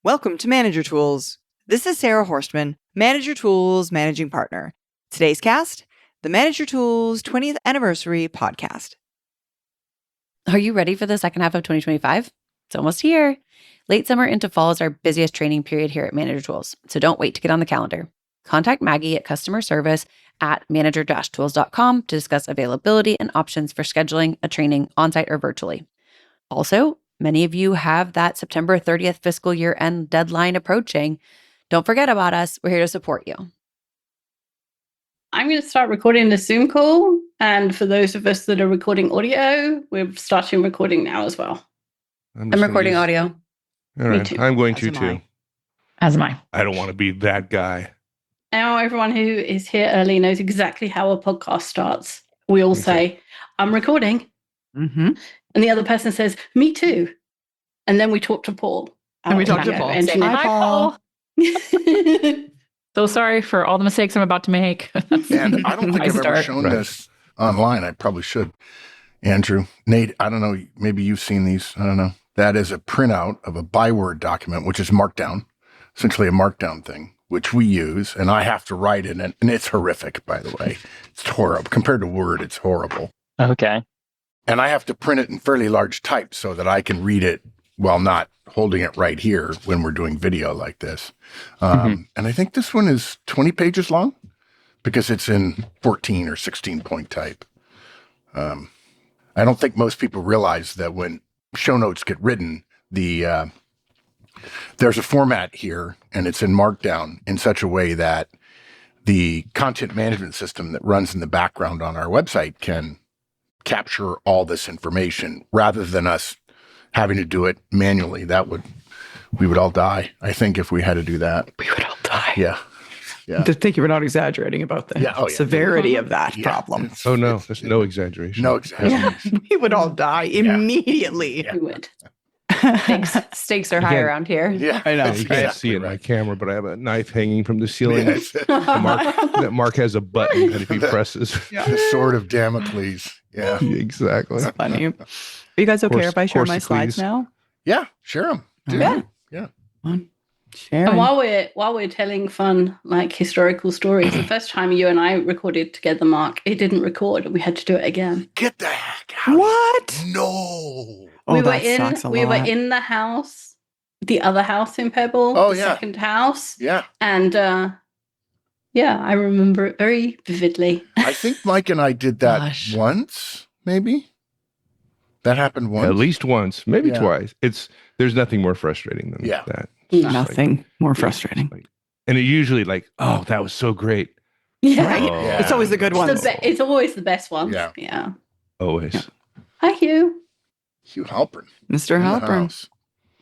Welcome to Manager Tools. This is Sarah Horstman, Manager Tools Managing Partner. Today's cast, the Manager Tools 20th Anniversary Podcast. Are you ready for the second half of 2025? It's almost here. Late summer into fall is our busiest training period here at Manager Tools, so don't wait to get on the calendar. Contact Maggie at customer service at manager-tools.com to discuss availability and options for scheduling a training on-site or virtually. Also, many of you have that September 30th fiscal year end deadline approaching. Don't forget about us. We're here to support you. I'm going to start recording the Zoom call. And for those of us that are recording audio, we're starting recording now as well. I'm recording audio. All right. I'm going to too. As am I. I don't want to be that guy. Now, everyone who is here early knows exactly how a podcast starts. We all say, I'm recording. Mm-hmm. And the other person says, me too. And then we talk to Paul. And we talk to Paul. And Hi, Paul. So sorry for all the mistakes I'm about to make. And I don't think I've ever shown this online. I probably should. Andrew, Nate, I don't know. Maybe you've seen these. I don't know. That is a printout of a Byword document, which is Markdown, essentially a Markdown thing, which we use. And I have to write in it. And it's horrific, by the way. It's horrible. Compared to Word, it's horrible. Okay. And I have to print it in fairly large type so that I can read it while not holding it right here when we're doing video like this. And I think this one is 20 pages long because it's in 14 or 16 point type. I don't think most people realize that when show notes get written, there's a format here and it's in Markdown in such a way that the content management system that runs in the background on our website can capture all this information rather than us having to do it manually. We would all die, I think, if we had to do that. We would all die. Yeah. I think you were not exaggerating about the severity of that problem. Oh, no. There's no exaggeration. No exaggeration. We would all die immediately. We would. Stakes are high around here. Yeah. I know. You can't see it in my camera, but I have a knife hanging from the ceiling that Mark has a button that if he presses. The sword of Damocles. Yeah. Exactly. That's funny. Are you guys okay if I share my slides now? Yeah. Share them. Yeah. Share. And while we're telling fun, like historical stories, the first time you and I recorded together, Mark, it didn't record. We had to do it again. Get the heck out. What? No. We were in the house, the other house in Pebble, the second house. Yeah. And I remember it very vividly. I think Mike and I did that once, maybe. That happened once. At least once, maybe twice. There's nothing more frustrating than that. Nothing more frustrating. And it usually oh, that was so great. Yeah. Right? Oh. Yeah. It's always the good ones. It's always the best ones. Yeah. Always. Yeah. Hi, Hugh. Hugh Halpern. Mr. Halpern.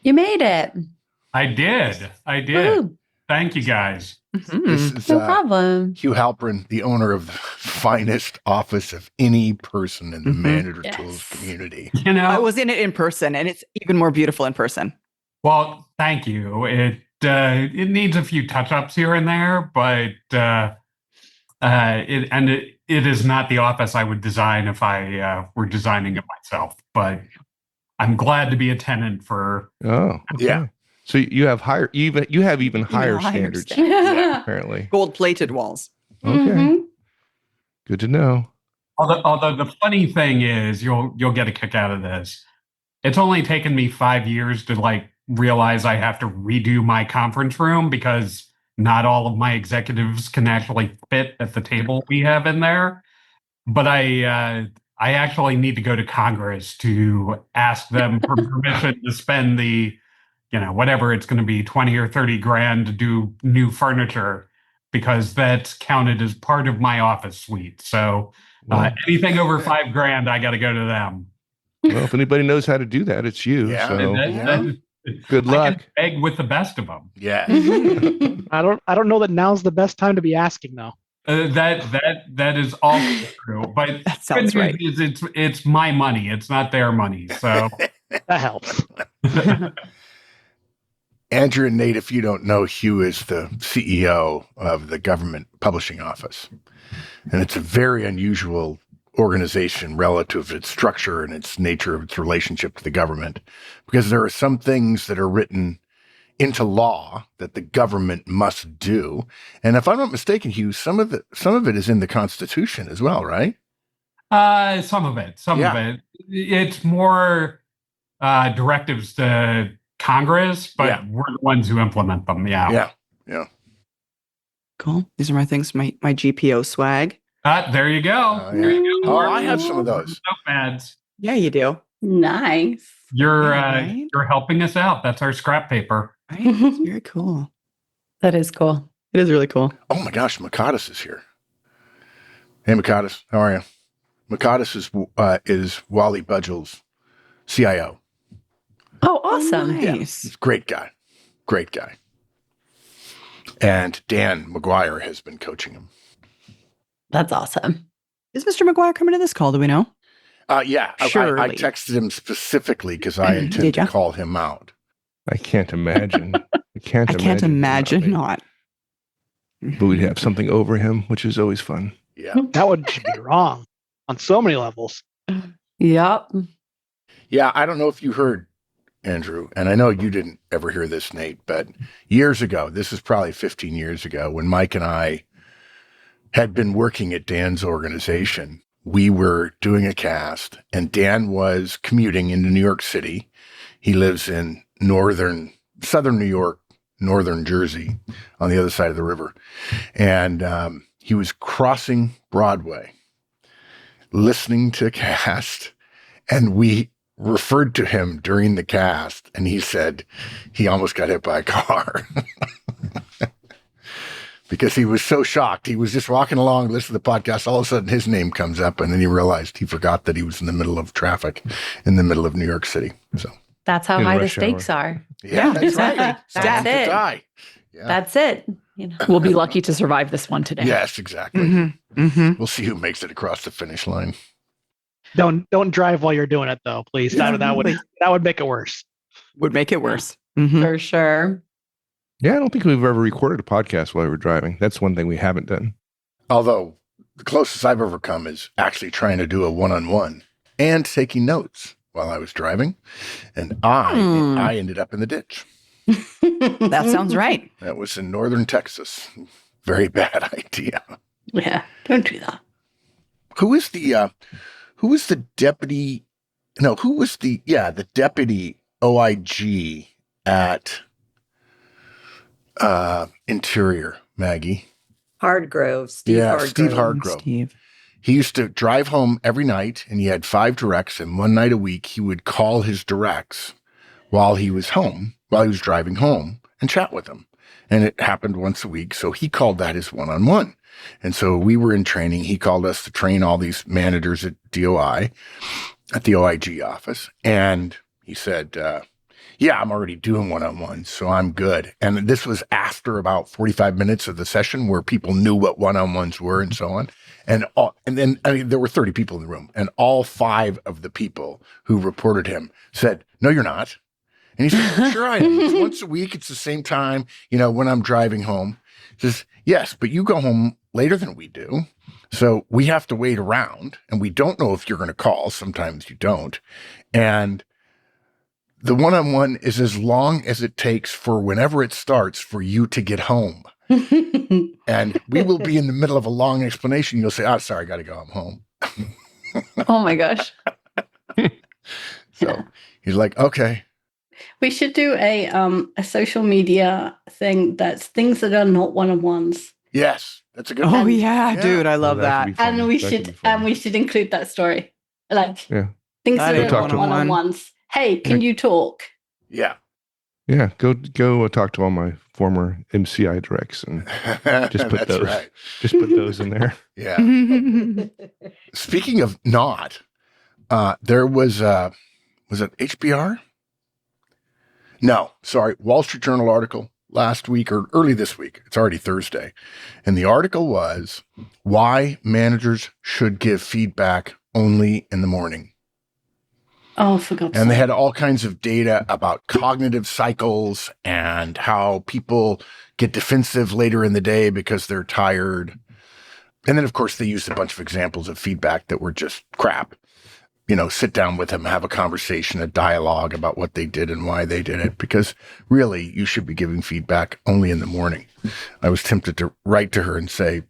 You made it. I did. Woo. Thank you, guys. This is, No problem. Hugh Halpern, the owner of the finest office of any person in the Manager Tools community. You know, I was in it in person, and it's even more beautiful in person. well, thank you. It needs a few touch-ups here and there, but it is not the office I would design if I were designing it myself. But I'm glad to be a tenant for. Oh, okay. Yeah. So you have even higher higher standards, Yeah. apparently. Gold-plated walls. Okay. Mhm. Good to know. Although the funny thing is, you'll get a kick out of this. It's only taken me 5 years to realize I have to redo my conference room because not all of my executives can actually fit at the table we have in there. But I actually need to go to Congress to ask them for permission to spend the, whatever it's going to be, 20 or 30 grand to do new furniture, because that's counted as part of my office suite. So anything over 5 grand, I got to go to them. Well, if anybody knows how to do that, it's you. Yeah. So good luck. I can beg with the best of them. Yeah. I don't know that now's the best time to be asking though. That is also true. But That sounds good right. news is it's my money. It's not their money. So That helps. Andrew and Nate, if you don't know, Hugh is the CEO of the Government Publishing Office. And it's a very unusual organization relative to its structure and its nature of its relationship to the government, because there are some things that are written into law that the government must do. And if I'm not mistaken, Hugh, some of it is in the Constitution as well, right? Some of it. Yeah. Of it. It's more directives to Congress, but Yeah. we're the ones who implement them. Yeah. Yeah. Cool. These are my things, my GPO swag. There you go. There you go. Oh, I have some of those. Notepads. Yeah, you do. Nice. You're Yeah, right? you're helping us out. That's our scrap paper. Right? It's very cool. That is cool. It is really cool. Oh my gosh, Makatis is here. Hey, Makatis, how are you? Makatis is Wally Budgell's CIO. Oh, awesome. Nice. He's a great guy. Great guy. And Dan McGuire has been coaching him. That's awesome. Is Mr. McGuire coming to this call? Do we know? Yeah, I Surely. texted him specifically because I intend Did to ya? call him out. I can't imagine. I can't imagine not. not. But we'd have something over him, which is always fun. Yeah. That would be wrong on so many levels. Yep. Yeah, I don't know if you heard, Andrew, and I know you didn't ever hear this, Nate, but years ago, this is probably 15 years ago, when Mike and I had been working at Dan's organization, we were doing a cast, and Dan was commuting into New York City. He lives in southern New York, northern Jersey, on the other side of the river. And he was crossing Broadway, listening to cast, and we referred to him during the cast, and he said he almost got hit by a car. Because he was so shocked. He was just walking along, listening to the podcast. All of a sudden, his name comes up, and then he realized he forgot that he was in the middle of traffic in the middle of New York City. So, That's how In high the rush stakes are. yeah, that's right. That's Stand to it. die. Yeah. That's it. You know. We'll be lucky to survive this one today. Yes, exactly. Mm-hmm. Mm-hmm. We'll see who makes it across the finish line. Don't drive while you're doing it though, please. That would make it worse. Would make it worse. Mm-hmm. For sure. Yeah, I don't think we've ever recorded a podcast while we were driving. That's one thing we haven't done. Although the closest I've ever come is actually trying to do a one-on-one and taking notes while I was driving, and I ended up in the ditch. That sounds right. That was in northern Texas. Very bad idea. Yeah, don't do that. Who was the deputy? No, who was the deputy OIG at Interior, Maggie? Hardgrove, Steve Hardgrove. Steve Hardgrove. Steve. He used to drive home every night, and he had 5 directs, and one night a week he would call his directs while he was driving home, and chat with them. And it happened once a week, so he called that his one-on-one. And so we were in training. He called us to train all these managers at DOI, at the OIG office. And he said, I'm already doing one-on-ones, so I'm good. And this was after about 45 minutes of the session where people knew what one-on-ones were and so on. And then there were 30 people in the room, and all 5 of the people who reported him said, "No, you're not." And he said, "Sure I am. It's once a week. It's the same time, when I'm driving home." He says, "Yes, but you go home later than we do. So we have to wait around, and we don't know if you're going to call. Sometimes you don't. And the one-on-one is as long as it takes for whenever it starts for you to get home. And we will be in the middle of a long explanation. You'll say, sorry, I got to go. I'm home." Oh my gosh. So he's like, "Okay." We should do a social media thing that's things that are not one-on-ones. Yes, that's a good Oh one. yeah, dude, I love that that. could be fun. And we That could should be fun. include that story. Like Yeah. things That that is are one-on-one. not one-on-ones. Hey, can you talk? Yeah. Yeah, go talk to all my former MCI directs and just put That's those. right. Just put those in there. Yeah. Speaking of not, there was it HBR? No, sorry, Wall Street Journal article last week or early this week. It's already Thursday. And the article was why managers should give feedback only in the morning. Oh, for God's And they sake. had all kinds of data about cognitive cycles and how people get defensive later in the day because they're tired. And then, of course, they used a bunch of examples of feedback that were just crap. sit down with them, have a conversation, a dialogue about what they did and why they did it. Because really, you should be giving feedback only in the morning. I was tempted to write to her and say,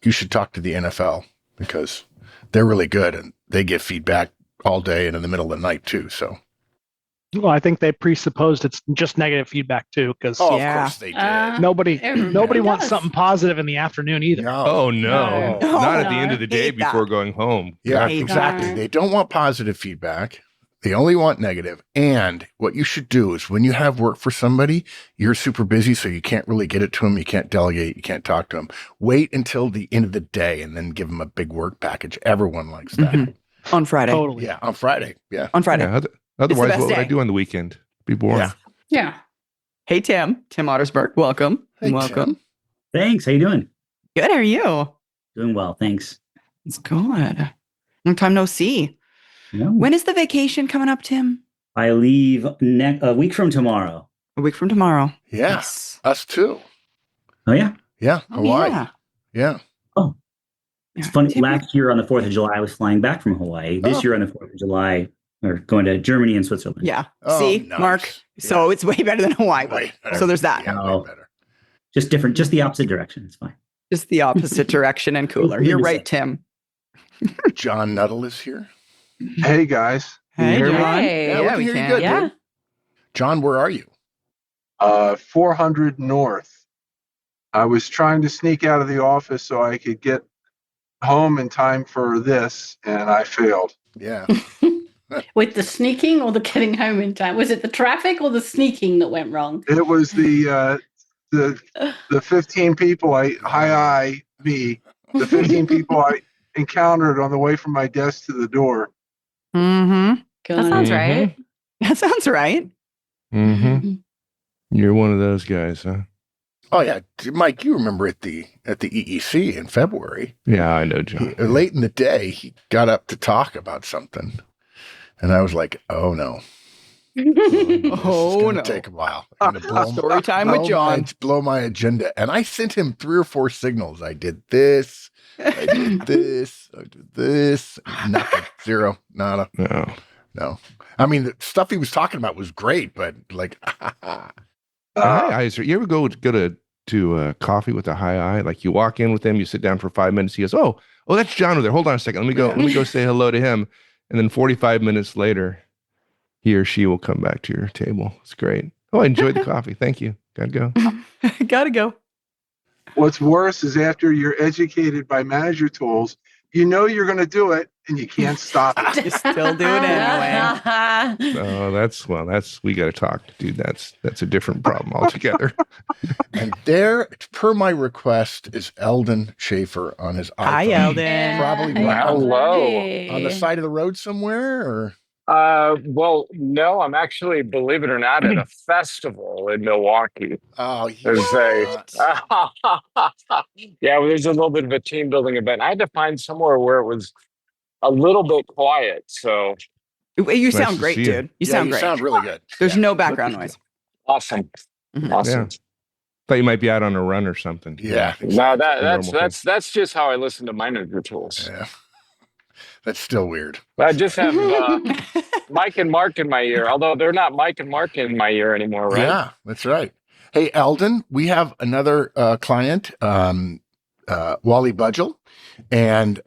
you should talk to the NFL because they're really good and they give feedback all day and in the middle of the night too. So, Well, I think they presupposed it's just negative feedback too, because of Yeah. course they did. nobody Everybody wants does. something positive in the afternoon either. No. Oh no, No. not at the No. end of the day Hate that. before going home. Yeah, Hate exactly. that. They don't want positive feedback. They only want negative. And what you should do is when you have work for somebody, you're super busy, so you can't really get it to them. You can't delegate. You can't talk to them. Wait until the end of the day and then give them a big work package. Everyone likes that. Mhm. On Friday. Totally. Yeah, on Friday. Yeah. On Friday. Yeah, otherwise, best what would I day. do on the weekend? Be boring. Yeah. Yeah. Hey, Tim Ottersberg. Welcome. Hey, Welcome. Tim. Thanks. How you doing? Good. How are you? Doing well, thanks. It's good. Long time no see. Yeah. When is the vacation coming up, Tim? I leave a week from tomorrow. A week from tomorrow. Yeah. Yes. Us too. Oh yeah, Yeah. Oh, Hawaii. yeah. Yeah. it's Yeah. funny. Tim, Last year on the 4th of July, I was flying back from Hawaii. This Oh. year on the 4th of July, we're going to Germany and Switzerland. Yeah. Oh, See, nice. Mark. So it's way better than Hawaii. Way better. So there's that. Yeah, Oh. way better. Just different, just the opposite direction. It's fine. Just the opposite direction and cooler. You're right, Tim. John Nuttall is here. Hey guys. Can you Hey, hear me? John. Hey. Yeah, we can hear you good, Yeah. dude. John, where are you? 400 North. I was trying to sneak out of the office so I could get home in time for this, and I failed. Yeah. With the sneaking or the getting home in time? Was it the traffic or the sneaking that went wrong? It was the 15 people the 15 people I encountered on the way from my desk to the door. Mm-hmm. That sounds Mhm. right. That sounds right. Mm-hmm. You're one of those guys, huh? Oh yeah, Mike. You remember at the EEC in February? Yeah, I know, John. Late in the day, he got up to talk about something, and I was like, "Oh no, this is Oh, gonna no. take a while." I'm gonna Story time with John. blow my agenda, and I sent him 3 or 4 signals. I did this, I did this, I did this. Nothing, zero, nada, No. no. I mean, the stuff he was talking about was great, but like, High eyes. You ever go to coffee with a high eye? Like you walk in with him, you sit down for 5 minutes. He goes, "Oh, that's John over there. Hold on a second. Let me go say hello to him." And then 45 minutes later, he or she will come back to your table. It's great. Oh, I enjoyed the coffee. Thank you. Gotta go. Gotta go. What's worse is after you're educated by manager tools, you know you're going to do it and you can't stop it. You still do it anyway. Oh, we got to talk, dude. That's a different problem altogether. and there, per my request, is Eldon Schaefer on his iPhone. Hi, Eldon. Probably Hey, wow. Eldon. On the side of the road somewhere, or Well, no, I'm actually, believe it or not, at a festival in Milwaukee. oh, There's yeah, well, there's a little bit of a team building event. I had to find somewhere where it was a little bit quiet. So You Nice sound to great, see you. dude. You sound you great. sound really good. There's Yeah. no background noise. awesome, Mhm. awesome. Thought you might be out on a run or something. Yeah, No, Normal thing. that's just how I listen to manager tools. yeah. That's still weird. I just have Mike and Mark in my ear, although they're not Mike and Mark in my ear anymore, right? Yeah, that's right. Hey, Eldon, we have another client, Wally Budgel, and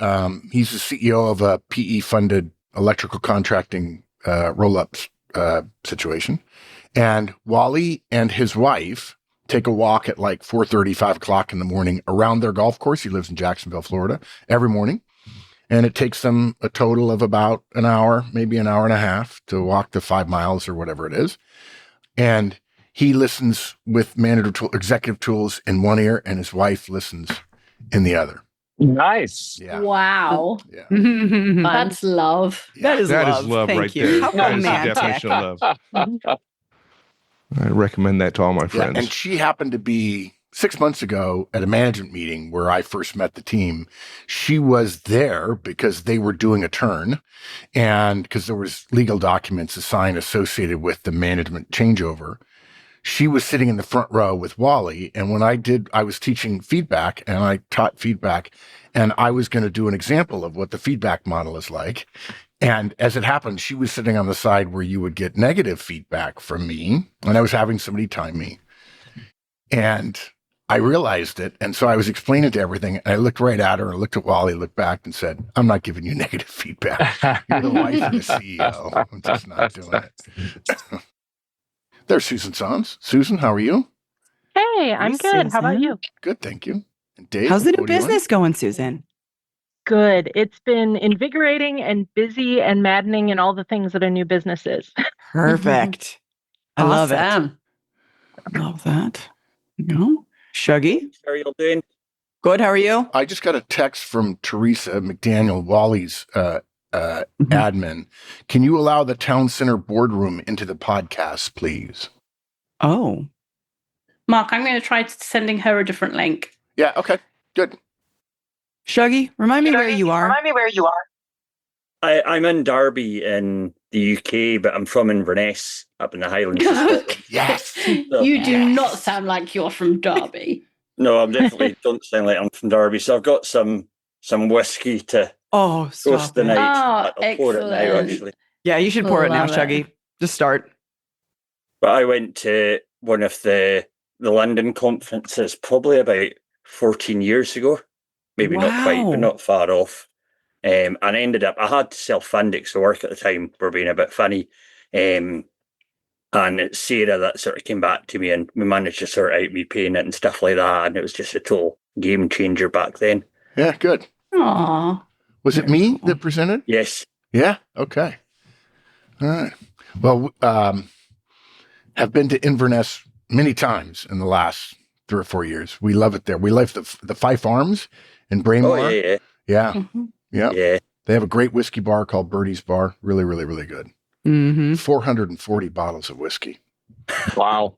he's the CEO of a PE-funded electrical contracting roll-up situation. And Wally and his wife take a walk at like 4:30, 5 o'clock in the morning around their golf course. He lives in Jacksonville, Florida, every morning. And it takes them a total of about an hour, maybe an hour and a half to walk the 5 miles or whatever it is. And he listens with executive tools in one ear, and his wife listens in the other. Nice. Yeah. Wow. Yeah. That's love. That is That love. is love Thank right you. there. How That is the romantic. definition of love. I recommend that to all my Yeah, friends. and she happened to be 6 months ago at a management meeting where I first met the team. She was there because they were doing a turn, and because there was legal documents assigned associated with the management changeover. She was sitting in the front row with Wally, and when I was teaching feedback, and I taught feedback, and I was going to do an example of what the feedback model is like. And as it happened, she was sitting on the side where you would get negative feedback from me, and I was having somebody time me. And I realized it, and so I was explaining to everything, and I looked right at her, and looked at Wally, looked back, and said, I'm not giving you negative feedback. You're the wife and the CEO. I'm just not doing it. There's Susan Sons. Susan, how are you? Hey, I'm good. How about you? Good, thank you. And Dave, How's the new what are you doing? business going, Susan? Good. It's been invigorating and busy and maddening and all the things that a new business is. Perfect. I love it. Awesome. Love that. No, Shuggy. How are you all doing? Good. How are you? I just got a text from Teresa McDaniel, Wally's admin. Can you allow the town center boardroom into the podcast, please? Oh, Mark, I'm going to try sending her a different link. Yeah. Okay. Good. Shuggy, remind me where you are. I'm in Derby in the UK, but I'm from Inverness up in the Highlands of Scotland. Yes. So- You do not sound like you're from Derby. No, I'm definitely don't sound like I'm from Derby. So I've got some whiskey to Oh, toast stop the it. night. Oh, I'll pour it now, excellent. actually. Yeah, you should pour it now, Love it. Shuggy. Just start. But I went to one of the London conferences probably about 14 years ago. Maybe not quite, Wow. but not far off. And I ended up, I had to self-fund it because work at the time were being a bit funny. And it's Sarah that sort of came back to me, and we managed to sort out me paying it and stuff like that. And it was just a total game changer back then. Yeah. Good. Aw. Was it me that presented? Yes. Yeah. Okay. All right. Well, have been to Inverness many times in the last 3 or 4 years. We love it there. We love the Fife Arms in Braemar. Oh, yeah. Yeah. Mhm. Yeah. Yeah. They have a great whiskey bar called Birdie's Bar. Really, really, really good. Mm-hmm. 440 bottles of whiskey. Wow.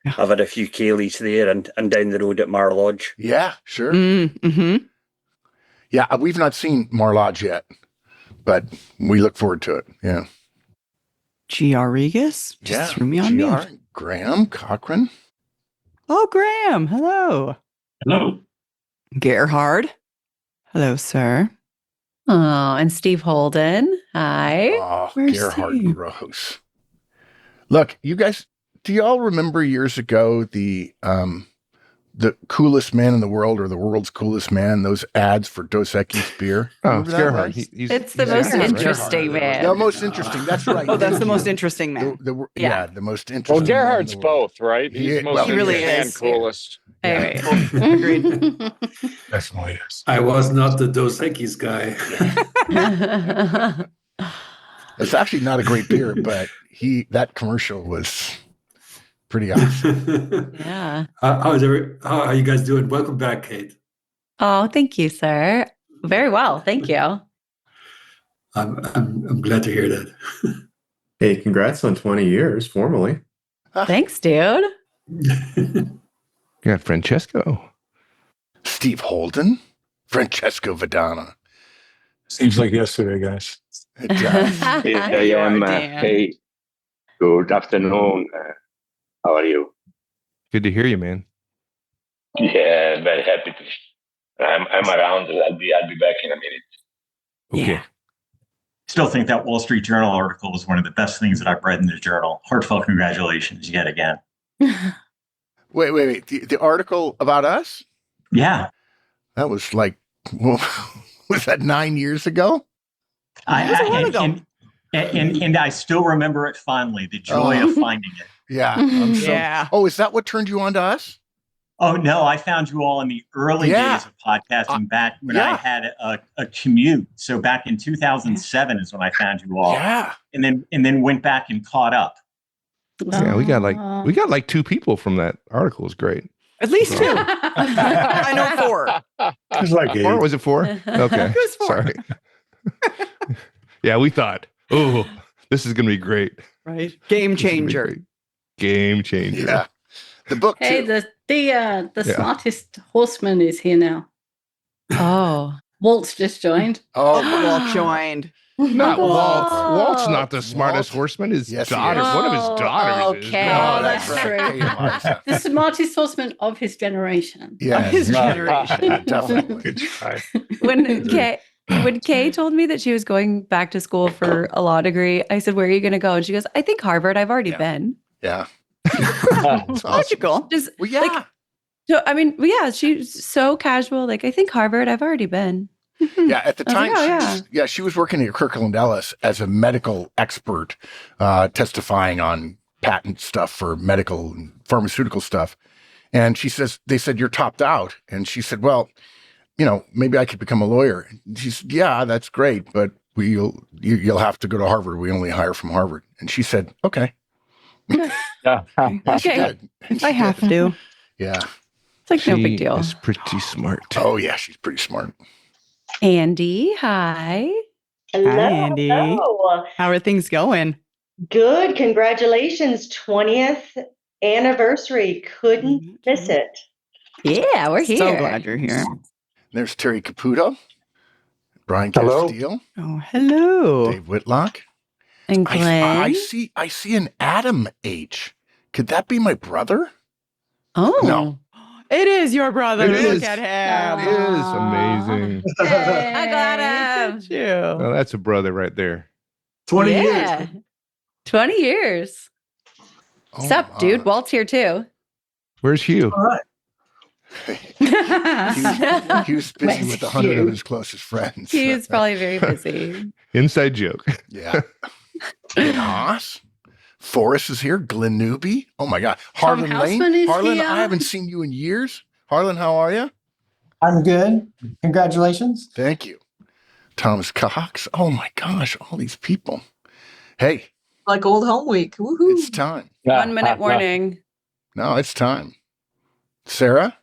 I've had a few Kayleys there and down the road at Mar Lodge. Yeah, sure. Mm-hmm. Yeah, we've not seen Marlodge yet, but we look forward to it. Yeah. G.R. Regis just threw me on GR, mute. Graham Cochran. Oh, Graham. Hello. Hello. Gerhard. Hello, sir. Oh, and Steve Holden. Hi. Oh, Where's Gerhard Steve? Gross. Look, you guys, do you all remember years ago the coolest man in the world or the world's coolest man, those ads for Dos Equis beer? Oh, Remember it's that Gerhard. was? It's the most Gerhard. interesting man. The most interesting. That's right. Oh, that's Thank the you. most interesting man. Yeah, the most interesting. Well, man in Gerhard's the world. both, right? He's Yeah, the most well, he really interesting and is. coolest. Anyway. Agreed. Definitely is. I was not the Dos Equis guy. It's actually not a great beer, but that commercial was pretty awesome. Yeah. How are you guys doing? Welcome back, Kate. Oh, thank you, sir. Very well. Thank you. I'm glad to hear that. Hey, congrats on 20 years formally. Thanks, dude. You got Francesco. Steve Holden, Francesco Vidana. Seems like yesterday, guys. It does. I am. Hey, good afternoon. How are you? Good to hear you, man. Yeah, very happy to. I'm around. I'll be back in a minute. Okay. Still think that Wall Street Journal article was one of the best things that I've read in the journal. Heartfelt congratulations yet again. Wait. The article about us? Yeah. That was like, was that 9 years ago? And I still remember it fondly, the joy of finding it. Yeah. Yeah. Oh, is that what turned you on to us? Oh, no, I found you all in the early days of podcasting back when I had a commute. So back in 2007 is when I found you all. Yeah. And then went back and caught up. Yeah, we got like 2 people from that article. It was great. At least 2. I know 4. It was like 4? Was it 4? Okay. It was 4. Sorry. Yeah, we thought, oh, this is going to be great. Right. Game changer. Game changer. Yeah. The book Hey, too. the smartest horseman is here now. Oh. Walt's just joined. Oh, Walt joined. Not Walt. Oh. Walt's not the smartest horseman. His daughter, one of his daughters is. Okay. Oh, that's true. The smartest horseman of his generation. Yeah. His generation. Definitely. Good try. When When Kay told me that she was going back to school for a law degree, I said, "Where are you going to go?" And she goes, "I think Harvard. I've already been." Yeah. Logical. Just yeah. Like, so, I mean, yeah, she's so casual. Like, I think Harvard. I've already been. Yeah, at the time, Like, she was working at Kirkland Ellis as a medical expert, testifying on patent stuff for medical and pharmaceutical stuff. And they said, "You're topped out." And she said, "Well, maybe I could become a lawyer." And she said, "Yeah, that's great, but you'll have to go to Harvard. We only hire from Harvard." And she said, "Okay." Okay. If I have to. Yeah. It's like no big deal. She's pretty smart. Oh, yeah, she's pretty smart. Andy, hi. Hi, Andy. How are things going? Good. Congratulations. 20th anniversary. Couldn't miss it. Yeah, we're here. So glad you're here. There's Terry Caputo, Brian Castile. Oh, hello. Dave Whitlock. And Glenn. I see an Adam H. Could that be my brother? Oh. No. It is your brother. It Look is. at him. It is amazing. I got him. Look at you. Well, that's a brother right there. 20 Yeah. years. 20 years. What's up, dude? Walt's here too. Where's Hugh? All right. He was busy with 100 of his closest friends. He's probably very busy. Inside joke. Yeah. Ian Haas. Forrest is here. Glenn Newby. Oh my God. Harlan Lane. Houseman is Harlan, here. I haven't seen you in years. Harlan, how are you? I'm good. Congratulations. Thank you. Thomas Cox. Oh my gosh. All these people. Hey, Like old home week. Woohoo. it's time. 1 minute warning. No, it's time. Sarah?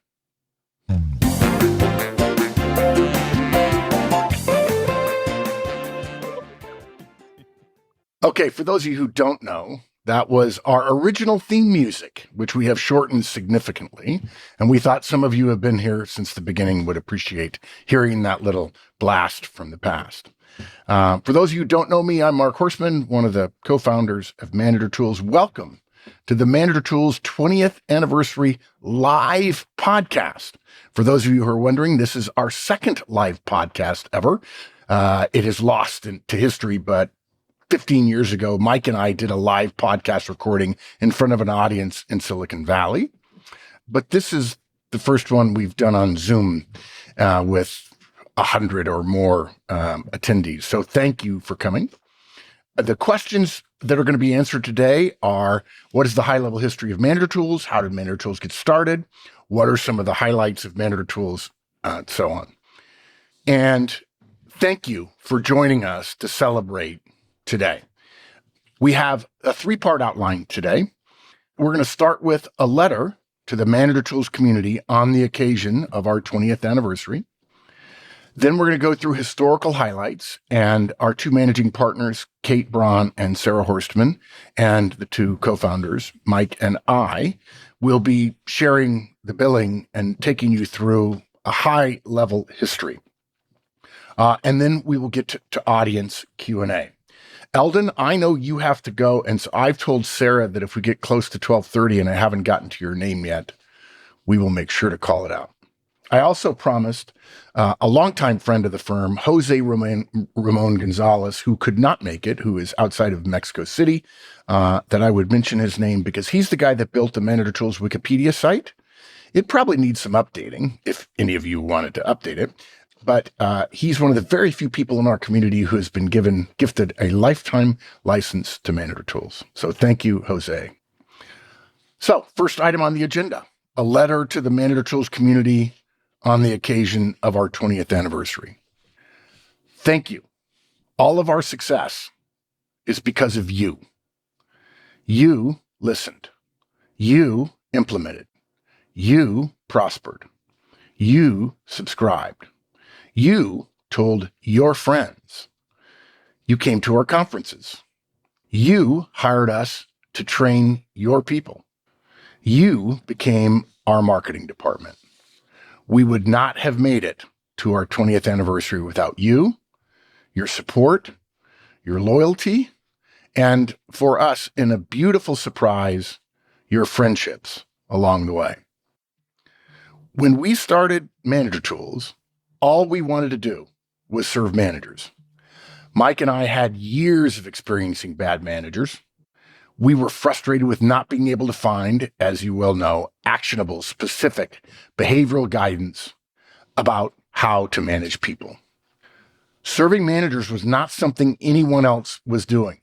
Okay, for those of you who don't know, that was our original theme music, which we have shortened significantly. And we thought some of you who have been here since the beginning would appreciate hearing that little blast from the past. For those of you who don't know me, I'm Mark Horstman, one of the co-founders of Manager Tools. Welcome to the Manager Tools 20th anniversary live podcast. For those of you who are wondering, this is our second live podcast ever. It is lost to history, but 15 years ago, Mike and I did a live podcast recording in front of an audience in Silicon Valley. But this is the first one we've done on Zoom with 100 or more attendees. So thank you for coming. The questions that are going to be answered today are, what is the high-level history of Manager Tools? How did Manager Tools get started? What are some of the highlights of Manager Tools? So on. And thank you for joining us to celebrate today. We have a three-part outline today. We're going to start with a letter to the Manager Tools community on the occasion of our 20th anniversary. Then we're going to go through historical highlights, and our two managing partners, Kate Braun and Sarah Horstman, and the two co-founders, Mike and I, will be sharing the billing and taking you through a high-level history. And then we will get to audience Q&A. Eldon, I know you have to go, and so I've told Sarah that if we get close to 12:30 and I haven't gotten to your name yet, we will make sure to call it out. I also promised a longtime friend of the firm, Jose Ramon Gonzalez, who could not make it, who is outside of Mexico City, that I would mention his name because he's the guy that built the Manager Tools Wikipedia site. It probably needs some updating if any of you wanted to update it. But he's one of the very few people in our community who has been gifted a lifetime license to Manager Tools. So thank you, Jose. So first item on the agenda, a letter to the Manager Tools community on the occasion of our 20th anniversary. Thank you. All of our success is because of you. You listened. You implemented. You prospered. You subscribed. You told your friends. You came to our conferences. You hired us to train your people. You became our marketing department. We would not have made it to our 20th anniversary without you, your support, your loyalty, and for us, in a beautiful surprise, your friendships along the way. When we started Manager Tools, all we wanted to do was serve managers. Mike and I had years of experiencing bad managers. We were frustrated with not being able to find, as you well know, actionable, specific behavioral guidance about how to manage people. Serving managers was not something anyone else was doing.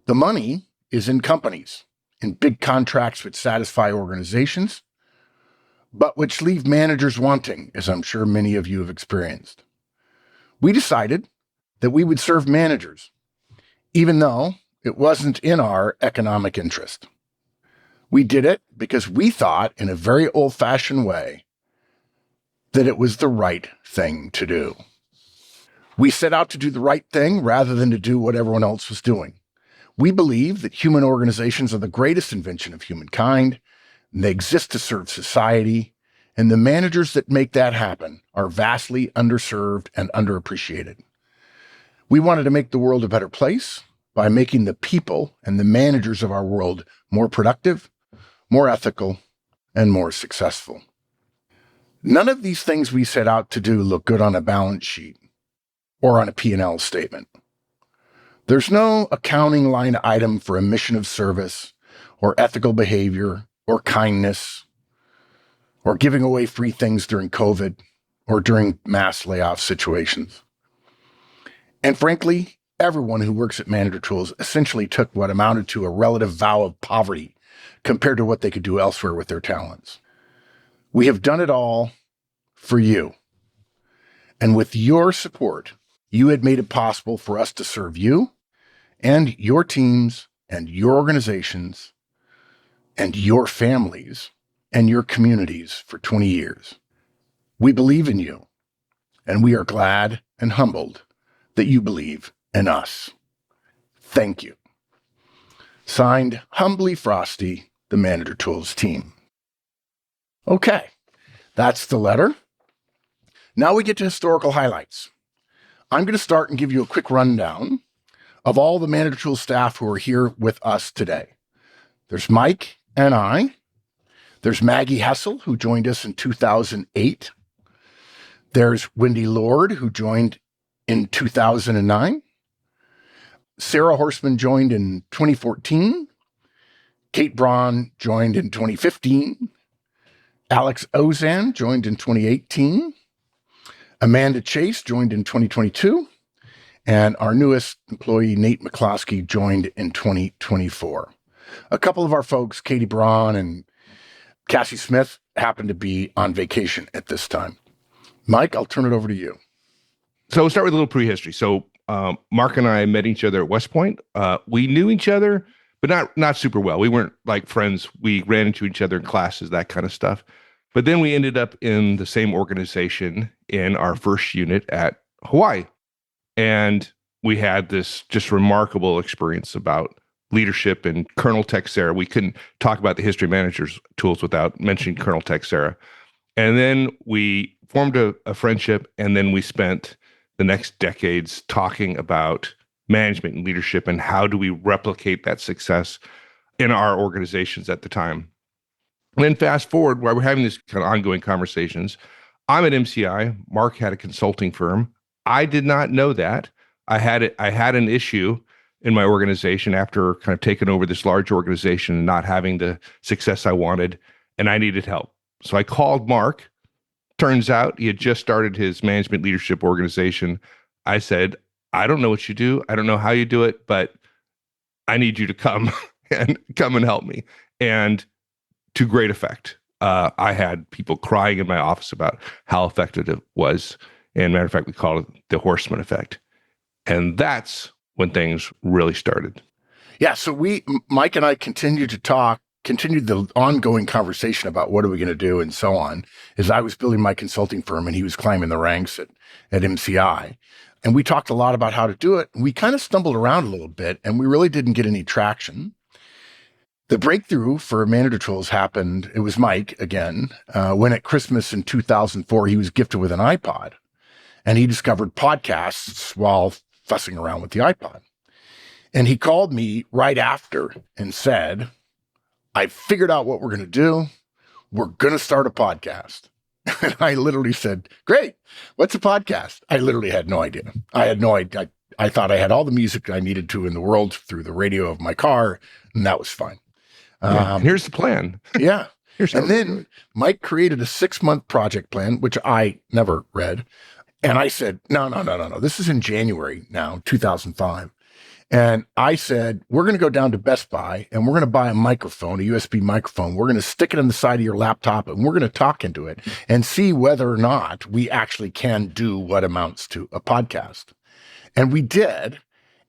The money is in companies, in big contracts which satisfy organizations, but which leave managers wanting, as I'm sure many of you have experienced. We decided that we would serve managers, even though it wasn't in our economic interest. We did it because we thought, in a very old-fashioned way, that it was the right thing to do. We set out to do the right thing rather than to do what everyone else was doing. We believe that human organizations are the greatest invention of humankind, and they exist to serve society, and the managers that make that happen are vastly underserved and underappreciated. We wanted to make the world a better place by making the people and the managers of our world more productive, more ethical, and more successful. None of these things we set out to do look good on a balance sheet or on a P&L statement. There's no accounting line item for a mission of service or ethical behavior or kindness or giving away free things during COVID or during mass layoff situations. And frankly, everyone who works at Manager Tools essentially took what amounted to a relative vow of poverty compared to what they could do elsewhere with their talents. We have done it all for you. And with your support, you had made it possible for us to serve you and your teams and your organizations and your families and your communities for 20 years. We believe in you, and we are glad and humbled that you believe in us. Thank you. Signed, Humbly Frosty, the Manager Tools team. Okay, that's the letter. Now we get to historical highlights. I'm going to start and give you a quick rundown of all the Manager Tools staff who are here with us today. There's Mike and I. There's Maggie Hessel, who joined us in 2008. There's Wendy Lord, who joined in 2009. Sarah Horstman joined in 2014. Kate Braun joined in 2015. Alex Ozan joined in 2018. Amanda Chase joined in 2022. And our newest employee, Nate McCloskey, joined in 2024. A couple of our folks, Katie Braun and Cassie Smith, happen to be on vacation at this time. Mike, I'll turn it over to you. So we'll start with a little prehistory. So Mark and I met each other at West Point. We knew each other, but not super well. We weren't like friends. We ran into each other in classes, that kind of stuff. But then we ended up in the same organization in our first unit at Hawaii. And we had this just remarkable experience about leadership and Colonel Texera. We couldn't talk about the history of Managers Tools without mentioning Colonel Texera. And then we formed a friendship, and then we spent the next decades talking about management and leadership and how do we replicate that success in our organizations at the time. And then fast forward, while we're having these kind of ongoing conversations, I'm at MCI. Mark had a consulting firm. I did not know that. I had an issue in my organization after kind of taking over this large organization and not having the success I wanted, and I needed help. So I called Mark. Turns out he had just started his management leadership organization. I said, I don't know what you do. I don't know how you do it, but I need you to come and help me. And to great effect. I had people crying in my office about how effective it was. And matter of fact, we call it the Horstman effect. And that's when things really started. Yeah, so Mike and I continued the ongoing conversation about what are we going to do and so on, as I was building my consulting firm and he was climbing the ranks at MCI. And we talked a lot about how to do it. We kind of stumbled around a little bit and we really didn't get any traction. The breakthrough for Manager Tools happened, it was Mike again, when at Christmas in 2004, he was gifted with an iPod and he discovered podcasts while fussing around with the iPod. And he called me right after and said, I figured out what we're going to do. We're going to start a podcast. And I literally said, great, what's a podcast? I literally had no idea. I thought I had all the music I needed to in the world through the radio of my car, and that was fine. Here's the plan. Yeah. And then Mike created a 6-month project plan, which I never read. And I said, no. This is in January now, 2005. And I said, we're going to go down to Best Buy and we're going to buy a microphone, a USB microphone. We're going to stick it in the side of your laptop and we're going to talk into it and see whether or not we actually can do what amounts to a podcast. And we did.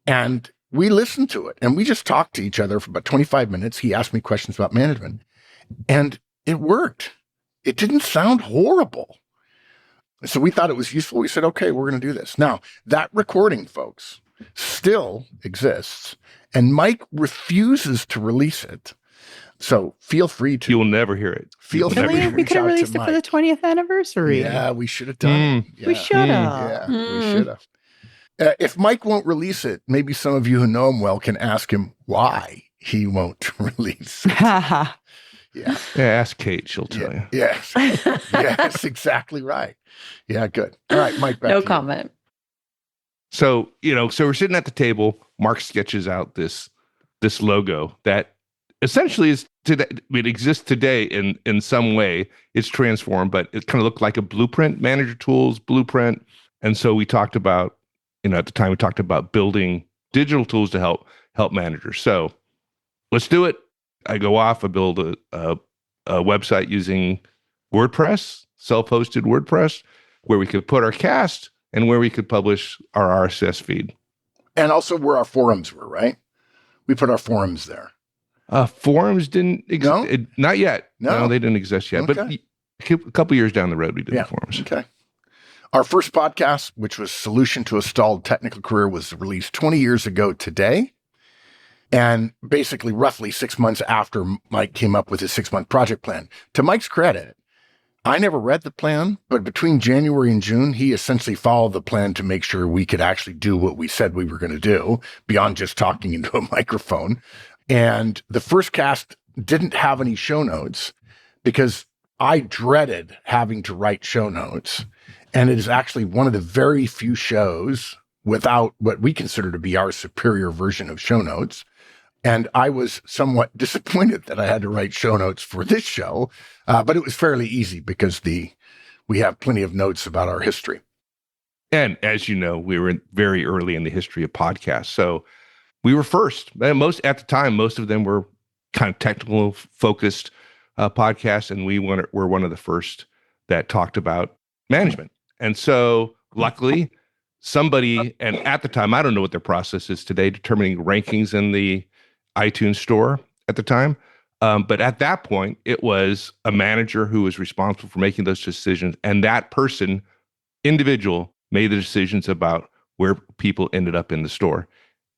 And we listened to it and we just talked to each other for about 25 minutes. He asked me questions about management and it worked. It didn't sound horrible. So we thought it was useful. We said, okay, we're going to do this. Now, that recording, folks, still exists, and Mike refuses to release it. So feel free to. You'll never hear it. Feel free to We could have released it for the 20th anniversary. Yeah, we should have done it. We should have. Yeah, we should have. If Mike won't release it, maybe some of you who know him well can ask him why he won't release it. Yeah. Ask Kate. She'll tell you. Yes. Yes, exactly right. Yeah, good. All right, Mike, back No to you. comment. So we're sitting at the table. Mark sketches out this logo that essentially is today. It exists today in some way. It's transformed, but it kind of looked like a blueprint, manager tools blueprint. And so we talked about, at the time we talked about building digital tools to help managers. So let's do it. I go off. I build a website using WordPress, self-hosted WordPress, where we could put our cast and where we could publish our RSS feed. And also where our forums were, right? We put our forums there. Forums didn't exist. No? Not yet. No? They didn't exist yet. Okay. But a couple years down the road, we did the forums. Okay. Our first podcast, which was Solution to a Stalled Technical Career, was released 20 years ago today. And basically roughly 6 months after Mike came up with his 6-month project plan. To Mike's credit, I never read the plan, but between January and June, he essentially followed the plan to make sure we could actually do what we said we were going to do beyond just talking into a microphone. And the first cast didn't have any show notes because I dreaded having to write show notes. And it is actually one of the very few shows without what we consider to be our superior version of show notes. And I was somewhat disappointed that I had to write show notes for this show, but it was fairly easy because we have plenty of notes about our history. And as you know, we were very early in the history of podcasts. So we were first. Most of them were kind of technical focused podcasts, and we were one of the first that talked about management. And so luckily, somebody, and at the time, I don't know what their process is today, determining rankings in the iTunes store at the time. But at that point, it was a manager who was responsible for making those decisions. And that person, individual, made the decisions about where people ended up in the store.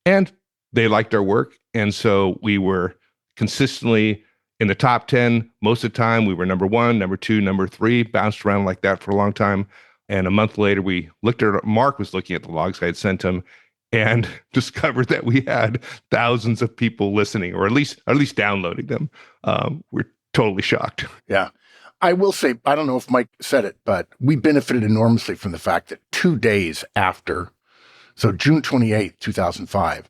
And they liked our work. And so we were consistently in the top 10. Most of the time, we were number 1, number 2, number 3, bounced around like that for a long time. And a month later, we looked at Mark was looking at the logs I had sent him and discovered that we had thousands of people listening, or at least downloading them. We're totally shocked. Yeah. I will say, I don't know if Mike said it, but we benefited enormously from the fact that 2 days after, so June 28th, 2005,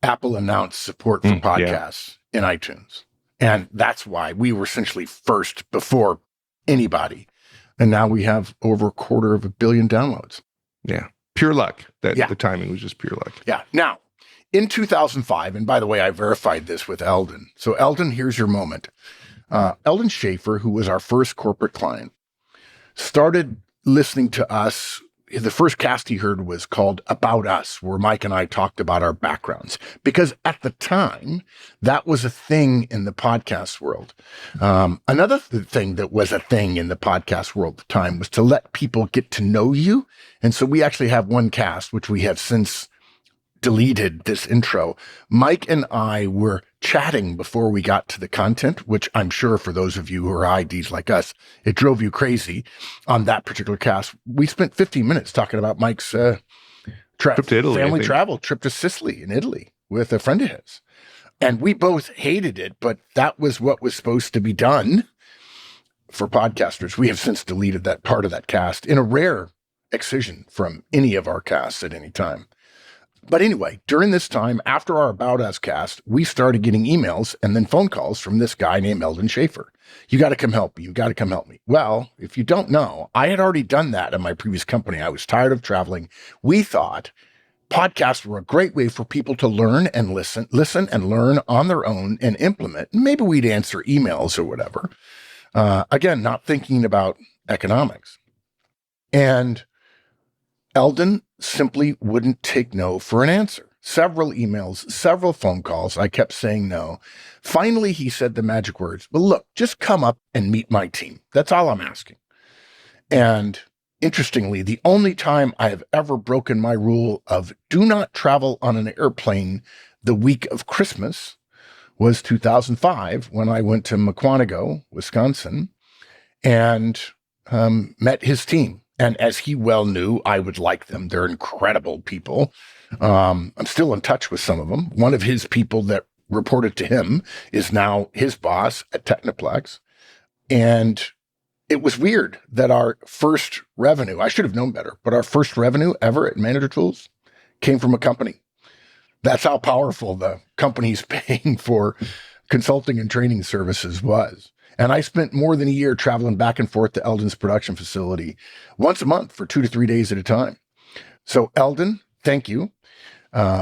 Apple announced support for podcasts in iTunes. And that's why we were essentially first before anybody. And now we have over 250 million downloads. Yeah. Pure luck. The timing was just pure luck. Yeah. Now, in 2005, and by the way, I verified this with Eldon. So Eldon, here's your moment. Eldon Schaefer, who was our first corporate client, started listening to us. The first cast he heard was called About Us, where Mike and I talked about our backgrounds. Because at the time, that was a thing in the podcast world. Another thing that was a thing in the podcast world at the time was to let people get to know you. And so we actually have one cast, which we have since deleted this intro. Mike and I were chatting before we got to the content, which I'm sure for those of you who are IDs like us, it drove you crazy on that particular cast. We spent 15 minutes talking about Mike's trip to Italy, family travel trip to Sicily in Italy with a friend of his. And we both hated it, but that was what was supposed to be done for podcasters. We have since deleted that part of that cast in a rare excision from any of our casts at any time. But anyway, during this time, after our About Us cast, we started getting emails and then phone calls from this guy named Eldon Schaefer. You got to come help me. You got to come help me. Well, if you don't know, I had already done that at my previous company. I was tired of traveling. We thought podcasts were a great way for people to learn and listen and learn on their own and implement. Maybe we'd answer emails or whatever. Again, not thinking about economics. And Eldon simply wouldn't take no for an answer. Several emails, several phone calls. I kept saying no. Finally, he said the magic words, well, look, just come up and meet my team. That's all I'm asking. And interestingly, the only time I have ever broken my rule of do not travel on an airplane the week of Christmas was 2005 when I went to Mukwonago, Wisconsin, and met his team. And as he well knew, I would like them. They're incredible people. I'm still in touch with some of them. One of his people that reported to him is now his boss at Technoplex. And it was weird that our first revenue, I should have known better, but our first revenue ever at Manager Tools came from a company. That's how powerful the company's paying for consulting and training services was. And I spent more than a year traveling back and forth to Eldon's production facility once a month for 2 to 3 days at a time. So Eldon, thank you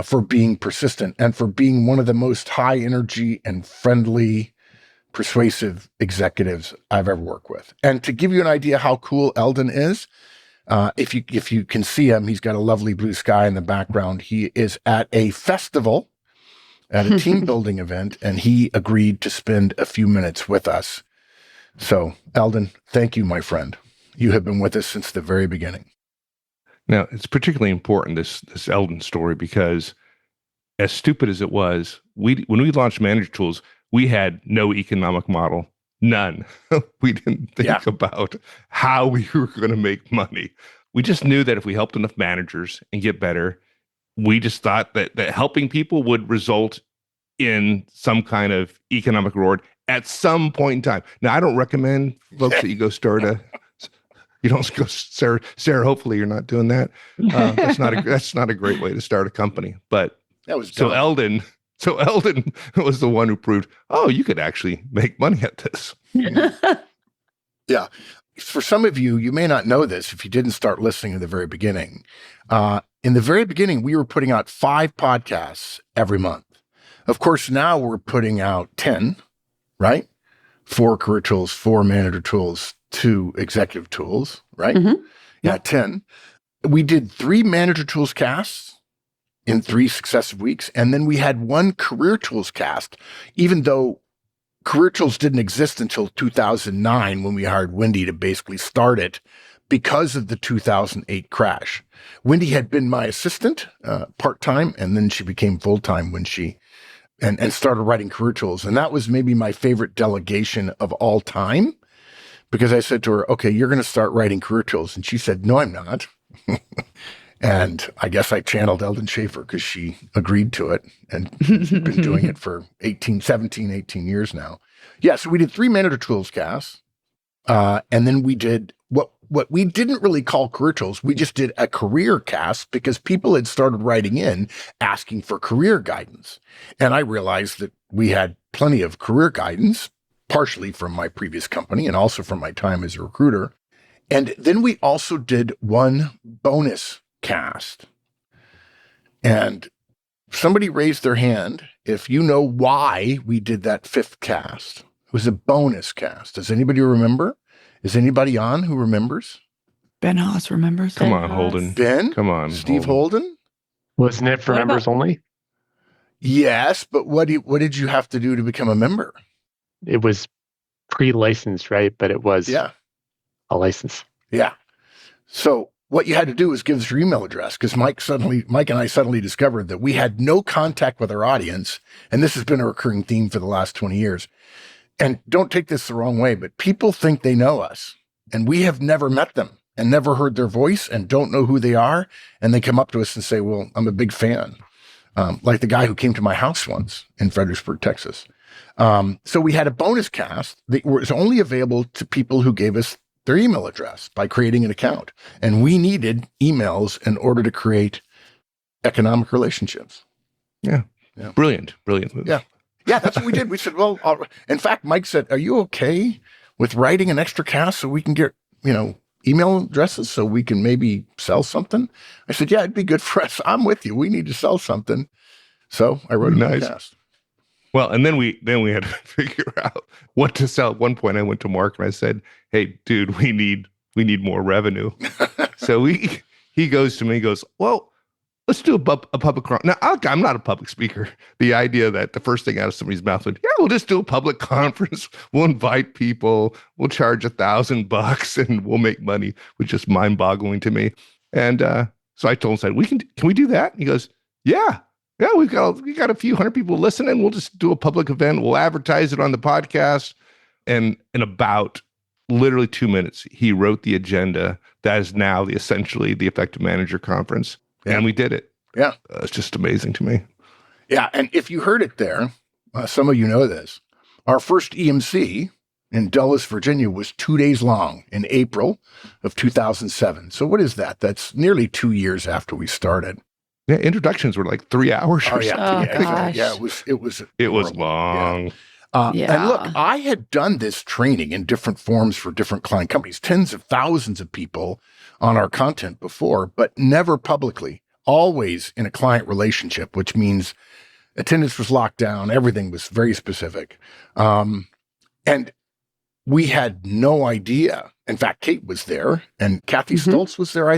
for being persistent and for being one of the most high energy and friendly, persuasive executives I've ever worked with. And to give you an idea how cool Eldon is, if you can see him, he's got a lovely blue sky in the background. He is at a festival at a team building event, and he agreed to spend a few minutes with us. So, Eldon, thank you, my friend. You have been with us since the very beginning. Now, it's particularly important, this Eldon story, because as stupid as it was, when we launched Manager Tools, we had no economic model, none. We didn't think about how we were going to make money. We just knew that if we helped enough managers and get better, we just thought that helping people would result in some kind of economic reward at some point in time. Now, I don't recommend folks that you go start you don't go, Sarah, hopefully you're not doing that. That's not a great way to start a company. But that was so Eldon was the one who proved, oh, you could actually make money at this. Yeah. For some of you, you may not know this if you didn't start listening in the very beginning. In the very beginning, we were putting out 5 podcasts every month. Of course, now we're putting out 10, right? 4 career tools, 4 manager tools, 2 executive tools, right? Mm-hmm. Yeah, 10. We did 3 manager tools casts in 3 successive weeks. And then we had 1 career tools cast, even though career tools didn't exist until 2009 when we hired Wendy to basically start it because of the 2008 crash. Wendy had been my assistant part-time, and then she became full-time when she and started writing career tools. And that was maybe my favorite delegation of all time, because I said to her, okay, you're going to start writing career tools. And she said, no, I'm not. And I guess I channeled Eldon Schaefer because she agreed to it and been doing it for 18 years now. Yeah, so we did 3 manager tools casts. And then we did what we didn't really call career tools. We just did a career cast because people had started writing in asking for career guidance. And I realized that we had plenty of career guidance, partially from my previous company and also from my time as a recruiter. And then we also did 1 bonus cast. And somebody raised their hand if you know why we did that 5th cast. It was a bonus cast. Does anybody remember? Is anybody on who remembers? Ben Haas remembers. Come on, Holden. Ben? Come on, Steve Holden? Wasn't it for members only? Yes, but what did you have to do to become a member? It was pre-licensed, right? But it was a license. Yeah. So what you had to do was give us your email address, because Mike and I suddenly discovered that we had no contact with our audience. And this has been a recurring theme for the last 20 years. And don't take this the wrong way, but people think they know us, and we have never met them and never heard their voice and don't know who they are. And they come up to us and say, well, I'm a big fan. Like the guy who came to my house once in Fredericksburg, Texas. So we had a bonus cast that was only available to people who gave us their email address by creating an account. And we needed emails in order to create economic relationships. Yeah. Brilliant movie. Yeah, that's what we did. We said, well, in fact, Mike said, are you okay with writing an extra cast so we can get, email addresses so we can maybe sell something? I said, yeah, it'd be good for us. I'm with you. We need to sell something. So I wrote a cast. Well, and then we had to figure out what to sell. At one point, I went to Mark and I said, "Hey, dude, we need more revenue." So he goes to me, he goes, "Well, let's do a public." Now, I'm not a public speaker. The idea that the first thing out of somebody's mouth would, "Yeah, we'll just do a public conference. We'll invite people. We'll charge $1,000 and we'll make money," was just mind-boggling to me. And so I told him, "Can we do that?" And he goes, "Yeah." Yeah, we got a few hundred people listening. We'll just do a public event. We'll advertise it on the podcast. And in about literally 2 minutes, he wrote the agenda that is now essentially the Effective Manager Conference. Yeah. And we did it. Yeah. It's just amazing to me. Yeah. And if you heard it there, some of you know this, our first EMC in Dulles, Virginia was 2 days long in April of 2007. So what is that? That's nearly 2 years after we started. Yeah, introductions were like 3 hours. Oh yeah, it was long. And look, I had done this training in different forms for different client companies, tens of thousands of people on our content before, but never publicly. Always in a client relationship, which means attendance was locked down. Everything was very specific, and we had no idea. In fact, Kate was there, and Kathy Stoltz was there.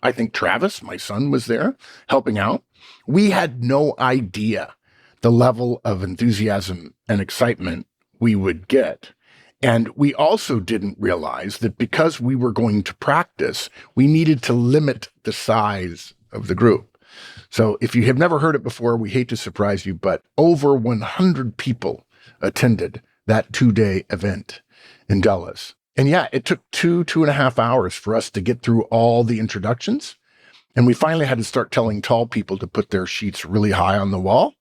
I think Travis, my son, was there helping out. We had no idea the level of enthusiasm and excitement we would get. And we also didn't realize that because we were going to practice, we needed to limit the size of the group. So if you have never heard it before, we hate to surprise you, but over 100 people attended that 2-day event in Dulles. And yeah, it took 2.5 hours for us to get through all the introductions. And we finally had to start telling tall people to put their sheets really high on the wall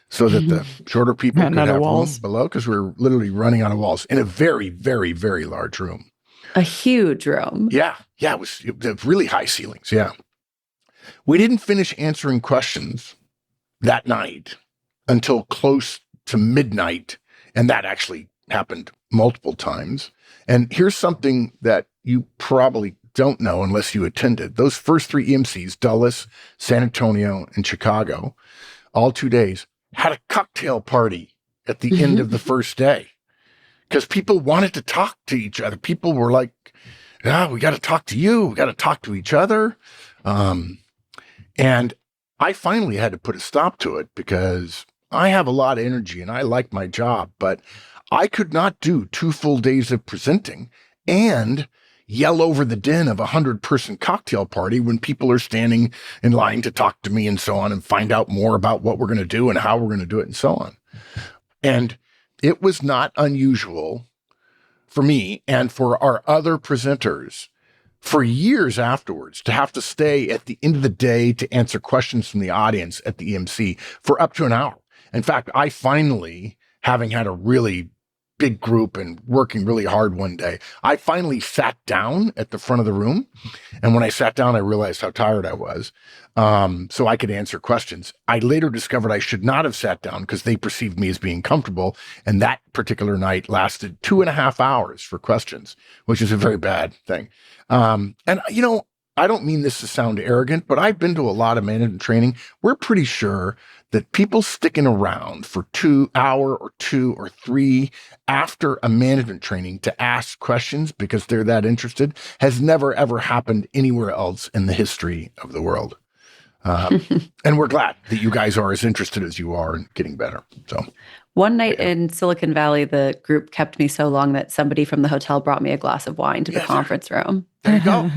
so that the shorter people could have room below, because we were literally running out of walls in a very, very, very large room. A huge room. Yeah. It was really high ceilings. Yeah. We didn't finish answering questions that night until close to midnight. And that actually happened multiple times. And here's something that you probably don't know unless you attended. Those first 3 EMCs, Dulles, San Antonio, and Chicago, all 2 days, had a cocktail party at the end of the first day because people wanted to talk to each other. People were like, we got to talk to you. We got to talk to each other. And I finally had to put a stop to it because I have a lot of energy and I like my job, but I could not do 2 full days of presenting and yell over the din of 100-person cocktail party when people are standing in line to talk to me and so on and find out more about what we're going to do and how we're going to do it and so on. And it was not unusual for me and for our other presenters for years afterwards to have to stay at the end of the day to answer questions from the audience at the EMC for up to an hour. In fact, I finally, having had a really big group and working really hard one day, I finally sat down at the front of the room. And when I sat down, I realized how tired I was. So I could answer questions. I later discovered I should not have sat down because they perceived me as being comfortable. And that particular night lasted 2.5 hours for questions, which is a very bad thing. And I don't mean this to sound arrogant, but I've been to a lot of management training. We're pretty sure that people sticking around for 2 hours or 2 or 3 after a management training to ask questions because they're that interested has never, ever happened anywhere else in the history of the world. And we're glad that you guys are as interested as you are in getting better. So one night in Silicon Valley, the group kept me so long that somebody from the hotel brought me a glass of wine to the conference room. There you go.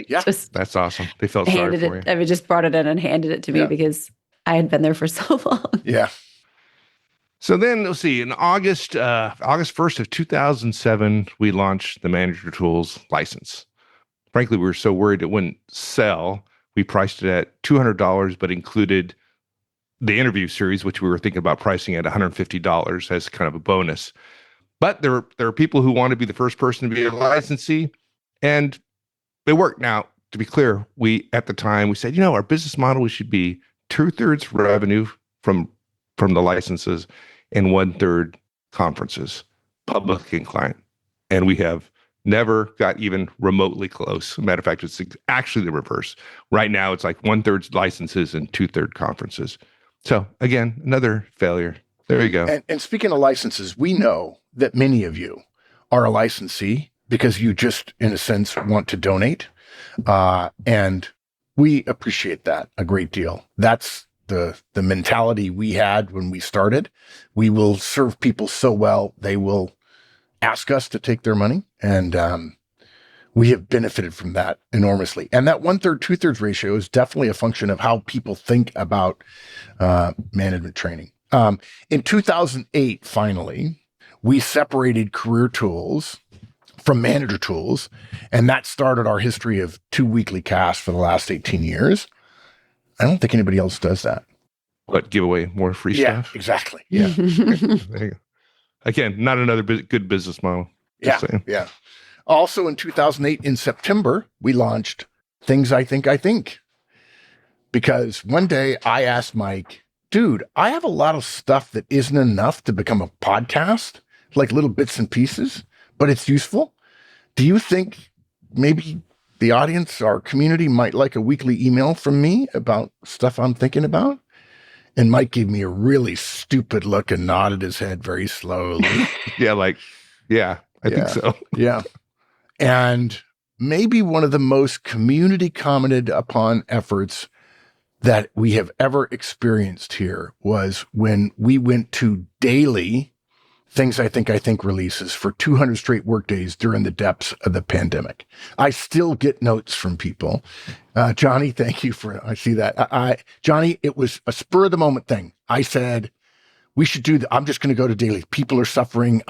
Yeah. That's awesome. They felt sorry for you. I mean, just brought it in and handed it to me because I had been there for so long. Yeah. So then, let's see, in August 1st of 2007, we launched the Manager Tools license. Frankly, we were so worried it wouldn't sell. We priced it at $200, but included the interview series, which we were thinking about pricing at $150 as kind of a bonus. But there are people who want to be the first person to be a licensee, and it worked. Now, to be clear, at the time we said, our business model, we should be 2/3 revenue from the licenses and 1/3 conferences, public and client. And we have never got even remotely close. Matter of fact, it's actually the reverse. Right now, it's like 1/3 licenses and 2/3 conferences. So again, another failure. There you go. And speaking of licenses, we know that many of you are a licensee because you just, in a sense, want to donate. And we appreciate that a great deal. That's the mentality we had when we started. We will serve people so well, they will ask us to take their money. And we have benefited from that enormously. And that 1/3, 2/3 ratio is definitely a function of how people think about management training. In 2008, finally, we separated Career Tools from Manager Tools, and that started our history of 2 weekly casts for the last 18 years. I don't think anybody else does that. What, give away more free Yeah, stuff? exactly. Yeah. There you go. Again, not another good business model. Just saying. Yeah. Also in 2008, in September, we launched Things I Think. Because one day I asked Mike, dude, I have a lot of stuff that isn't enough to become a podcast, like little bits and pieces, but it's useful. Do you think maybe the audience, our community, might like a weekly email from me about stuff I'm thinking about? And Mike gave me a really stupid look and nodded his head very slowly. I think so. Yeah. And maybe one of the most community commented upon efforts that we have ever experienced here was when we went to daily Things I Think releases for 200 straight workdays during the depths of the pandemic. I still get notes from people. Johnny, thank you I see that. Johnny, it was a spur of the moment thing. I said, we should do I'm just going to go to daily. People are suffering.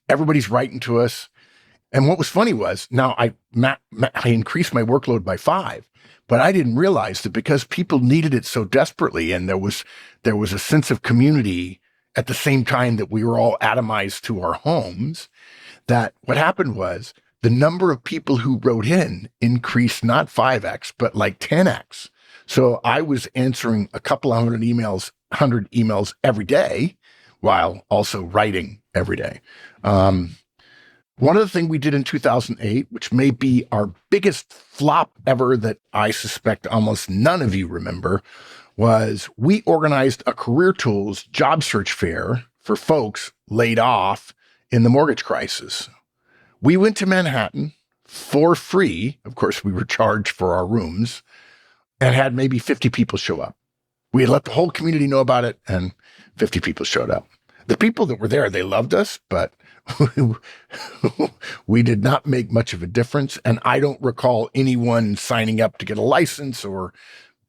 Everybody's writing to us. And what was funny was now I increased my workload by 5, but I didn't realize that because people needed it so desperately, and there was a sense of community at the same time that we were all atomized to our homes, that what happened was the number of people who wrote in increased not 5x, but like 10x. So I was answering a couple of 100 emails every day while also writing every day. One of the things we did in 2008, which may be our biggest flop ever that I suspect almost none of you remember, was we organized a Career Tools job search fair for folks laid off in the mortgage crisis. We went to Manhattan for free. Of course, we were charged for our rooms, and had maybe 50 people show up. We had let the whole community know about it, and 50 people showed up. The people that were there, they loved us, but we did not make much of a difference. And I don't recall anyone signing up to get a license or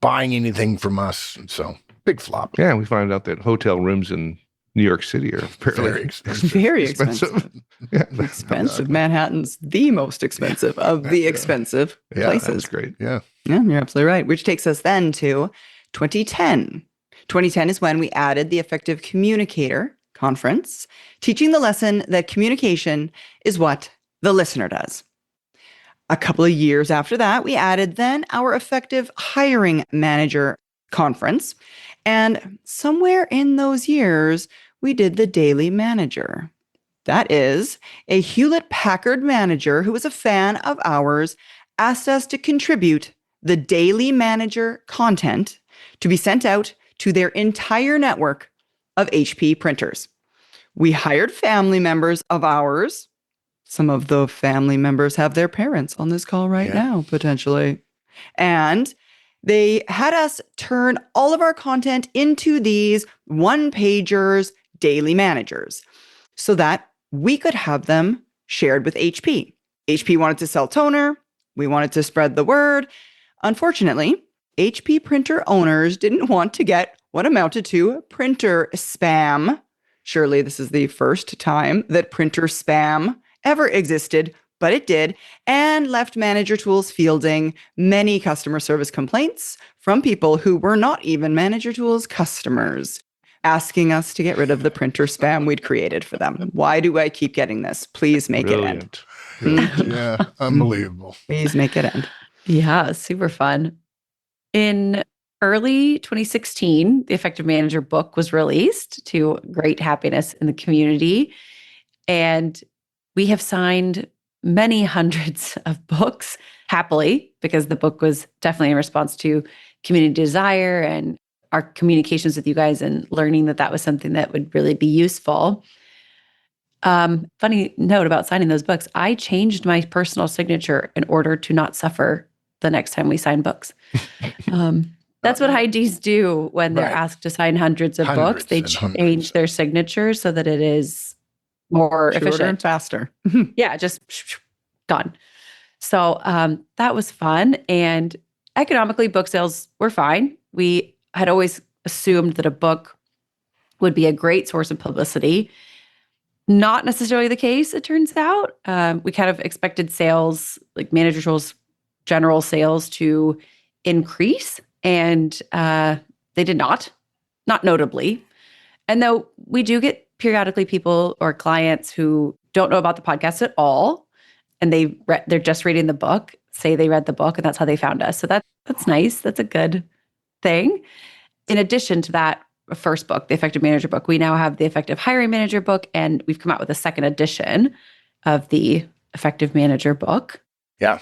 buying anything from us. And so big flop. Yeah, we found out that hotel rooms in New York City are very expensive. Very expensive. Expensive. Manhattan's the most expensive of the expensive places. That's great. Yeah. Yeah, you're absolutely right. Which takes us then to 2010. 2010 is when we added the Effective Communicator Conference, teaching the lesson that communication is what the listener does. A couple of years after that, we added then our Effective Hiring Manager Conference. And somewhere in those years, we did the Daily Manager. That is, a Hewlett-Packard manager who was a fan of ours asked us to contribute the Daily Manager content to be sent out to their entire network of HP printers. We hired family members of ours. Some of the family members have their parents on this call right now, potentially. And they had us turn all of our content into these one-pagers, Daily Managers, so that we could have them shared with HP. HP wanted to sell toner. We wanted to spread the word. Unfortunately, HP printer owners didn't want to get what amounted to printer spam. Surely this is the first time that printer spam ever existed but it did, and left Manager Tools fielding many customer service complaints from people who were not even Manager Tools customers, asking us to get rid of the printer spam we'd created for them. Why do I keep getting this? Please make it end. Yeah, unbelievable. Please make it end. Yeah, super fun. In early 2016, the Effective Manager book was released to great happiness in the community. And we have signed many hundreds of books happily, because the book was definitely in response to community desire and our communications with you guys and learning that that was something that would really be useful. Funny note about signing those books, I changed my personal signature in order to not suffer the next time we sign books. That's what IDs do when they're asked to sign hundreds of books. They change their signature so that it is more Shorter efficient and faster. Yeah, just gone. So that was fun. And economically, book sales were fine. We had always assumed that a book would be a great source of publicity. Not necessarily the case, it turns out. We kind of expected sales, like Manager Tools general sales, to increase, and they did not notably. And though we do get periodically people or clients who don't know about the podcast at all, and they're just reading the book, say they read the book, and that's how they found us. So that's nice. That's a good thing. In addition to that first book, the Effective Manager book, we now have the Effective Hiring Manager book, and we've come out with a second edition of the Effective Manager book. Yeah.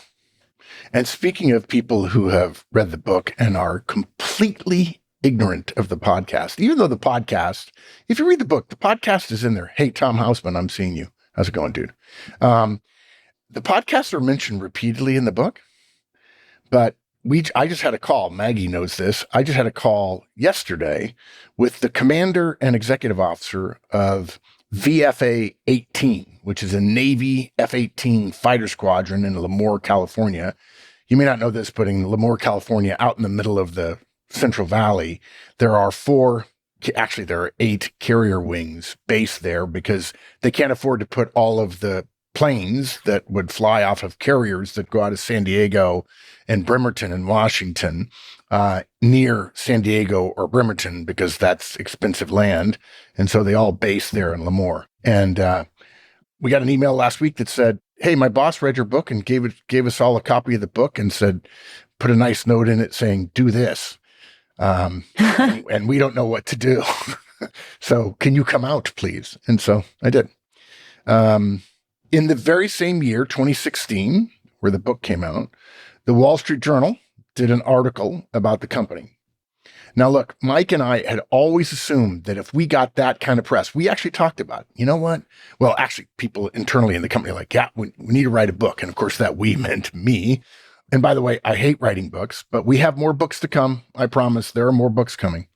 And speaking of people who have read the book and are completely ignorant of the podcast, even though the podcast, if you read the book, the podcast is in there. Hey, Tom Hausman, I'm seeing you. How's it going, dude? The podcasts are mentioned repeatedly in the book, but I just had a call. Maggie knows this. I just had a call yesterday with the commander and executive officer of VFA 18, which is a Navy F-18 fighter squadron in Lemoore, California. You may not know this, but in Lemoore, California, out in the middle of the Central Valley, there are 8 carrier wings based there because they can't afford to put all of the planes that would fly off of carriers that go out of San Diego and Bremerton and Washington near San Diego or Bremerton, because that's expensive land. And so they all base there in Lemoore. And we got an email last week that said, hey, my boss read your book and gave us all a copy of the book and said, put a nice note in it saying, do this. And we don't know what to do. So can you come out, please? And so I did. In the very same year, 2016, where the book came out, the Wall Street Journal did an article about the company. Now, look, Mike and I had always assumed that if we got that kind of press, we actually talked about, you know what? Well, actually, people internally in the company are like, yeah, we need to write a book. And of course, that we meant me. And by the way, I hate writing books, but we have more books to come. I promise there are more books coming.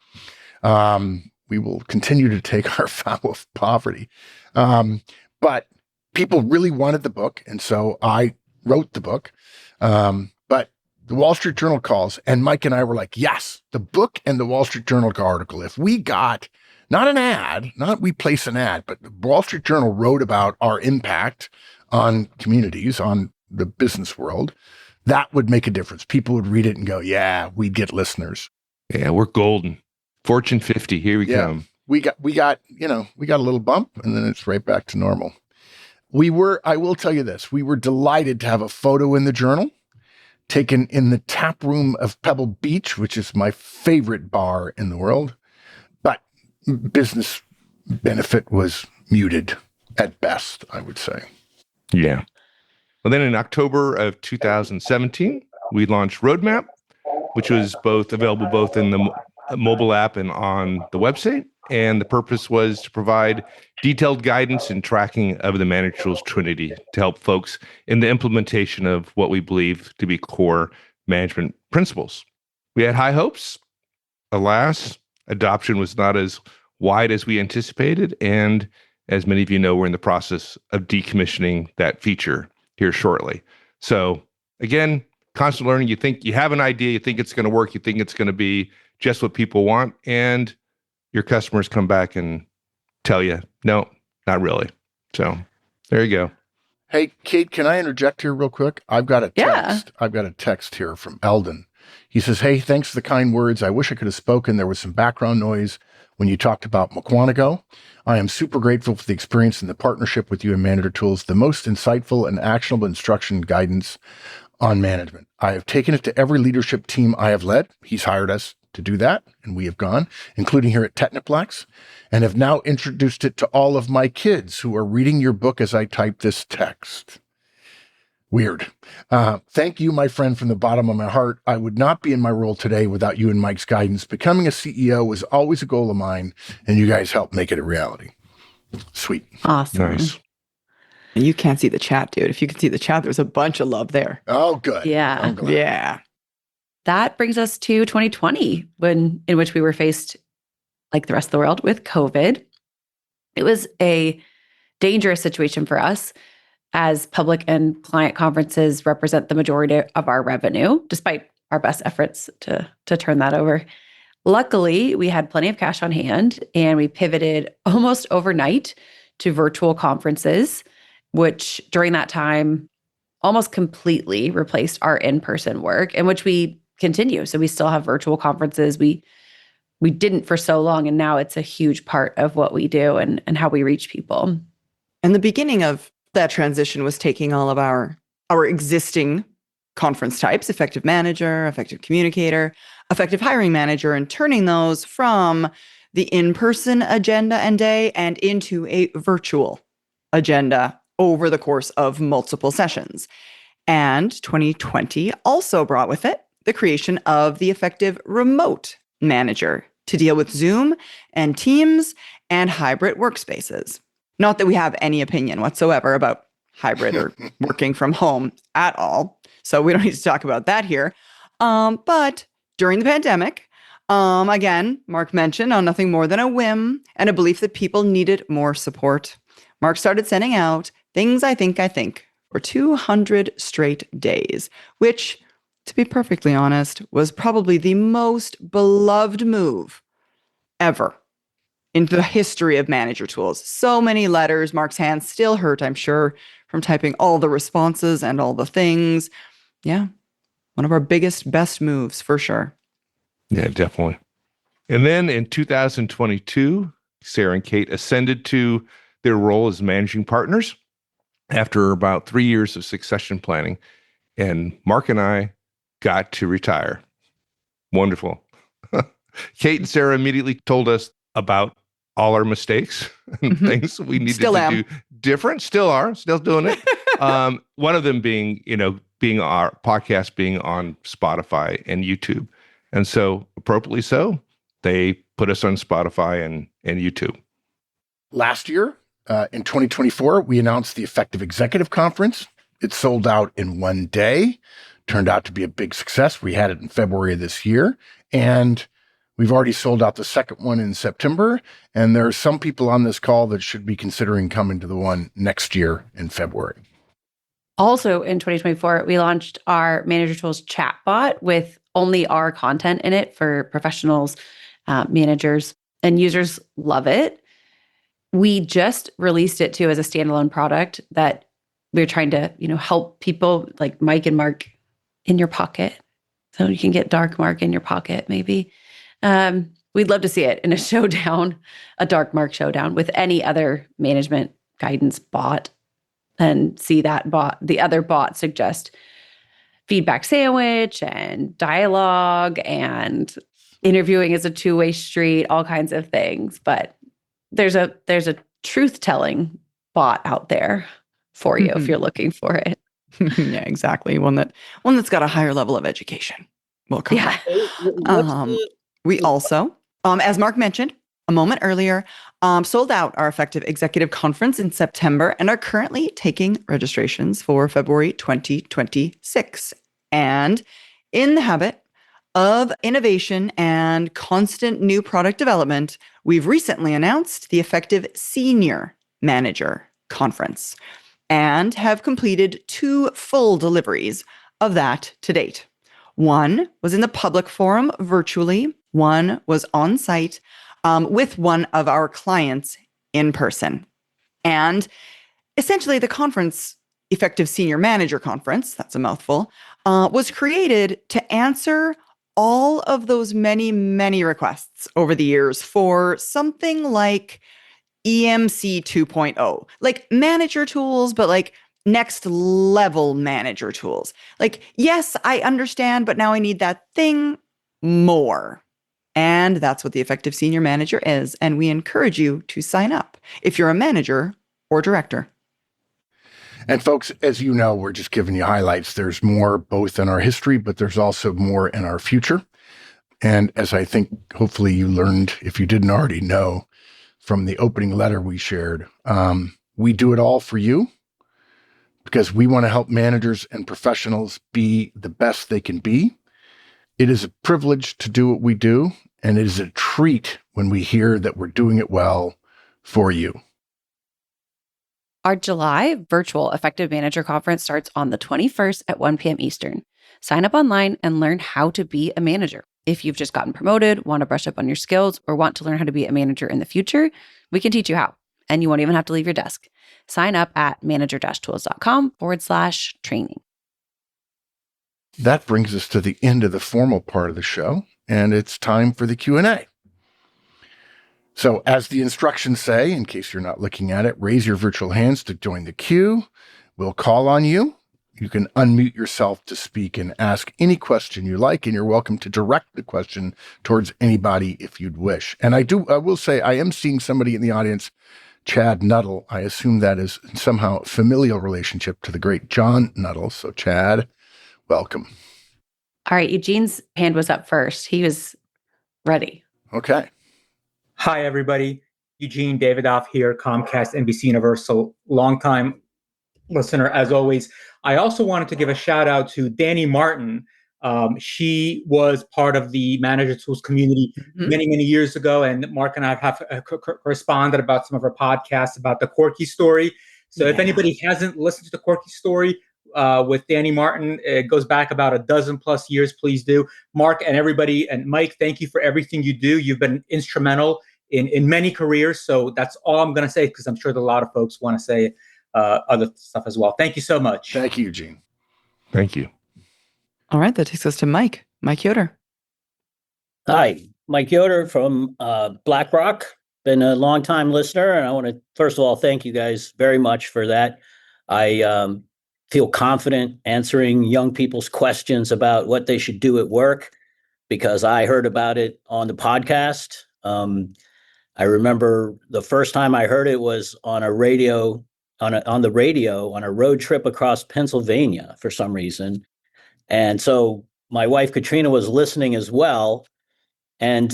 We will continue to take our vow of poverty. But people really wanted the book. And so I wrote the book. But the Wall Street Journal calls, and Mike and I were like, yes, the book and the Wall Street Journal article. If we got not an ad, not we place an ad, but the Wall Street Journal wrote about our impact on communities, on the business world, that would make a difference. People would read it and go, yeah, we'd get listeners. Yeah, we're golden. Fortune 50, here we come. We got a little bump, and then it's right back to normal. I will tell you this, we were delighted to have a photo in the journal taken in the tap room of Pebble Beach, which is my favorite bar in the world. But business benefit was muted at best, I would say. Yeah. Well, then in October of 2017, we launched Roadmap, which was available both in the mobile app and on the website. And the purpose was to provide detailed guidance and tracking of the Manager Tools Trinity to help folks in the implementation of what we believe to be core management principles. We had high hopes. Alas, adoption was not as wide as we anticipated. And as many of you know, we're in the process of decommissioning that feature here shortly. So again, constant learning. You think you have an idea, you think it's going to work, you think it's going to be just what people want, and your customers come back and tell you, no, not really. So there you go. Hey, Kate, can I interject here real quick? I've got a text. Yeah. I've got a text here from Eldon. He says, "Hey, thanks for the kind words. I wish I could have spoken. There was some background noise when you talked about Mukwonago. I am super grateful for the experience and the partnership with you and Manager Tools, the most insightful and actionable instruction and guidance on management. I have taken it to every leadership team I have led." He's hired us to do that, and we have gone, including here at Techniplex, and have now introduced it to all of my kids who are reading your book as I type this text. Weird. Thank you, my friend, from the bottom of my heart. I would not be in my role today without you and Mike's guidance. Becoming a CEO was always a goal of mine, and you guys helped make it a reality. Sweet. Awesome. Nice. You can't see the chat, dude. If you can see the chat, there's a bunch of love there. Oh, good. Yeah. I'm glad. Yeah. That brings us to 2020, in which we were faced, like the rest of the world, with COVID. It was a dangerous situation for us, as public and client conferences represent the majority of our revenue, despite our best efforts to turn that over. Luckily, we had plenty of cash on hand, and we pivoted almost overnight to virtual conferences, which during that time almost completely replaced our in-person work, and which we continue. So we still have virtual conferences. We didn't for so long, and now it's a huge part of what we do and how we reach people. And the beginning of that transition was taking all of our existing conference types, effective manager, effective communicator, effective hiring manager, and turning those from the in-person agenda and day and into a virtual agenda over the course of multiple sessions. And 2020 also brought with it the creation of the effective remote manager to deal with Zoom and Teams and hybrid workspaces. Not that we have any opinion whatsoever about hybrid or working from home at all. So we don't need to talk about that here. But during the pandemic, again, Mark mentioned on nothing more than a whim and a belief that people needed more support, Mark started sending out things I think for 200 straight days, which, to be perfectly honest, was probably the most beloved move ever in the history of Manager Tools. So many letters. Mark's hands still hurt, I'm sure, from typing all the responses and all the things. Yeah, one of our biggest, best moves for sure. Yeah, definitely. And then in 2022, Sarah and Kate ascended to their role as managing partners after about 3 years of succession planning. And Mark and I got to retire. Wonderful. Kate and Sarah immediately told us about all our mistakes and things we needed Still to am. do different. Still are, still doing it. One of them being our podcast being on Spotify and YouTube. And so appropriately so, they put us on Spotify and YouTube. Last year, in 2024, we announced the Effective Executive Conference. It sold out in one day. Turned out to be a big success. We had it in February of this year. And we've already sold out the second one in September. And there are some people on this call that should be considering coming to the one next year in February. Also in 2024, we launched our Manager Tools chatbot with only our content in it for professionals, managers, and users love it. We just released it too as a standalone product that we're trying to, help people like Mike and Mark in your pocket. So you can get Dark Mark in your pocket, maybe. We'd love to see it in a showdown, a Dark Mark showdown with any other management guidance bot, and see that the other bot suggest feedback sandwich and dialogue and interviewing is a two-way street, all kinds of things. But there's a truth-telling bot out there for you if you're looking for it. Yeah, exactly. One that's got a higher level of education. Welcome. Yeah. We also, as Mark mentioned a moment earlier, sold out our Effective Executive Conference in September and are currently taking registrations for February 2026. And in the habit of innovation and constant new product development, we've recently announced the Effective Senior Manager Conference and have completed 2 full deliveries of that to date. One was in the public forum virtually. One was on site with one of our clients in person. And essentially, the conference Effective Senior Manager Conference, that's a mouthful, was created to answer all of those many, many requests over the years for something like EMC 2.0, like manager tools, but like next level manager tools. Like, yes, I understand, but now I need that thing more. And that's what the Effective Senior Manager is. And we encourage you to sign up if you're a manager or director. And folks, as you know, we're just giving you highlights. There's more both in our history, but there's also more in our future. And as I think hopefully you learned, if you didn't already know, from the opening letter we shared, we do it all for you because we want to help managers and professionals be the best they can be. It is a privilege to do what we do, and it is a treat when we hear that we're doing it well for you. Our July virtual Effective Manager Conference starts on the 21st at 1 p.m. Eastern. Sign up online and learn how to be a manager. If you've just gotten promoted, want to brush up on your skills, or want to learn how to be a manager in the future, we can teach you how. And you won't even have to leave your desk. Sign up at manager-tools.com/training. That brings us to the end of the formal part of the show, and it's time for the Q&A. So as the instructions say, in case you're not looking at it, raise your virtual hands to join the queue. We'll call on you. You can unmute yourself to speak and ask any question you like, and you're welcome to direct the question towards anybody if you'd wish. And I will say, I am seeing somebody in the audience, Chad Nuttall. I assume that is somehow a familial relationship to the great John Nuttall. So Chad, welcome. All right, Eugene's hand was up first. He was ready. Okay. Hi, everybody. Eugene Davidoff here, Comcast, NBC Universal, longtime listener, as always. I also wanted to give a shout out to Danny Martin. She was part of the Manager Tools community many, many years ago, and Mark and I have corresponded about some of her podcasts about the Corky story. So if anybody hasn't listened to the Corky story with Danny Martin, it goes back about a dozen plus years. Please do. Mark and everybody, and Mike, thank you for everything you do. You've been instrumental in many careers. So that's all I'm going to say, because I'm sure that a lot of folks want to say other stuff as well. Thank you so much. Thank you, Eugene. Thank you. All right, that takes us to Mike Yoder. Hi, Mike Yoder from BlackRock. Been a longtime listener, and I want to first of all thank you guys very much for that. I feel confident answering young people's questions about what they should do at work because I heard about it on the podcast. I remember the first time I heard it was on a radio, on a road trip across Pennsylvania for some reason. And so my wife, Katrina, was listening as well. And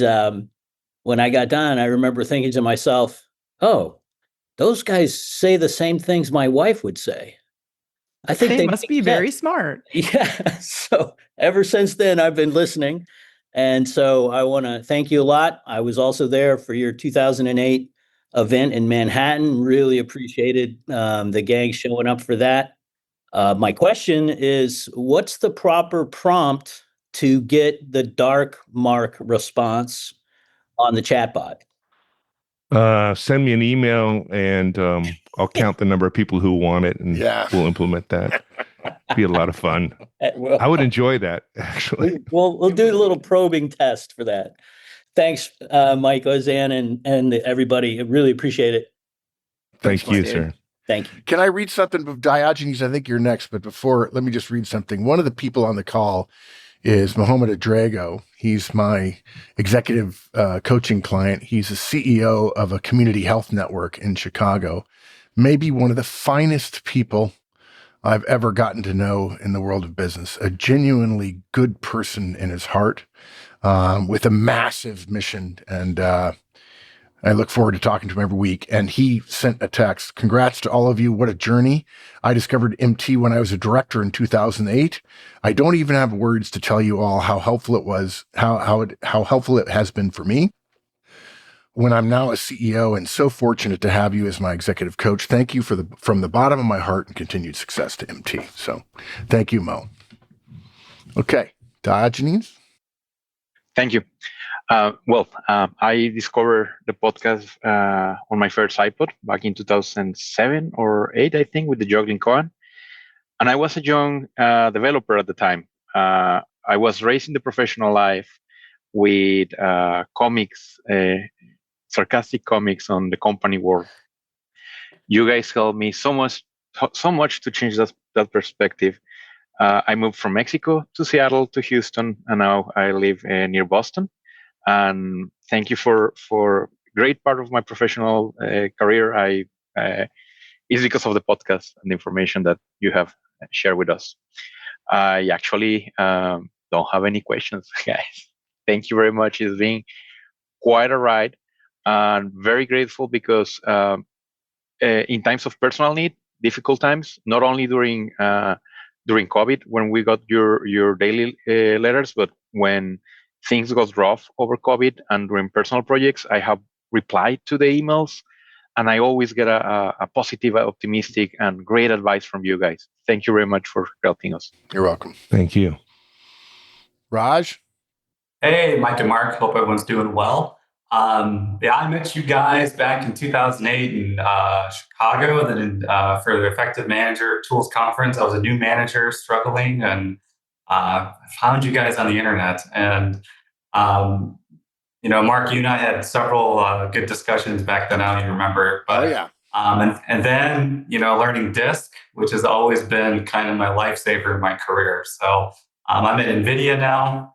when I got done, I remember thinking to myself, oh, those guys say the same things my wife would say. I think they must be very smart. Yeah. So ever since then, I've been listening. And so I want to thank you a lot. I was also there for your 2008 event in Manhattan. Really appreciated the gang showing up for that. My question is, what's the proper prompt to get the dark mark response on the chatbot? Send me an email and I'll count the number of people who want it and we'll implement that. Be a lot of fun. I would enjoy that, actually. We'll do a little probing test for that. Thanks, Mike, Ozan, and everybody. I really appreciate it. Thank you, sir. Thank you. Can I read something of Diogenes? I think you're next, but before, let me just read something. One of the people on the call is Mohamed Adrago. He's my executive coaching client. He's a CEO of a community health network in Chicago. Maybe one of the finest people I've ever gotten to know in the world of business. A genuinely good person in his heart, with a massive mission. And I look forward to talking to him every week. And he sent a text. Congrats to all of you. What a journey. I discovered MT when I was a director in 2008. I don't even have words to tell you all how helpful it was, how helpful it has been for me when I'm now a CEO and so fortunate to have you as my executive coach. Thank you from the bottom of my heart and continued success to MT. So thank you, Mo. Okay. Diogenes. Thank you. I discovered the podcast on my first iPod back in 2007 or 8, I think, with the Juggling Cohen. And I was a young developer at the time. I was raised in the professional life with comics, sarcastic comics on the company world. You guys helped me so much to change that perspective. I moved from Mexico to Seattle to Houston, and now I live near Boston. And thank you for great part of my professional career. It's because of the podcast and the information that you have shared with us. I actually don't have any questions, guys. Thank you very much. It's been quite a ride, and very grateful because in times of personal need, difficult times, not only during COVID when we got your daily letters, but when things got rough over COVID and during personal projects, I have replied to the emails, and I always get a positive, optimistic, and great advice from you guys. Thank you very much for helping us. You're welcome. Thank you. Raj? Hey, Mike and Mark. Hope everyone's doing well. I met you guys back in 2008 in Chicago, and then for the Effective Manager Tools Conference. I was a new manager struggling, and I found you guys on the internet. And Mark, you and I had several good discussions back then. I don't even remember. But, and then, learning Disk, which has always been kind of my lifesaver in my career. So I'm at NVIDIA now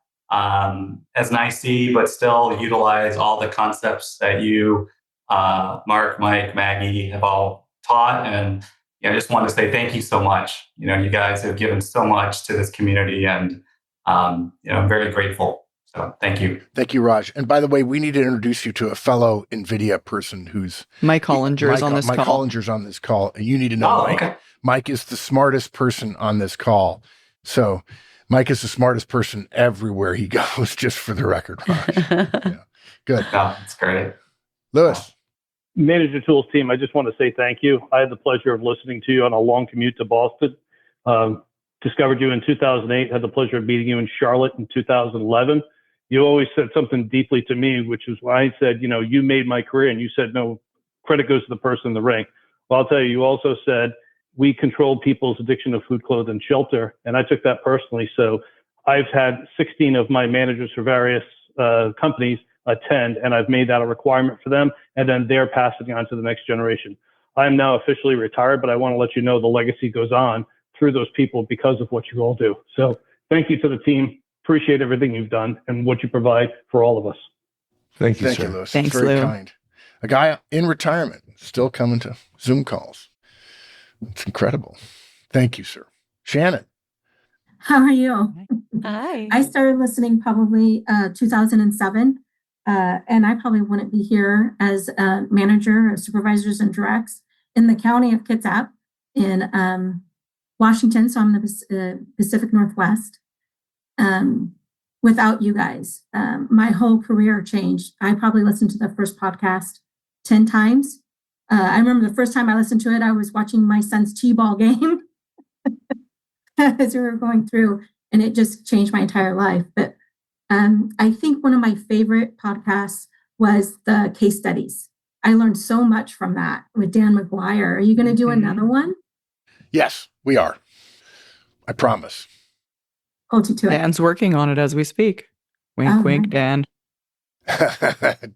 as an IC, but still utilize all the concepts that you, Mark, Mike, Maggie have all taught. And I just want to say thank you so much. You guys have given so much to this community, and I'm very grateful. So thank you. Thank you, Raj. And by the way, we need to introduce you to a fellow NVIDIA person who's Mike Hollinger is on this Mike call. Hollinger's on this call. And you need to know Mike. Okay. Mike is the smartest person on this call. So Mike is the smartest person everywhere he goes, just for the record, Raj. Yeah. Good. That's great. Lewis. Manager Tools team, I just want to say thank you. I had the pleasure of listening to you on a long commute to Boston. Discovered you in 2008, had the pleasure of meeting you in Charlotte in 2011. You always said something deeply to me, which was when I said, you made my career, and you said, no, credit goes to the person in the ring. Well, I'll tell you also said, we control people's addiction to food, clothes, and shelter. And I took that personally. So I've had 16 of my managers for various companies attend, and I've made that a requirement for them. And then they're passing it on to the next generation. I'm now officially retired, but I want to let you know the legacy goes on through those people because of what you all do. So thank you to the team. Appreciate everything you've done and what you provide for all of us. Thank you, Thank sir. you, Lewis. Thanks, Very Lou. kind. A guy in retirement, still coming to Zoom calls. It's incredible. Thank you, sir. Shannon. How are you? Hi. I started listening probably 2007, and I probably wouldn't be here as a manager of supervisors and directs in the county of Kitsap in Washington. So I'm in the Pacific Northwest. Without you guys, my whole career changed. I probably listened to the first podcast 10 times. I remember the first time I listened to it, I was watching my son's T-ball game as we were going through, and it just changed my entire life. But I think one of my favorite podcasts was the case studies. I learned so much from that with Dan McGuire. Are you going to do another one? Yes, we are. I promise. Hold you to it. Dan's working on it as we speak. Wink, wink, Dan.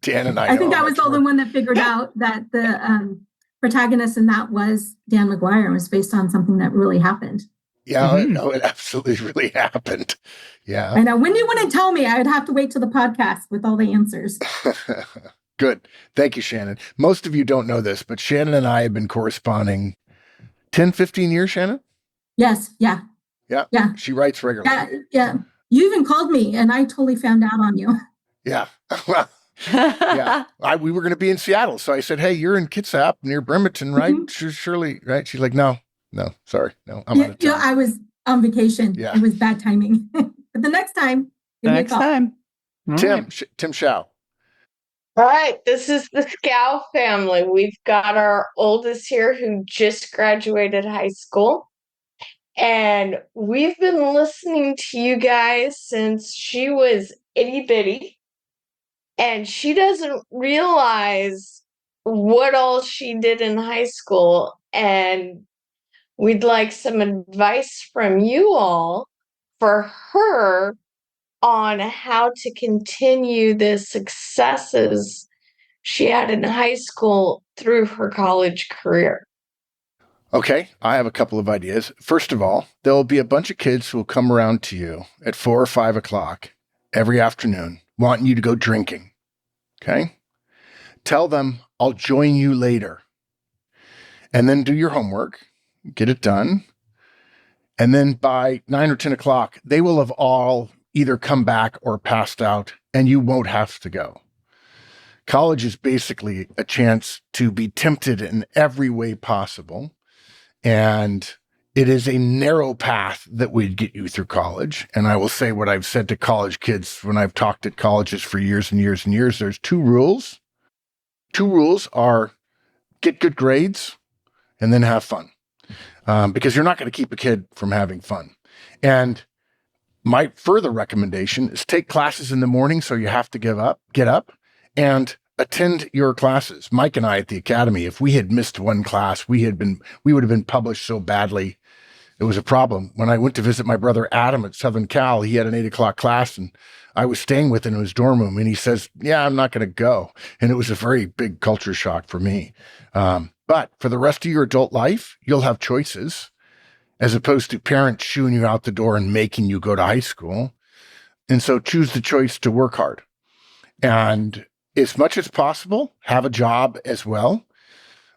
Dan and I think I was the only one that figured out that the protagonist in that was Dan McGuire. It was based on something that really happened. Yeah, no, it absolutely really happened. Yeah. I know. When do you want to tell me? I would have to wait till the podcast with all the answers. Good. Thank you, Shannon. Most of you don't know this, but Shannon and I have been corresponding 10, 15 years, Shannon? Yes. Yeah. Yeah. Yeah. She writes regularly. Yeah. You even called me and I totally found out on you. Yeah. Well, yeah. We were going to be in Seattle. So I said, hey, you're in Kitsap near Bremerton, right? Surely, right? She's like, no, sorry. No, I'm out of town. I was on vacation. Yeah. It was bad timing. But the next time. give me a Next call. time. Tim Shao. All right, this is the Scow family. We've got our oldest here who just graduated high school. And we've been listening to you guys since she was itty bitty. And she doesn't realize what all she did in high school. And we'd like some advice from you all for her on how to continue the successes she had in high school through her college career. Okay, I have a couple of ideas. First of all, there will be a bunch of kids who will come around to you at 4 or 5 o'clock every afternoon wanting you to go drinking. Okay? Tell them, I'll join you later. And then do your homework, get it done. And then by 9 or 10 o'clock, they will have all either come back or passed out, and you won't have to go. College is basically a chance to be tempted in every way possible. And it is a narrow path that would get you through college. And I will say what I've said to college kids when I've talked at colleges for years and years and years. There's 2 rules. 2 rules are get good grades and then have fun. Because you're not going to keep a kid from having fun. And my further recommendation is take classes in the morning so you have to get up and attend your classes. Mike and I at the academy, if we had missed one class, we would have been published so badly. It was a problem. When I went to visit my brother Adam at Southern Cal, he had an 8 o'clock class and I was staying with him in his dorm room and he says, yeah, I'm not going to go. And it was a very big culture shock for me. But for the rest of your adult life, you'll have choices as opposed to parents shooing you out the door and making you go to high school. And so choose the choice to work hard. And as much as possible, have a job as well.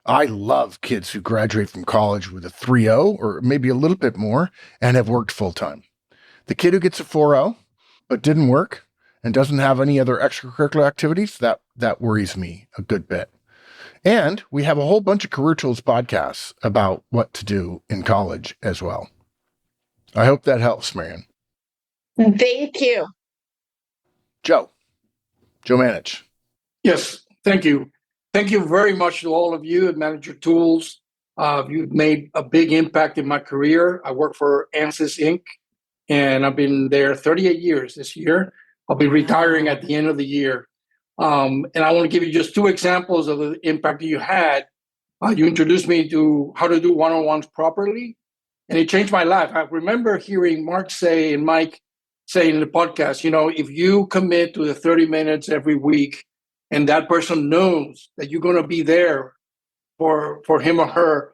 I love kids who graduate from college with a 3.0 or maybe a little bit more and have worked full time. The kid who gets a 4.0 but didn't work and doesn't have any other extracurricular activities, that worries me a good bit. And we have a whole bunch of Career Tools podcasts about what to do in college as well. I hope that helps, Marion. Thank you. Joe Manich. Yes, thank you. Thank you very much to all of you at Manager Tools. You've made a big impact in my career. I work for ANSYS Inc., and I've been there 38 years this year. I'll be retiring at the end of the year. And I want to give you just 2 examples of the impact you had. You introduced me to how to do one-on-ones properly, and it changed my life. I remember hearing Mark say and Mike say in the podcast, if you commit to the 30 minutes every week, and that person knows that you're going to be there for him or her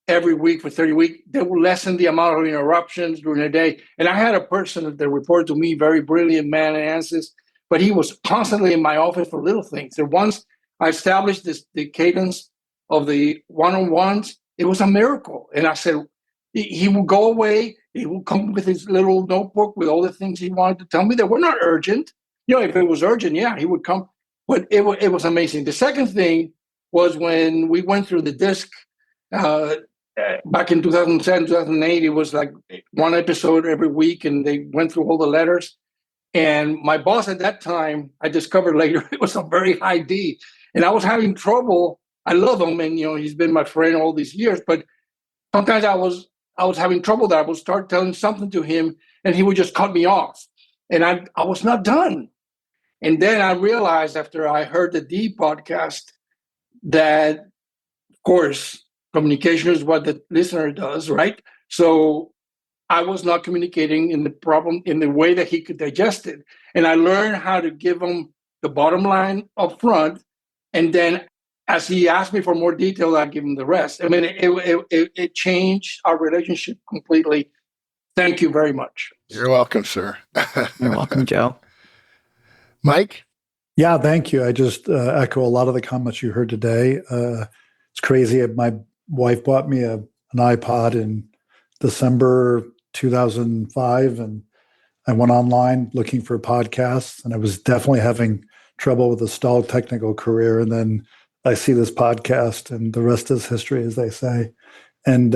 every week for 30 weeks, they will lessen the amount of interruptions during the day. And I had a person that reported to me, very brilliant man at ANSYS, but he was constantly in my office for little things. And once I established the cadence of the one-on-ones, it was a miracle. And I said, he would go away, he would come with his little notebook with all the things he wanted to tell me that were not urgent. If it was urgent, yeah, he would come. But it was amazing. The second thing was when we went through the DISC back in 2007, 2008, it was like 1 episode every week, and they went through all the letters. And my boss at that time, I discovered later, it was a very high D. And I was having trouble. I love him, and he's been my friend all these years. But sometimes I was having trouble that I would start telling something to him, and he would just cut me off. And I was not done. And then I realized after I heard the D podcast that, of course, communication is what the listener does, right? So I was not communicating in the way that he could digest it. And I learned how to give him the bottom line up front. And then as he asked me for more detail, I give him the rest. I mean, it changed our relationship completely. Thank you very much. You're welcome, sir. You're welcome, Joe. Mike? Yeah, thank you. I just echo a lot of the comments you heard today. It's crazy. My wife bought me an iPod in December 2005, and I went online looking for podcasts, and I was definitely having trouble with a stalled technical career. And then I see this podcast, and the rest is history, as they say. And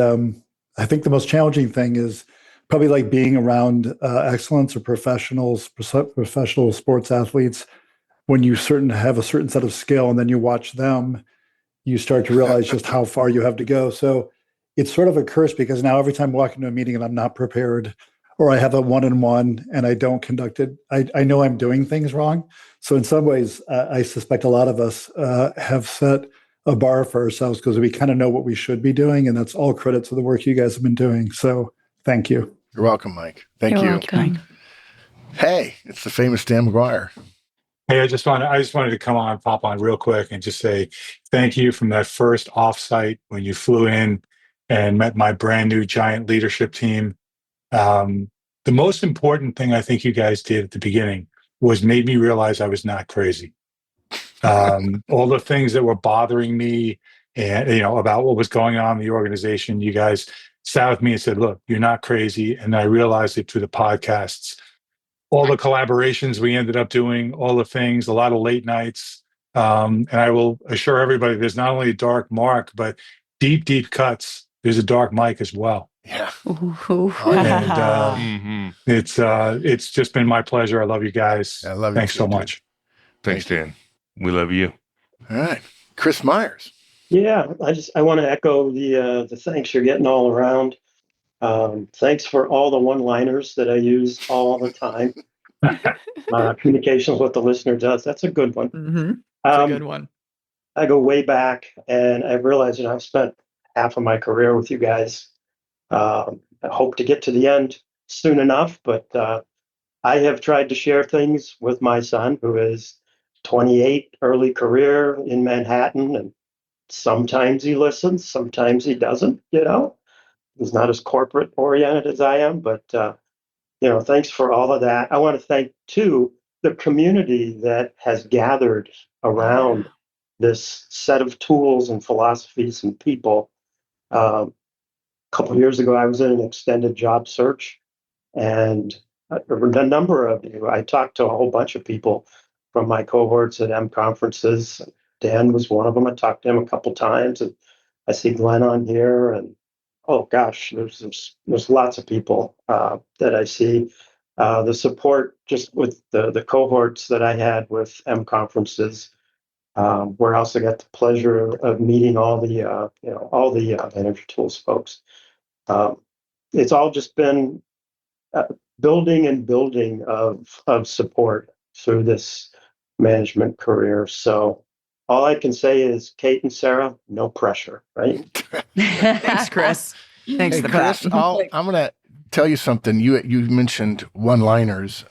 I think the most challenging thing is probably like being around excellence or professional sports athletes. When you have a certain set of skill and then you watch them, you start to realize just how far you have to go. So it's sort of a curse, because now every time I walk into a meeting and I'm not prepared, or I have a one-on-one and I don't conduct it, I know I'm doing things wrong. So in some ways, I suspect a lot of us have set a bar for ourselves because we kind of know what we should be doing, and that's all credit to the work you guys have been doing. So thank you. You're welcome, Mike. Thank You're you. welcome. Hey, it's the famous Dan McGuire. Hey, I just wanted to pop on real quick and just say thank you from that first offsite when you flew in and met my brand new giant leadership team. The most important thing I think you guys did at the beginning was made me realize I was not crazy. All the things that were bothering me and, about what was going on in the organization, you guys sat with me and said, look, you're not crazy. And I realized it through the podcasts, all the collaborations we ended up doing, all the things, a lot of late nights. And I will assure everybody there's not only a dark Mark, but deep, deep cuts. There's a dark Mike as well. Yeah. And it's just been my pleasure. I love you guys. I love you. Thanks so much. Thanks, Dan. We love you. All right. Chris Myers. Yeah, I want to echo the thanks you're getting all around. Thanks for all the one-liners that I use all the time. Communications with the listener does. That's a good one. Mm-hmm. That's a good one. I go way back, and I realize, I've spent half of my career with you guys. I hope to get to the end soon enough, but I have tried to share things with my son, who is 28, early career in Manhattan, and sometimes he listens, sometimes he doesn't, He's not as corporate oriented as I am, but, thanks for all of that. I want to thank, too, the community that has gathered around this set of tools and philosophies and people. A couple of years ago, I was in an extended job search, and a number of you, I talked to a whole bunch of people from my cohorts at M conferences. Dan was one of them. I talked to him a couple times, and I see Glenn on here, and oh gosh, there's lots of people that I see. The support just with the cohorts that I had with M conferences, where else I got the pleasure of meeting all the Manager Tools folks. It's all just been building and building of support through this management career. So all I can say is, Kate and Sarah, no pressure, right? Thanks, Chris. Thanks, Hey, Chris. I'm gonna tell you something. You mentioned one-liners.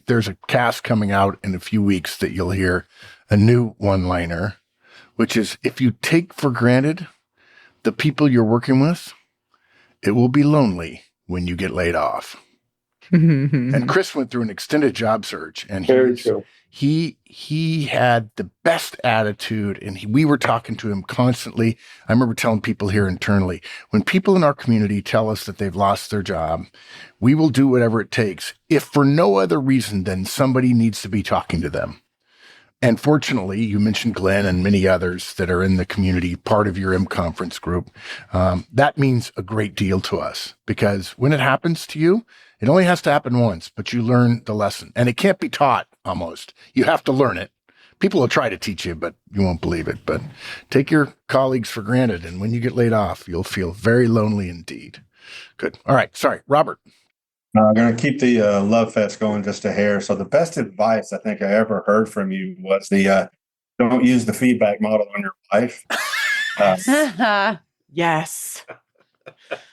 There's a cast coming out in a few weeks that you'll hear a new one-liner, which is, if you take for granted the people you're working with, it will be lonely when you get laid off. And Chris went through an extended job search, and he had the best attitude, and we were talking to him constantly. I remember telling people here internally, when people in our community tell us that they've lost their job, we will do whatever it takes, if for no other reason than somebody needs to be talking to them. And fortunately, you mentioned Glenn and many others that are in the community, part of your M conference group. That means a great deal to us, because when it happens to you, it only has to happen once, but you learn the lesson, and it can't be taught almost. You have to learn it. People will try to teach you, but you won't believe it. But take your colleagues for granted, and when you get laid off, you'll feel very lonely indeed. Good. All right. Sorry, Robert. I'm going to keep the love fest going just a hair. So the best advice I think I ever heard from you was don't use the feedback model on your wife. Yes.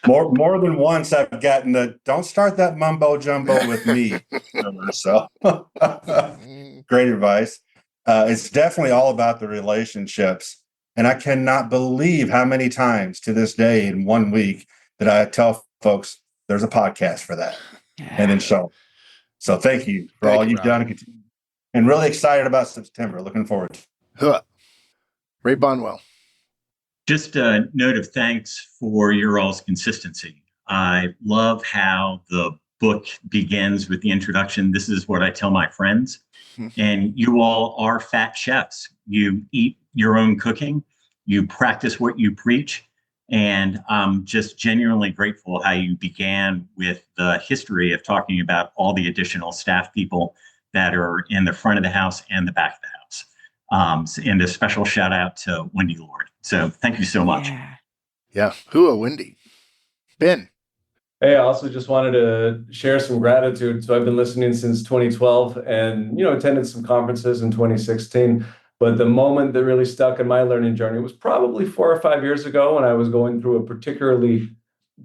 More than once I've gotten don't start that mumbo jumbo with me. So great advice. It's definitely all about the relationships. And I cannot believe how many times to this day in 1 week that I tell folks there's a podcast for that. Yeah. And then so thank you for all you've done and really excited about September. Looking forward to it. Ray Bonwell. Just a note of thanks for your all's consistency. I love how the book begins with the introduction. This is what I tell my friends. And you all are fat chefs. You eat your own cooking. You practice what you preach. And I'm just genuinely grateful how you began with the history of talking about all the additional staff people that are in the front of the house and the back of the house. And a special shout out to Wendy Lord. So thank you so much. Yeah. Hua, Wendy. Ben. Hey, I also just wanted to share some gratitude. So I've been listening since 2012 and, attended some conferences in 2016. But the moment that really stuck in my learning journey was probably 4 or 5 years ago when I was going through a particularly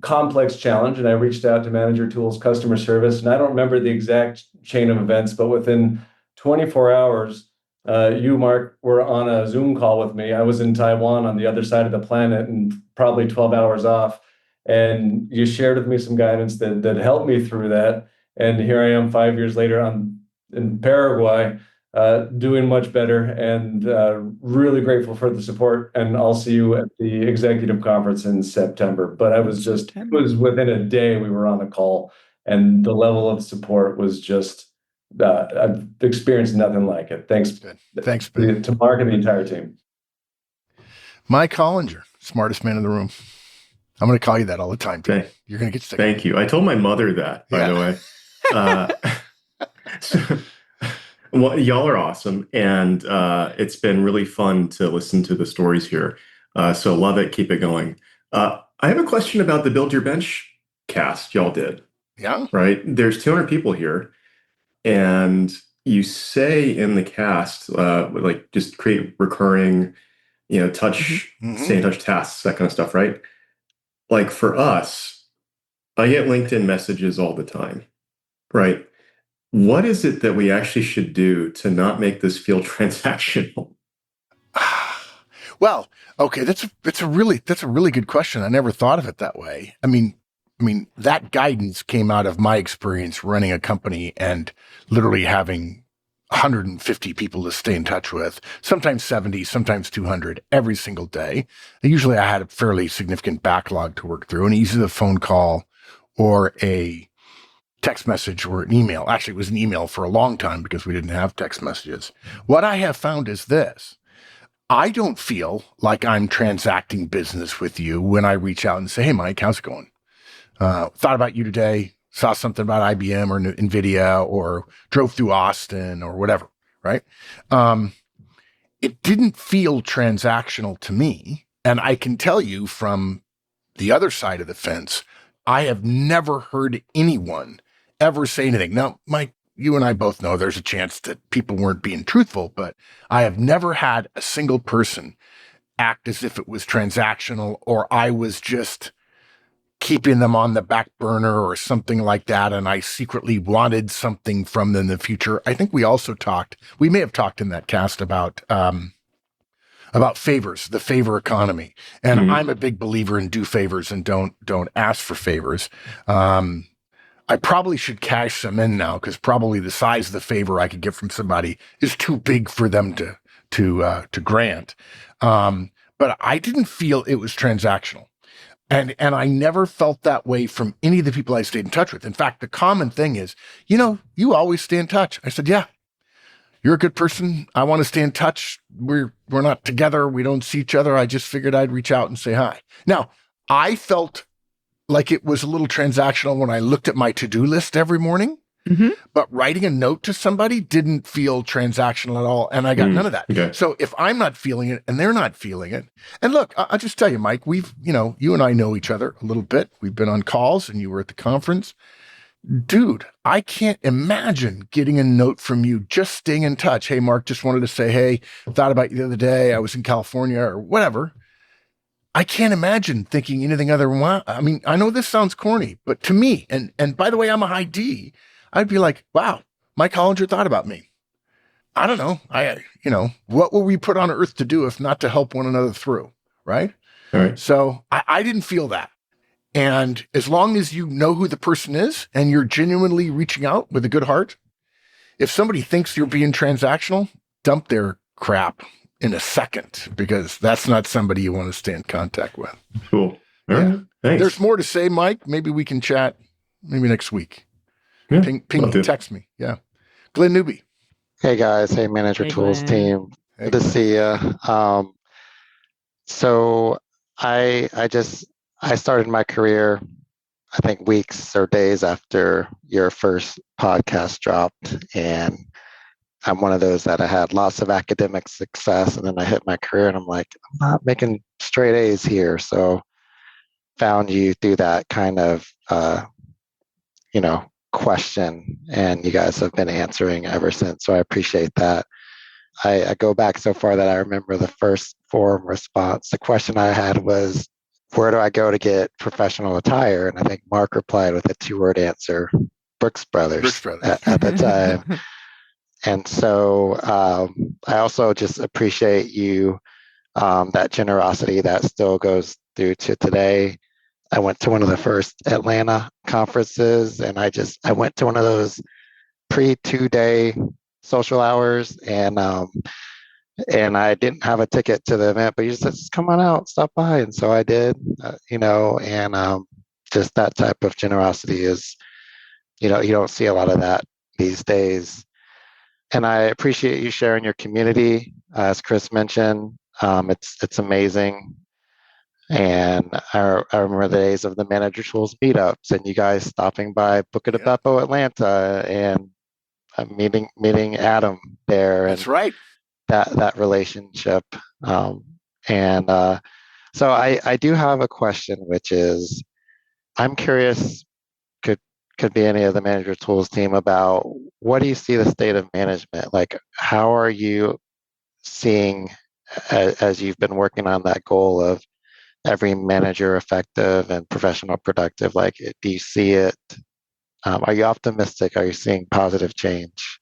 complex challenge, and I reached out to Manager Tools customer service. And I don't remember the exact chain of events, but within 24 hours, you, Mark, were on a Zoom call with me. I was in Taiwan on the other side of the planet and probably 12 hours off. And you shared with me some guidance that helped me through that. And here I am 5 years later in Paraguay, doing much better, and really grateful for the support. And I'll see you at the executive conference in September. But it was within a day we were on a call, and the level of support was just, I've experienced nothing like it. Thanks. Thanks, Ben. To Mark and the entire team. Mike Hollinger, smartest man in the room. I'm going to call you that all the time. You're going to get sick. Thank you. I told my mother that, by the way. Well, y'all are awesome, and it's been really fun to listen to the stories here. So love it. Keep it going. I have a question about the Build Your Bench cast y'all did. Yeah. Right? There's 200 people here, and you say in the cast, like just create recurring, touch, stay in touch tasks, that kind of stuff, right? Like for us, I get LinkedIn messages all the time, right? What is it that we actually should do to not make this feel transactional? Well, okay, that's a really good question. I never thought of it that way. I mean, that guidance came out of my experience running a company and literally having 150 people to stay in touch with, sometimes 70, sometimes 200 every single day. And usually I had a fairly significant backlog to work through, and either a phone call or a text message or an email. Actually, it was an email for a long time because we didn't have text messages. What I have found is this. I don't feel like I'm transacting business with you when I reach out and say, hey, Mike, how's it going? Thought about you today, saw something about IBM or NVIDIA, or drove through Austin or whatever, right? It didn't feel transactional to me. And I can tell you from the other side of the fence, I have never heard anyone ever say anything. Now, Mike, you and I both know there's a chance that people weren't being truthful, but I have never had a single person act as if it was transactional or I was just keeping them on the back burner or something like that, and I secretly wanted something from them in the future. I think we also we may have talked in that cast about favors, the favor economy. And I'm a big believer in do favors and don't ask for favors. I probably should cash some in now because probably the size of the favor I could get from somebody is too big for them to grant. But I didn't feel it was transactional. And I never felt that way from any of the people I stayed in touch with. In fact, the common thing is, you always stay in touch. I said, yeah, you're a good person. I want to stay in touch. We're not together. We don't see each other. I just figured I'd reach out and say hi. Now, I felt like it was a little transactional when I looked at my to-do list every morning, but writing a note to somebody didn't feel transactional at all. And I got none of that. Okay. So if I'm not feeling it and they're not feeling it, and look, I'll just tell you, Mike, you and I know each other a little bit. We've been on calls and you were at the conference. Dude, I can't imagine getting a note from you, just staying in touch. Hey, Mark, just wanted to say, hey, thought about you the other day. I was in California or whatever. I can't imagine thinking anything other than, wow. I mean, I know this sounds corny, but to me, and by the way, I'm a high D, I'd be like, wow, Mike Hollinger thought about me. I don't know. What will we put on earth to do if not to help one another through, right? All right. So I didn't feel that. And as long as you know who the person is and you're genuinely reaching out with a good heart, if somebody thinks you're being transactional, dump their crap in a second, because that's not somebody you want to stay in contact with. Cool. All right. Thanks. There's more to say, Mike. Maybe we can chat maybe next week. Yeah, ping me, text me. Yeah. Glenn Newby. Hey guys. Hey Manager Tools team. Good to see you. So I started my career, I think weeks or days after your first podcast dropped, and I'm one of those that I had lots of academic success, and then I hit my career and I'm like, I'm not making straight A's here. So found you through that kind of, question, and you guys have been answering ever since. So I appreciate that. I go back so far that I remember the first forum response. The question I had was, where do I go to get professional attire? And I think Mark replied with a 2-word answer, Brooks Brothers, at the time. And so I also just appreciate you, that generosity that still goes through to today. I went to one of the first Atlanta conferences, and I went to one of those pre-2-day social hours, and I didn't have a ticket to the event, but you just said, just come on out, stop by. And so I did, and just that type of generosity is, you don't see a lot of that these days. And I appreciate you sharing your community. As Chris mentioned, it's amazing. And I remember the days of the Manager Tools meetups and you guys stopping by Book of the Beppo Atlanta and meeting Adam there. That's right. That relationship. So I do have a question, which is, I'm curious, could be any of the Manager Tools team, about what do you see the state of management? Like, how are you seeing, as you've been working on that goal of every manager effective and professional productive, like, do you see it? Are you optimistic? Are you seeing positive change?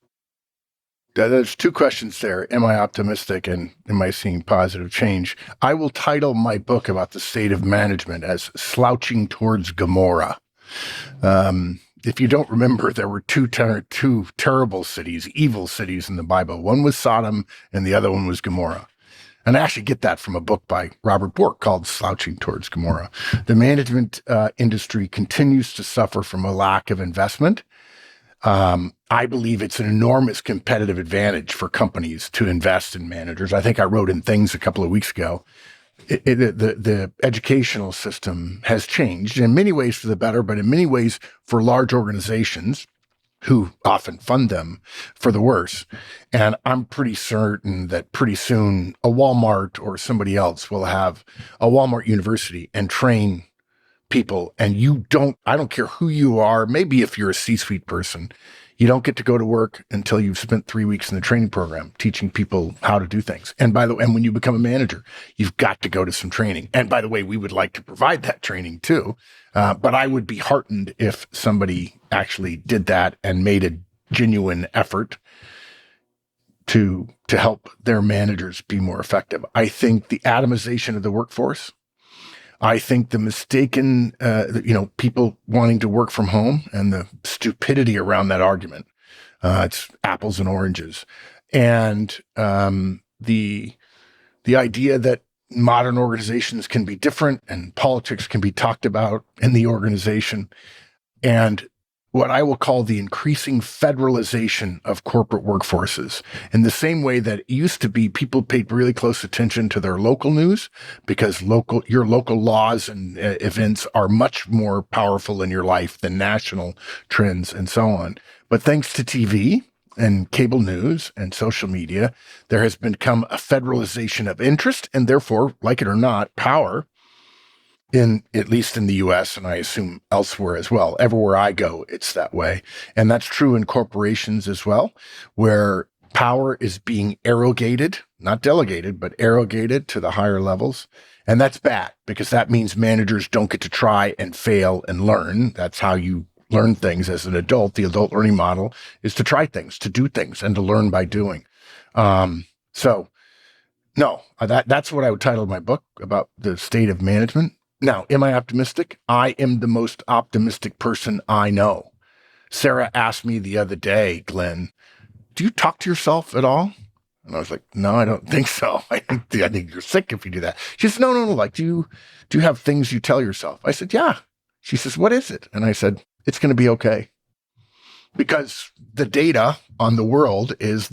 There's 2 questions there. Am I optimistic and am I seeing positive change? I will title my book about the state of management as Slouching Towards Gomorrah. If you don't remember, there were two terrible cities, evil cities in the Bible. One was Sodom and the other one was Gomorrah. And I actually get that from a book by Robert Bork called Slouching Towards Gomorrah. The management industry continues to suffer from a lack of investment. I believe it's an enormous competitive advantage for companies to invest in managers. I think I wrote in Things a couple of weeks ago. The educational system has changed in many ways for the better, but in many ways for large organizations who often fund them for the worse. And I'm pretty certain that pretty soon a Walmart or somebody else will have a Walmart University and train people. And I don't care who you are, maybe if you're a C-suite person, you don't get to go to work until you've spent 3 weeks in the training program teaching people how to do things. And by the way, and when you become a manager, you've got to go to some training. And by the way, we would like to provide that training too. But I would be heartened if somebody actually did that and made a genuine effort to help their managers be more effective. I think the atomization of the workforce, I think the mistaken, people wanting to work from home and the stupidity around that argument, it's apples and oranges. And the idea that modern organizations can be different and politics can be talked about in the organization, and what I will call the increasing federalization of corporate workforces, in the same way that it used to be people paid really close attention to their local news because your local laws and events are much more powerful in your life than national trends and so on. But thanks to TV and cable news and social media, there has become a federalization of interest and therefore, like it or not, power, at least in the US, and I assume elsewhere as well. Everywhere I go, it's that way. And that's true in corporations as well, where power is being arrogated, not delegated, but arrogated to the higher levels. And that's bad because that means managers don't get to try and fail and learn. That's how you learn things as an adult. The adult learning model is to try things, to do things, and to learn by doing. So that's what I would title my book about the state of management. Now, am I optimistic? I am the most optimistic person I know. Sarah asked me the other day, Glenn, do you talk to yourself at all? And I was like, no, I don't think so. I think you're sick if you do that. She says, no. Like, do you have things you tell yourself? I said, yeah. She says, what is it? And I said, it's going to be okay. Because the data on the world is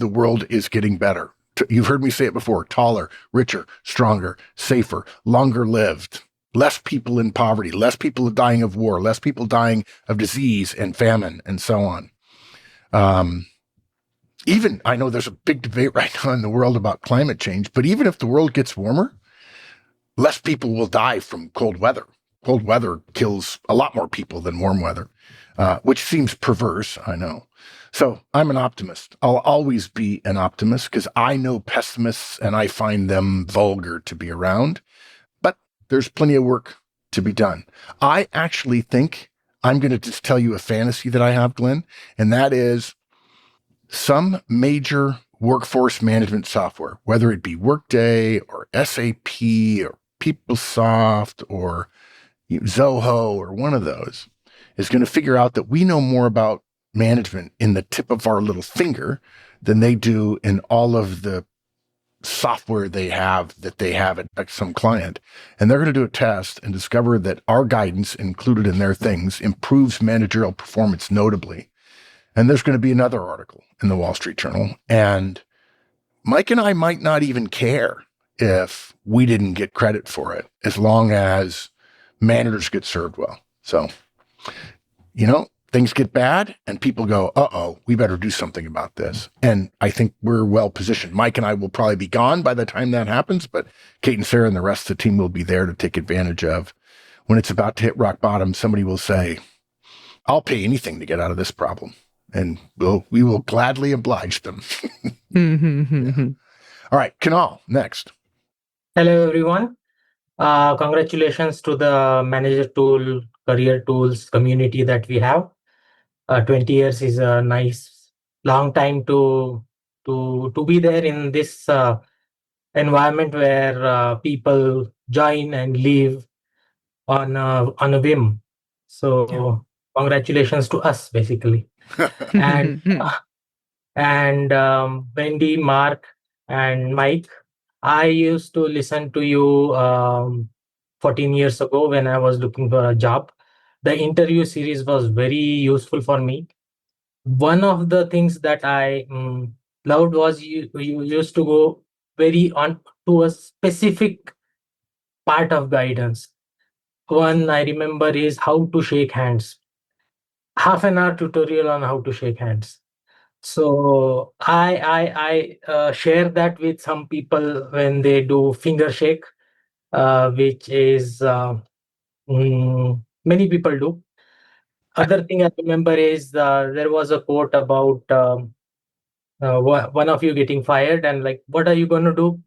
getting better. You've heard me say it before, taller, richer, stronger, safer, longer lived. Less people in poverty, less people dying of war, less people dying of disease and famine and so on. Even, I know there's a big debate right now in the world about climate change, but even if the world gets warmer, less people will die from cold weather cold weather kills a lot more people than warm weather, which seems perverse, I know. So I'm an optimist. I'll always be an optimist because I know pessimists and I find them vulgar to be around. But there's plenty of work to be done. I actually think I'm going to just tell you a fantasy that I have, Glenn, and that is some major workforce management software, whether it be Workday or SAP or PeopleSoft or Zoho or one of those, is going to figure out that we know more about management in the tip of our little finger than they do in all of the software they have at some client. And they're going to do a test and discover that our guidance included in their things improves managerial performance notably. And there's going to be another article in the Wall Street Journal. And Mike and I might not even care if we didn't get credit for it, as long as managers get served well. So, things get bad and people go, we better do something about this. And I think we're well positioned. Mike and I will probably be gone by the time that happens, but Kate and Sarah and the rest of the team will be there to take advantage of. When it's about to hit rock bottom, somebody will say, I'll pay anything to get out of this problem. And we will gladly oblige them. Yeah. All right, Kunal, next. Hello, everyone. Congratulations to the Manager Tool, Career Tools community that we have. 20 years is a nice long time to be there in this environment where people join and leave on a whim. So congratulations to us, basically. and Wendy, Mark, and Mike, I used to listen to you 14 years ago when I was looking for a job. The interview series was very useful for me. One of the things that I loved was you used to go very on to a specific part of guidance. One I remember is how to shake hands. Half an hour tutorial on how to shake hands. So I share that with some people when they do finger shake, which is many people do. Other thing I remember is there was a quote about one of you getting fired and like, what are you going to do?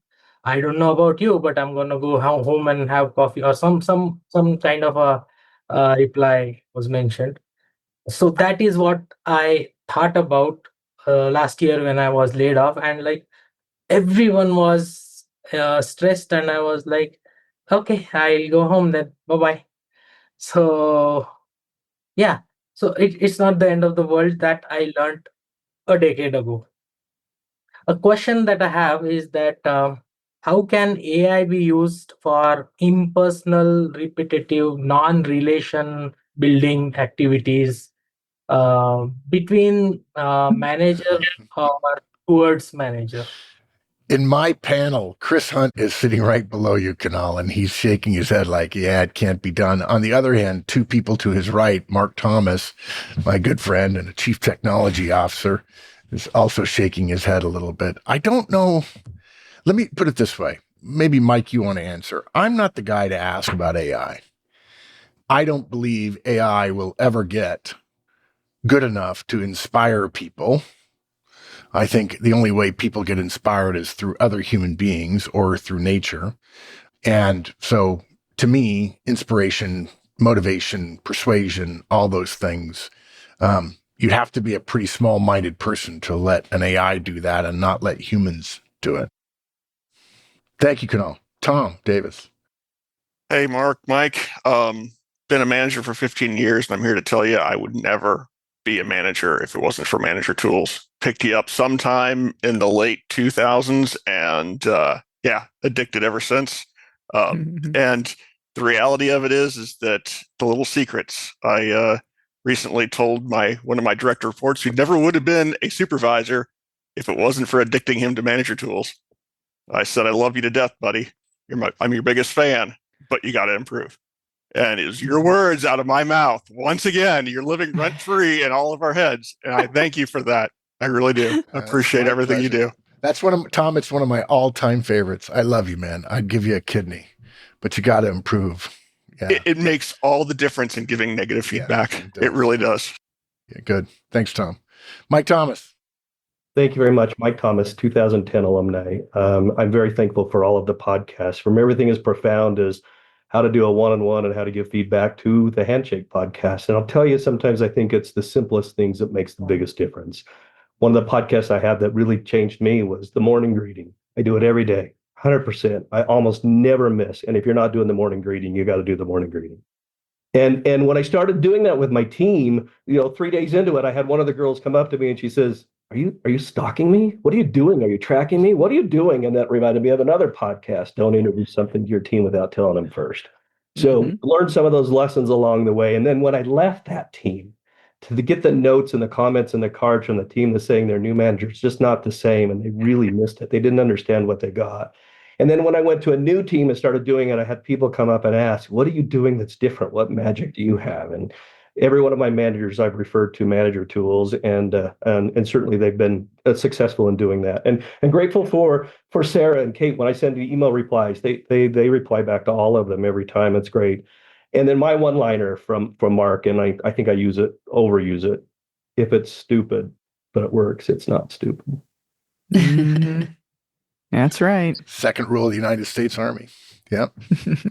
I don't know about you, but I'm going to go home and have coffee, or some kind of a reply was mentioned. So that is what I thought about last year when I was laid off, and like everyone was stressed, and I was like, okay, I'll go home then. Bye-bye. So yeah, so it's not the end of the world that I learned a decade ago. A question that I have is that how can AI be used for impersonal, repetitive, non-relation building activities between manager or towards manager? In my panel, Chris Hunt is sitting right below you, Kunal, and he's shaking his head like, yeah, it can't be done. On the other hand, two people to his right, Mark Thomas, my good friend and a chief technology officer, is also shaking his head a little bit. I don't know. Let me put it this way. Maybe, Mike, you want to answer. I'm not the guy to ask about AI. I don't believe AI will ever get good enough to inspire people. I think the only way people get inspired is through other human beings or through nature. And so to me, inspiration, motivation, persuasion, all those things, you'd have to be a pretty small-minded person to let an AI do that and not let humans do it. Thank you, Kunal. Tom Davis. Hey, Mark, Mike, been a manager for 15 years, and I'm here to tell you I would never be a manager if it wasn't for Manager Tools. Picked you up sometime in the late 2000s and addicted ever since. And the reality of it is that the little secrets. I recently told one of my direct reports who never would have been a supervisor if it wasn't for addicting him to Manager Tools. I said, I love you to death, buddy. I'm your biggest fan, but you got to improve. And it was your words out of my mouth. Once again, you're living rent-free in all of our heads. And I thank you for that. I really do. I appreciate everything you do. That's Tom, it's one of my all-time favorites. I love you, man. I'd give you a kidney, but you got to improve. it makes all the difference in giving negative feedback. It really does. Yeah, good. Thanks, Tom. Mike Thomas. Thank you very much. Mike Thomas, 2010 alumni. I'm very thankful for all of the podcasts, from everything as profound as how to do a one-on-one and how to give feedback to the Handshake podcast. And I'll tell you, sometimes I think it's the simplest things that makes the biggest difference. One of the podcasts I have that really changed me was the morning greeting. I do it every day, 100%. I almost never miss. And if you're not doing the morning greeting, you got to do the morning greeting. And when I started doing that with my team, 3 days into it, I had one of the girls come up to me and she says, Are you stalking me? What are you doing? Are you tracking me? What are you doing? And that reminded me of another podcast. Don't introduce something to your team without telling them first. So learned some of those lessons along the way. And then when I left that team, to get the notes and the comments and the cards from the team that's saying their new manager is just not the same, and they really missed it. They didn't understand what they got. And then when I went to a new team and started doing it, I had people come up and ask, what are you doing that's different? What magic do you have? And every one of my managers I've referred to Manager Tools, and certainly they've been successful in doing that. And grateful for Sarah and Kate. When I send you email replies, they reply back to all of them every time. It's great. And then my one-liner from Mark, and I think I overuse it. If it's stupid, but it works, it's not stupid. That's right. Second rule of the United States Army. Yep.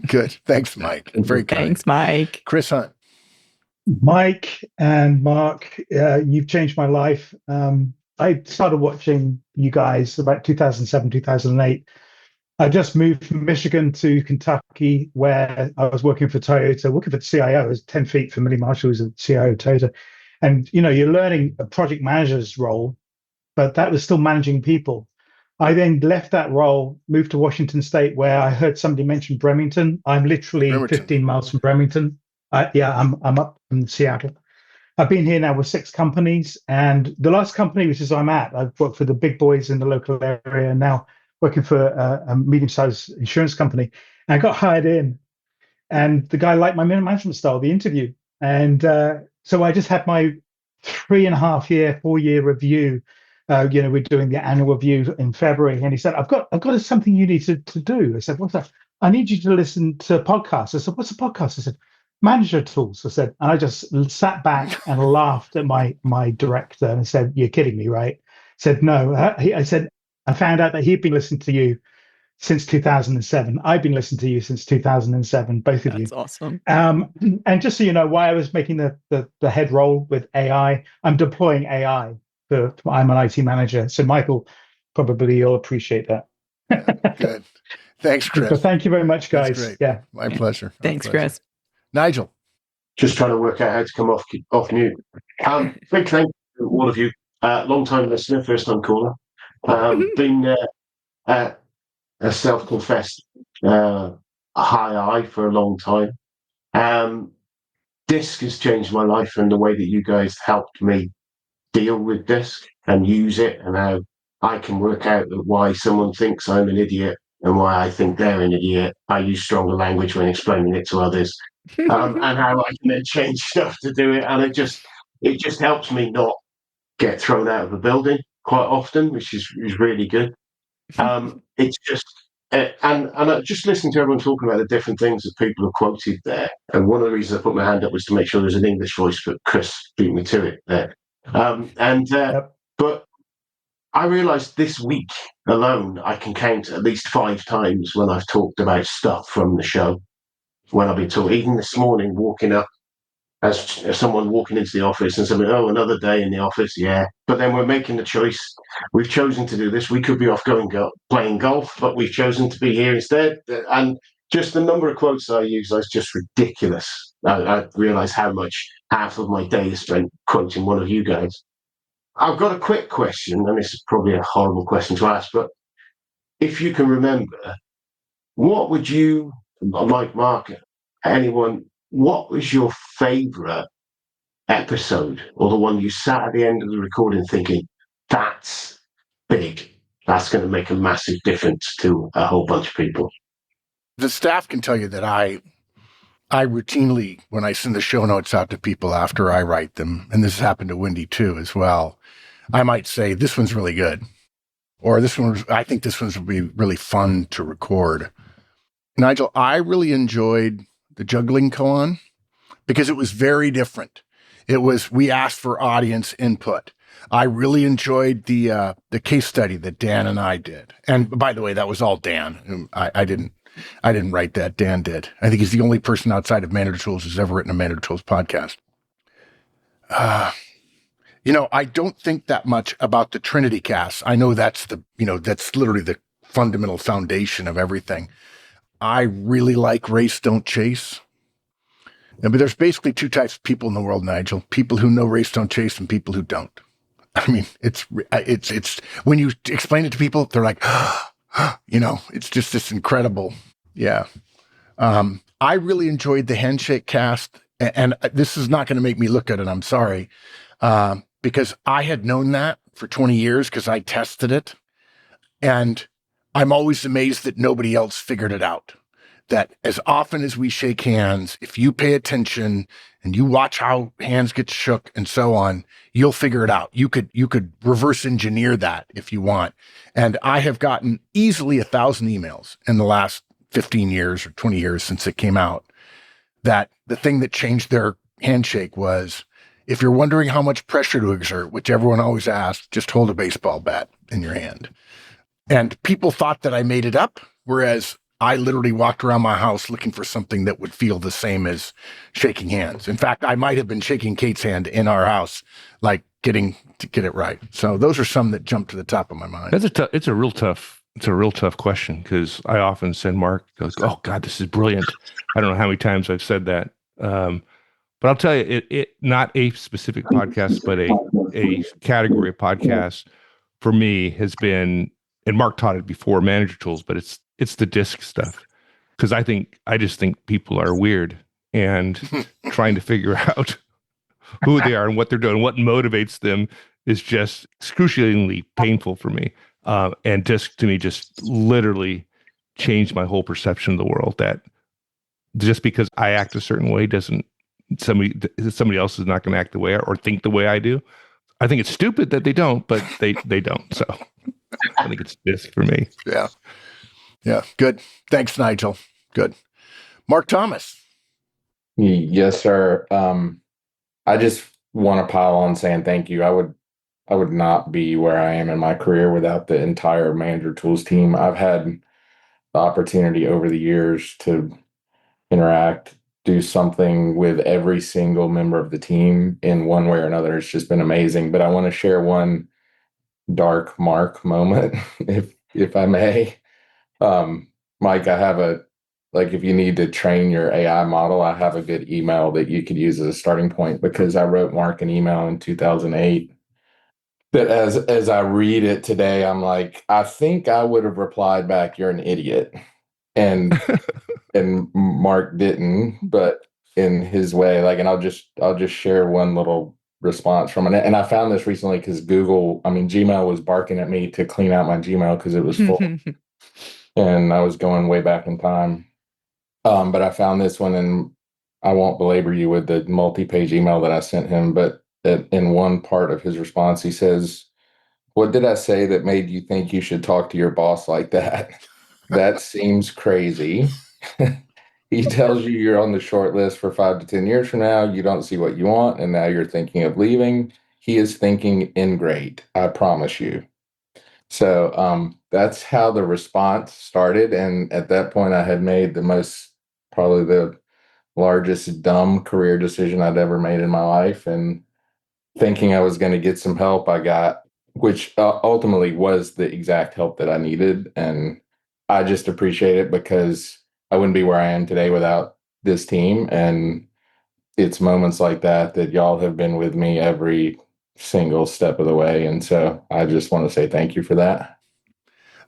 Good. Thanks, Mike. Very kind. Thanks, Mike. Chris Hunt. Mike and Mark, you've changed my life. I started watching you guys about 2007, 2008. I just moved from Michigan to Kentucky, where I was working for Toyota, working for the CIO. I was 10 feet from Millie Marshall, who's the CIO of Toyota. And, you're learning a project manager's role, but that was still managing people. I then left that role, moved to Washington State, where I heard somebody mention Bremerton. I'm literally 15 miles from Bremerton. I'm up in Seattle. I've been here now with 6 companies, and the last company, which is I'm at, I've worked for the big boys in the local area, and now working for a medium-sized insurance company. And I got hired in, and the guy liked my management style, the interview. And so I just had my 4-year review. We're doing the annual review in February, and he said, I've got something you need to do. I said, what's that? I need you to listen to podcasts. I said, what's a podcast? I said, Manager Tools. I said, and I just sat back and laughed at my director and said, you're kidding me, right? I said, no. I said, I found out that he'd been listening to you since 2007. I've been listening to you since 2007, both of you. That's awesome. And just so you know why I was making the head roll with AI, I'm deploying AI. I'm an IT manager. So Michael, probably you'll appreciate that. Good. Thanks, Chris. So thank you very much, guys. That's great. Yeah. My pleasure. Thanks, Chris. Nigel. Just trying to work out how to come off mute. Big thank you to all of you. Long time listener, first time caller. Been a self-confessed high I for a long time. DISC has changed my life, and the way that you guys helped me deal with DISC and use it, and how I can work out why someone thinks I'm an idiot and why I think they're an idiot. I use stronger language when explaining it to others, and how I can then change stuff to do it. And it just helps me not get thrown out of a building quite often, which is really good. It's just and just listening to everyone talking about the different things that people have quoted there. And one of the reasons I put my hand up was to make sure there's an English voice, but Chris beat me to it there. But I realized this week alone, I can count at least 5 times when I've talked about stuff from the show. When I've been talking, even this morning, walking up as someone walking into the office and saying, "Oh, another day in the office." Yeah, but then we're making the choice. We've chosen to do this. We could be off playing golf, but we've chosen to be here instead. And just the number of quotes I use is just ridiculous. I realize how much half of my day is spent quoting one of you guys. I've got a quick question, and this is probably a horrible question to ask, but if you can remember, what would you, like Mark, anyone, what was your favourite episode, or the one you sat at the end of the recording thinking, that's big, that's going to make a massive difference to a whole bunch of people? The staff can tell you that I routinely, when I send the show notes out to people after I write them, and this has happened to Wendy too as well, I might say, this one's really good. Or I think this one's will be really fun to record. Nigel, I really enjoyed the juggling koan, because it was very different. We asked for audience input. I really enjoyed the case study that Dan and I did. And by the way, that was all Dan. I didn't write that. Dan did. I think he's the only person outside of Manager Tools who's ever written a Manager Tools podcast. I don't think that much about the Trinity cast. I know that's that's literally the fundamental foundation of everything. I really like Race Don't Chase. But there's basically two types of people in the world, Nigel. People who know Race Don't Chase and people who don't. I mean, it's when you explain it to people, they're like, it's just this incredible. Yeah. I really enjoyed the Handshake cast, and this is not going to make me look good, and I'm sorry, because I had known that for 20 years because I tested it, and I'm always amazed that nobody else figured it out. That as often as we shake hands, if you pay attention and you watch how hands get shook and so on, you'll figure it out. You could reverse engineer that if you want. And I have gotten easily 1,000 emails in the last 15 years or 20 years since it came out, that the thing that changed their handshake was, if you're wondering how much pressure to exert, which everyone always asks, just hold a baseball bat in your hand. And people thought that I made it up, whereas I literally walked around my house looking for something that would feel the same as shaking hands. In fact, I might have been shaking Kate's hand in our house, like getting to get it right. So those are some that jump to the top of my mind. It's a real tough question, because I often send Mark goes, "Oh God, this is brilliant." I don't know how many times I've said that. But I'll tell you, it not a specific podcast, but a category of podcast for me has been, and Mark taught it before, Manager Tools, but it's the disc stuff. Because I just think people are weird, and trying to figure out who they are and what they're doing, what motivates them, is just excruciatingly painful for me. And disc to me just literally changed my whole perception of the world. That just because I act a certain way doesn't somebody else is not going to act the way or think the way I do. I think it's stupid that they don't, but they don't. So I think it's disc for me. Yeah. Yeah. Good. Thanks, Nigel. Good. Mark Thomas. Yes, sir. I just want to pile on saying thank you. I would not be where I am in my career without the entire Manager Tools team. I've had the opportunity over the years to interact, do something with every single member of the team in one way or another. It's just been amazing. But I want to share one dark Mark moment, if I may. Mike, I have if you need to train your AI model, I have a good email that you could use as a starting point, because I wrote Mark an email in 2008 that as I read it today, I'm like, I think I would have replied back, "You're an idiot." And Mark didn't, but in his way, and I'll just share one little response from it. And I found this recently because Gmail was barking at me to clean out my Gmail because it was full. And I was going way back in time. But I found this one, and I won't belabor you with the multi-page email that I sent him, but in one part of his response, he says, "What did I say that made you think you should talk to your boss like that? That seems crazy. He tells you you're on the short list for 5 to 10 years from now. You don't see what you want, and now you're thinking of leaving. He is thinking ingrate, I promise you." So that's how the response started. And at that point, I had made probably the largest dumb career decision I'd ever made in my life. And thinking I was going to get some help, I got, which ultimately was the exact help that I needed. And I just appreciate it, because I wouldn't be where I am today without this team. And it's moments like that y'all have been with me every single step of the way. And so I just want to say thank you for that.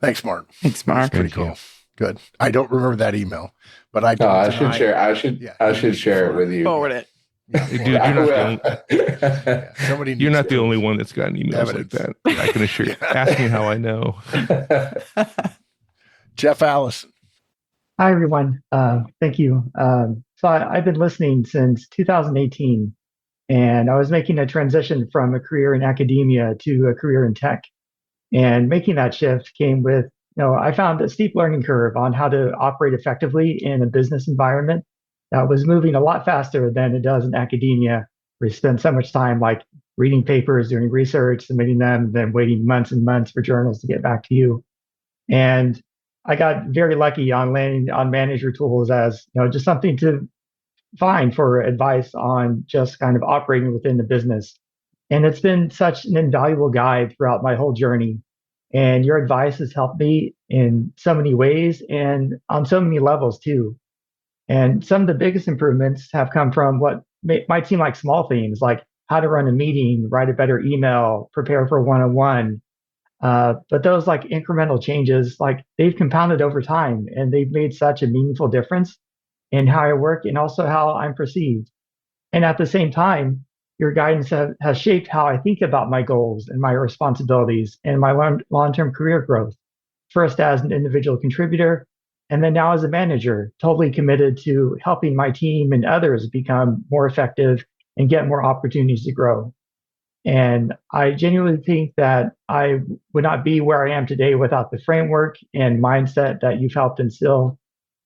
Thanks, Mark. Thanks, Mark. That's pretty cool. Good. I don't remember that email, but I should share. I should share it with you. Forward it. Dude, you're not the only one that's gotten emails like that. I can assure you. Ask me how I know. Jeff Allison. Hi, everyone. Thank you. So I've been listening since 2018, and I was making a transition from a career in academia to a career in tech. And making that shift came with, I found a steep learning curve on how to operate effectively in a business environment that was moving a lot faster than it does in academia, where you spend so much time like reading papers, doing research, submitting them, then waiting months and months for journals to get back to you. And I got very lucky on landing on Manager Tools as, just something to find for advice on just kind of operating within the business. And it's been such an invaluable guide throughout my whole journey. And your advice has helped me in so many ways and on so many levels too. And some of the biggest improvements have come from what might seem like small things, like how to run a meeting, write a better email, prepare for a one-on-one. But those like incremental changes, like they've compounded over time and they've made such a meaningful difference in how I work and also how I'm perceived. And at the same time, your guidance has shaped how I think about my goals and my responsibilities and my long-term career growth. First as an individual contributor, and then now as a manager, totally committed to helping my team and others become more effective and get more opportunities to grow. And I genuinely think that I would not be where I am today without the framework and mindset that you've helped instill.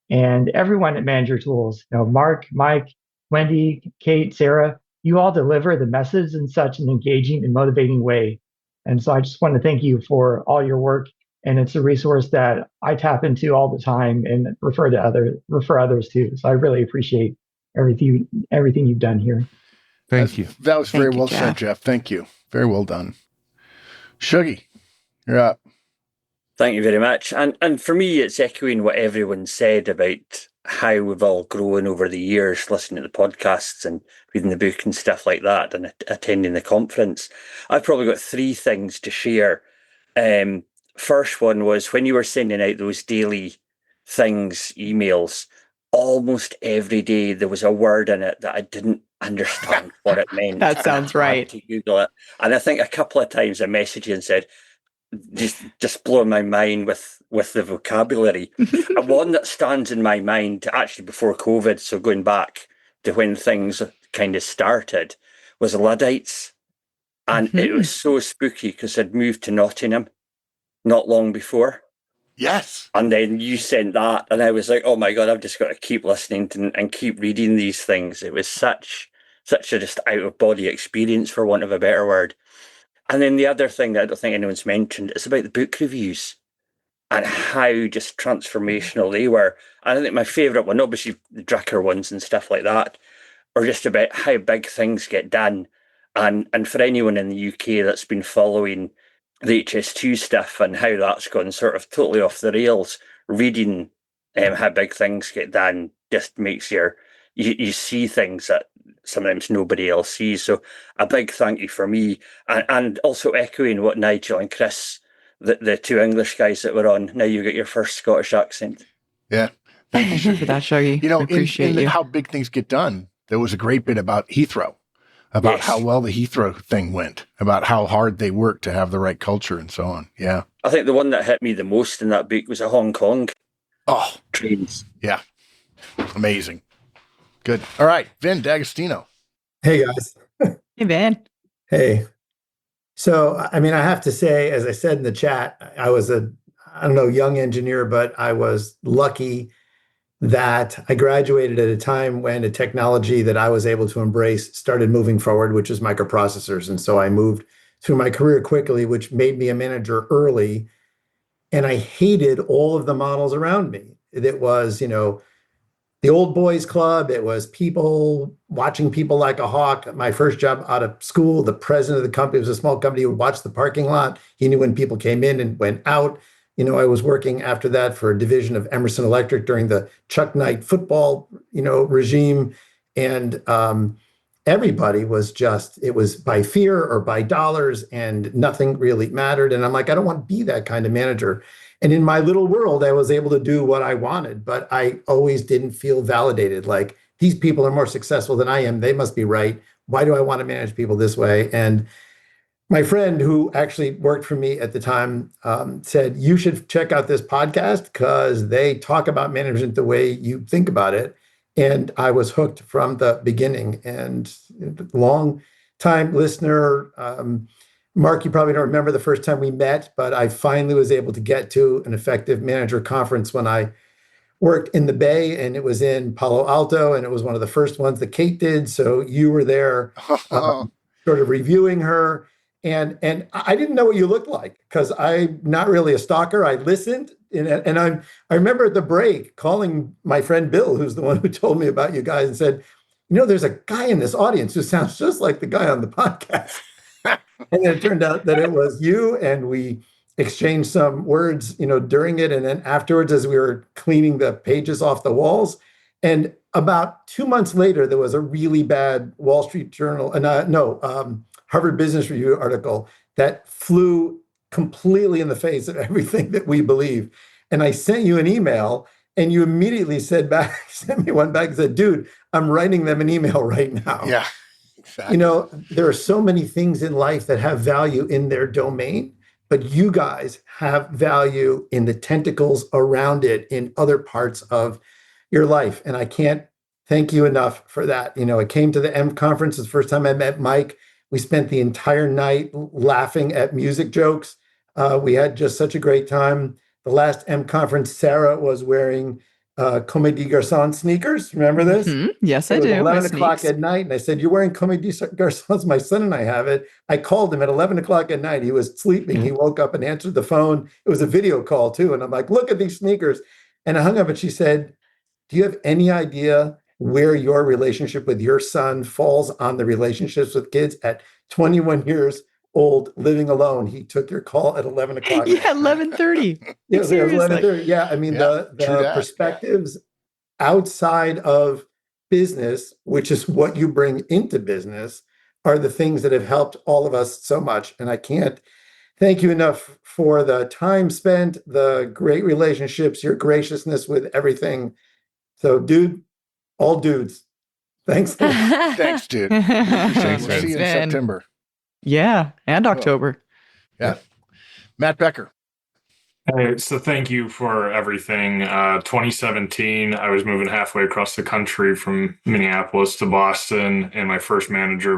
And everyone at Manager Tools, Mark, Mike, Wendy, Kate, Sarah, you all deliver the message in such an engaging and motivating way. And so I just want to thank you for all your work. And it's a resource that I tap into all the time and refer others to. So I really appreciate everything you've done here. Thank you. That was very well said, Jeff. Thank you. Very well done. Shuggy, you're up. Thank you very much. And for me, it's echoing what everyone said about how we've all grown over the years, listening to the podcasts and reading the book and stuff like that and attending the conference. I've probably got 3 things to share. First one was when you were sending out those daily things, emails, almost every day there was a word in it that I didn't understand what it meant. That sounds right. To Google it. And I think a couple of times I messaged you and said, just blowing my mind with the vocabulary. And one that stands in my mind actually before COVID, so going back to when things kind of started, was Luddites. And it was so spooky because I'd moved to Nottingham not long before. Yes. And then you sent that and I was like, oh my God, I've just got to keep listening and keep reading these things. It was such a just out of body experience, for want of a better word. And then the other thing that I don't think anyone's mentioned is about the book reviews and how just transformational they were. And I think my favourite one, obviously the Drucker ones and stuff like that, are just about how big things get done. And for anyone in the UK that's been following the HS2 stuff and how that's gone sort of totally off the rails, reading how big things get done just makes you see things that sometimes nobody else sees. So a big thank you for me. And also echoing what Nigel and Chris, the 2 English guys that were on, now you get your first Scottish accent. Yeah. Thank you for that, Shuggy. You know, appreciate in you. how big things get done, there was a great bit about Heathrow, about how well the Heathrow thing went, about how hard they worked to have the right culture and so on. Yeah. I think the one that hit me the most in that book was a Hong Kong. Oh, trains. Yeah. Amazing. Good. All right. Vin D'Agostino. Hey, guys. Hey, Vin. Hey. So, I mean, I have to say, as I said in the chat, I was young engineer, but I was lucky that I graduated at a time when a technology that I was able to embrace started moving forward, which is microprocessors. And so I moved through my career quickly, which made me a manager early. And I hated all of the models around me. It was, the old boys club. It was people watching people like a hawk. My first job out of school, the president of the company, was a small company, would watch the parking lot. He knew when people came in and went out. I was working after that for a division of Emerson Electric during the Chuck Knight football, regime. And everybody was it was by fear or by dollars, and nothing really mattered. And I'm like, I don't want to be that kind of manager. And in my little world, I was able to do what I wanted, but I always didn't feel validated. Like, these people are more successful than I am. They must be right. Why do I want to manage people this way? And my friend, who actually worked for me at the time, said, you should check out this podcast because they talk about management the way you think about it. And I was hooked from the beginning. And long time listener, Mark, you probably don't remember the first time we met, but I finally was able to get to an effective manager conference when I worked in the Bay, and it was in Palo Alto, and it was one of the first ones that Kate did. So you were there sort of reviewing her. And I didn't know what you looked like because I'm not really a stalker. I listened, and I remember at the break calling my friend Bill, who's the one who told me about you guys, and said, there's a guy in this audience who sounds just like the guy on the podcast. And then it turned out that it was you, and we exchanged some words, during it, and then afterwards as we were cleaning the pages off the walls. And about 2 months later, there was a really bad Wall Street Journal, Harvard Business Review article that flew completely in the face of everything that we believe. And I sent you an email, and you immediately sent me one back and said, dude, I'm writing them an email right now. Yeah, exactly. There are so many things in life that have value in their domain, but you guys have value in the tentacles around it in other parts of your life. And I can't thank you enough for that. I came to the M conference. The first time I met Mike, we spent the entire night laughing at music jokes. We had just such a great time. The last M conference, Sarah was wearing Comme des Garçons sneakers. Remember this? Mm-hmm. Yes, I do. 11 o'clock at night. And I said, you're wearing Comme des Garçons? My son and I have it. I called him at 11 o'clock at night. He was sleeping. He woke up and answered the phone. It was a video call too. And I'm like, look at these sneakers. And I hung up, and she said, do you have any idea where your relationship with your son falls on the relationships with kids? At 21 years old, living alone, he took your call at 11 o'clock. Yeah, 11:30. Yeah, 11:30. Yeah, I mean, the perspectives outside of business, which is what you bring into business, are the things that have helped all of us so much. And I can't thank you enough for the time spent, the great relationships, your graciousness with everything. So, dude, all dudes, thanks. Thanks, dude. Thanks, See you in man. September. Yeah, and October. Yeah. Matt Becker. Hey, so thank you for everything. 2017, I was moving halfway across the country from Minneapolis to Boston in my first manager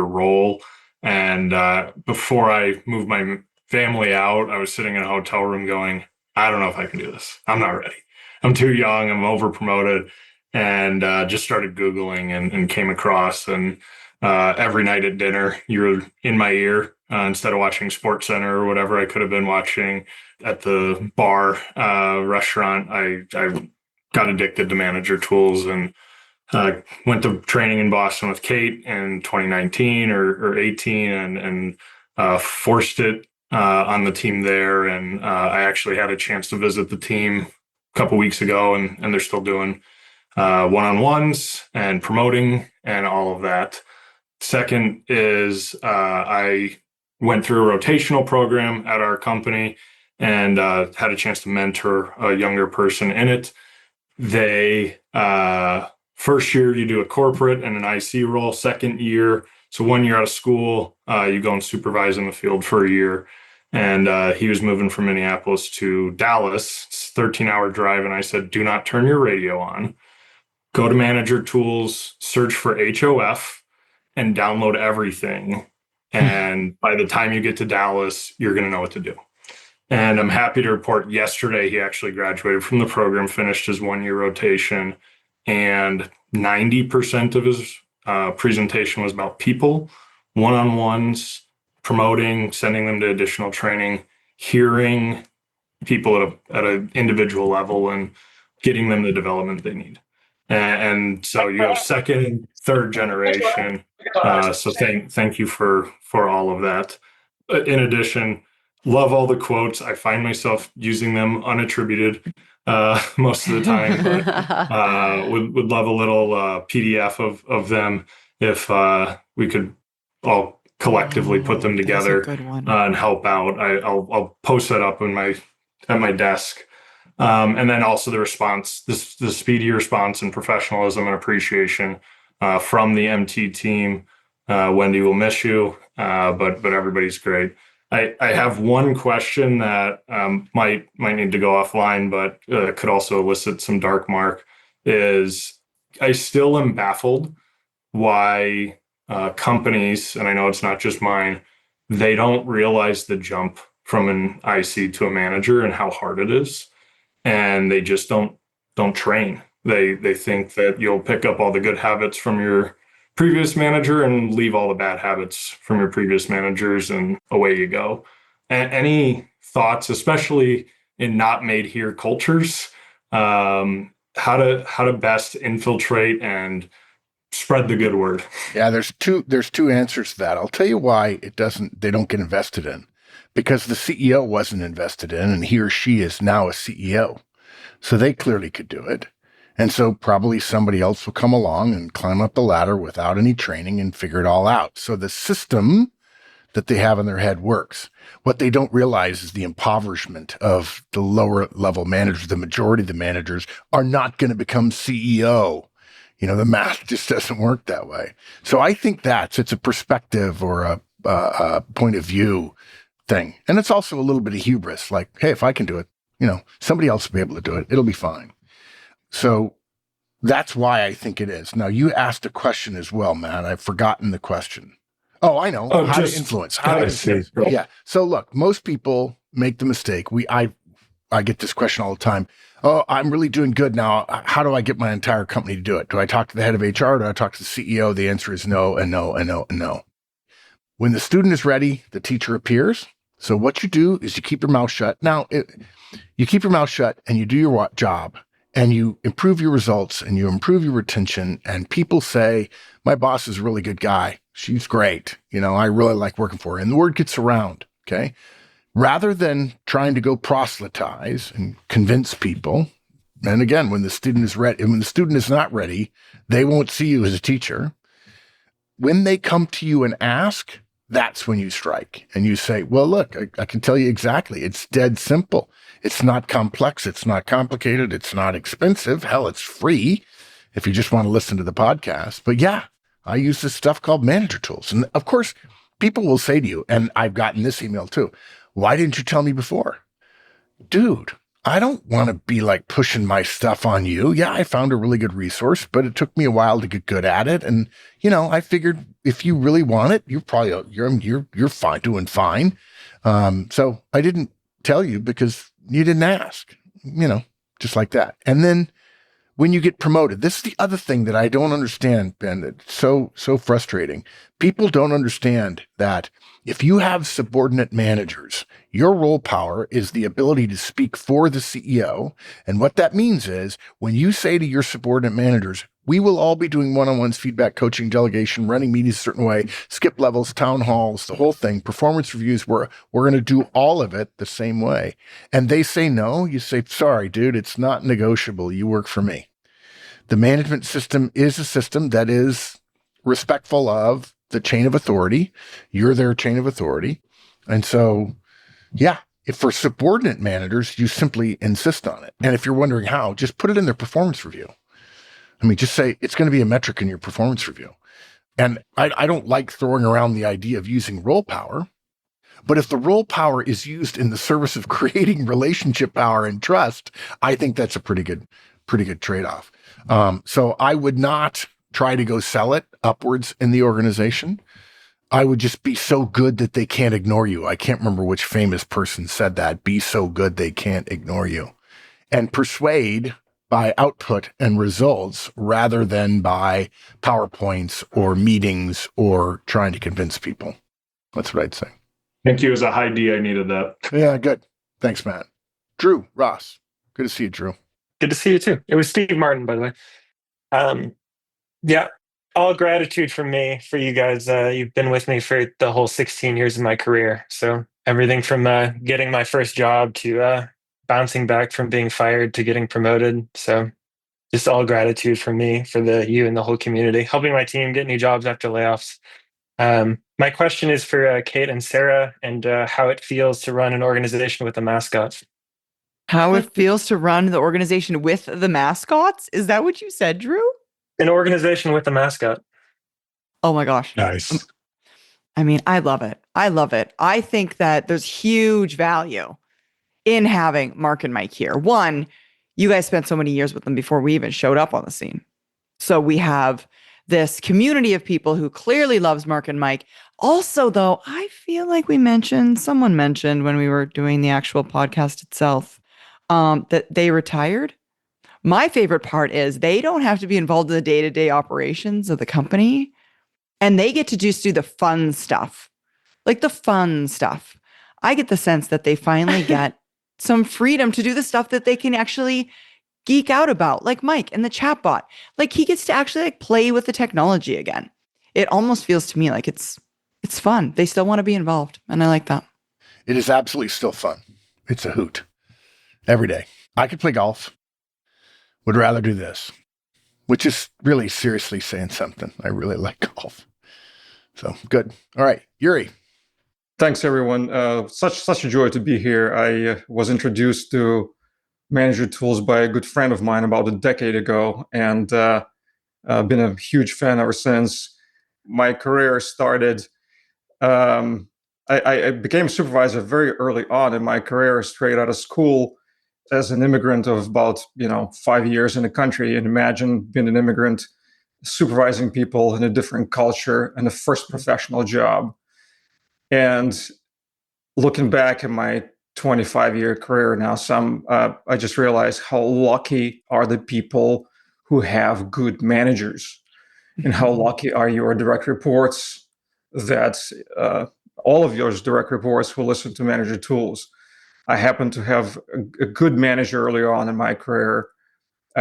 role. And before I moved my family out, I was sitting in a hotel room going, I don't know if I can do this. I'm not ready. I'm too young. I'm over promoted. And just started Googling and came across. And every night at dinner, you were in my ear. Instead of watching SportsCenter or whatever I could have been watching at the bar, restaurant, I got addicted to Manager Tools and went to training in Boston with Kate in 2019 or 18 and forced it on the team there. And I actually had a chance to visit the team a couple weeks ago, and they're still doing one-on-ones and promoting and all of that. Second is I went through a rotational program at our company and had a chance to mentor a younger person in it. They first year you do a corporate and an IC role. Second year, so 1 year out of school, you go and supervise in the field for a year. And he was moving from Minneapolis to Dallas. It's a 13-hour drive. And I said, do not turn your radio on. Go to Manager Tools, search for HOF, and download everything. And by the time you get to Dallas, you're going to know what to do. And I'm happy to report yesterday, he actually graduated from the program, finished his 1 year rotation, and 90% of his presentation was about people, one-on-ones, promoting, sending them to additional training, hearing people at an individual level and getting them the development they need. And so you have second, third generation. So thank you for all of that. In addition, love all the quotes. I find myself using them unattributed most of the time, but would love a little PDF of them if we could all collectively put them together and help out. I'll post that up at my desk. And then also the response, the speedy response and professionalism and appreciation from the MT team. Wendy will miss you, but everybody's great. I have one question that might need to go offline, but could also elicit some dark mark. Is I still am baffled why companies, and I know it's not just mine, they don't realize the jump from an IC to a manager and how hard it is. And they just don't don't train. They think that you'll pick up all the good habits from your previous manager and leave all the bad habits from your previous managers, and away you go. And any thoughts, especially in not made here cultures, how to best infiltrate and spread the good word? Yeah, there's two answers to that. I'll tell you why they don't get invested in. Because the CEO wasn't invested in, and he or she is now a CEO. So they clearly could do it. And so probably somebody else will come along and climb up the ladder without any training and figure it all out. So the system that they have in their head works. What they don't realize is the impoverishment of the lower level managers. The majority of the managers are not going to become CEO. You know, the math just doesn't work that way. So I think it's a perspective or a point of view thing. And it's also a little bit of hubris, like, hey, if I can do it, you know, somebody else will be able to do it. It'll be fine. So that's why I think it is. Now, you asked a question as well, Matt. I've forgotten the question. Oh, I know. How to influence. Yeah. So look, most people make the mistake. I get this question all the time. Oh, I'm really doing good now. How do I get my entire company to do it? Do I talk to the head of HR? Or do I talk to the CEO? The answer is no, and no, and no, and no. When the student is ready, the teacher appears. So what you do is you keep your mouth shut. Now, you keep your mouth shut and you do your job and you improve your results and you improve your retention. And people say, my boss is a really good guy. She's great. You know, I really like working for her. And the word gets around. Okay. Rather than trying to go proselytize and convince people. And again, when the student is ready, and when the student is not ready, they won't see you as a teacher. When they come to you and ask, that's when you strike and you say, well, look, I can tell you exactly. It's dead simple. It's not complex. It's not complicated. It's not expensive. Hell, it's free if you just want to listen to the podcast. But yeah, I use this stuff called Manager Tools. And of course, people will say to you, and I've gotten this email too, why didn't you tell me before? Dude, I don't want to be like pushing my stuff on you. Yeah, I found a really good resource, but it took me a while to get good at it. And, you know, I figured if you really want it, you're fine, doing fine. So I didn't tell you because you didn't ask, you know, just like that. And then when you get promoted, this is the other thing that I don't understand, Ben. It's so frustrating. People don't understand that if you have subordinate managers, your role power is the ability to speak for the CEO. And what that means is when you say to your subordinate managers, we will all be doing one-on-ones, feedback, coaching, delegation, running meetings a certain way, skip levels, town halls, the whole thing, performance reviews, we're going to do all of it the same way. And they say no, you say, sorry, dude, it's not negotiable. You work for me. The management system is a system that is respectful of the chain of authority. You're their chain of authority. And so, yeah, if for subordinate managers, you simply insist on it. And if you're wondering how, just put it in their performance review. I mean, just say it's going to be a metric in your performance review. And I don't like throwing around the idea of using role power, but if the role power is used in the service of creating relationship power and trust, I think that's a pretty good trade-off. So I would not try to go sell it upwards in the organization. I would just be so good that they can't ignore you. I can't remember which famous person said that. Be so good they can't ignore you. And persuade by output and results rather than by PowerPoints or meetings or trying to convince people. That's what I'd say. Thank you. As a high D, I needed that. Yeah, good. Thanks, Matt. Drew, Ross. Good to see you, Drew. Good to see you too. It was Steve Martin, by the way. Yeah, all gratitude from me for you guys. You've been with me for the whole 16 years of my career. So everything from getting my first job to bouncing back from being fired to getting promoted. So just all gratitude from me for you and the whole community, helping my team get new jobs after layoffs. My question is for Kate and Sarah and how it feels to run an organization with a mascot. How it feels to run the organization with the mascots? Is that what you said, Drew? An organization with a mascot. Oh my gosh. Nice. I mean, I love it. I love it. I think that there's huge value in having Mark and Mike here. One, you guys spent so many years with them before we even showed up on the scene. So we have this community of people who clearly loves Mark and Mike. Also, though, I feel like someone mentioned when we were doing the actual podcast itself, that they retired. My favorite part is they don't have to be involved in the day-to-day operations of the company, and they get to just do the fun stuff, like the fun stuff. I get the sense that they finally get some freedom to do the stuff that they can actually geek out about, like Mike and the chatbot. Like he gets to actually like play with the technology again. It almost feels to me like it's fun. They still want to be involved, and I like that. It is absolutely still fun. It's a hoot every day. I could play golf. Would rather do this, which is really seriously saying something. I really like golf. So good. All right, Yuri. Thanks, everyone. Such a joy to be here. I was introduced to Manager Tools by a good friend of mine about a decade ago, and been a huge fan ever since. My career started. I became a supervisor very early on in my career, straight out of school, as an immigrant of about 5 years in the country. And imagine being an immigrant, supervising people in a different culture, and the first professional job. And looking back at my 25-year career now, I just realized how lucky are the people who have good managers, and how lucky are your direct reports that all of your direct reports who listen to Manager Tools. I happened to have a good manager earlier on in my career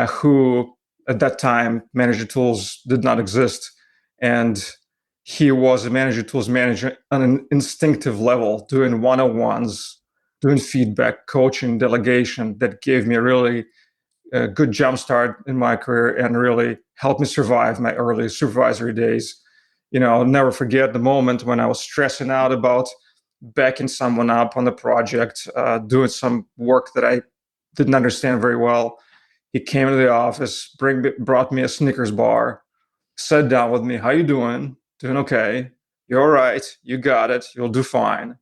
who, at that time, Manager Tools did not exist. And he was a Manager Tools manager on an instinctive level, doing one-on-ones, doing feedback, coaching, delegation, that gave me a really good jumpstart in my career and really helped me survive my early supervisory days. I'll never forget the moment when I was stressing out about backing someone up on the project, doing some work that I didn't understand very well. He came into the office, brought me a Snickers bar, sat down with me. How you doing? Doing okay. You're all right. You got it. You'll do fine.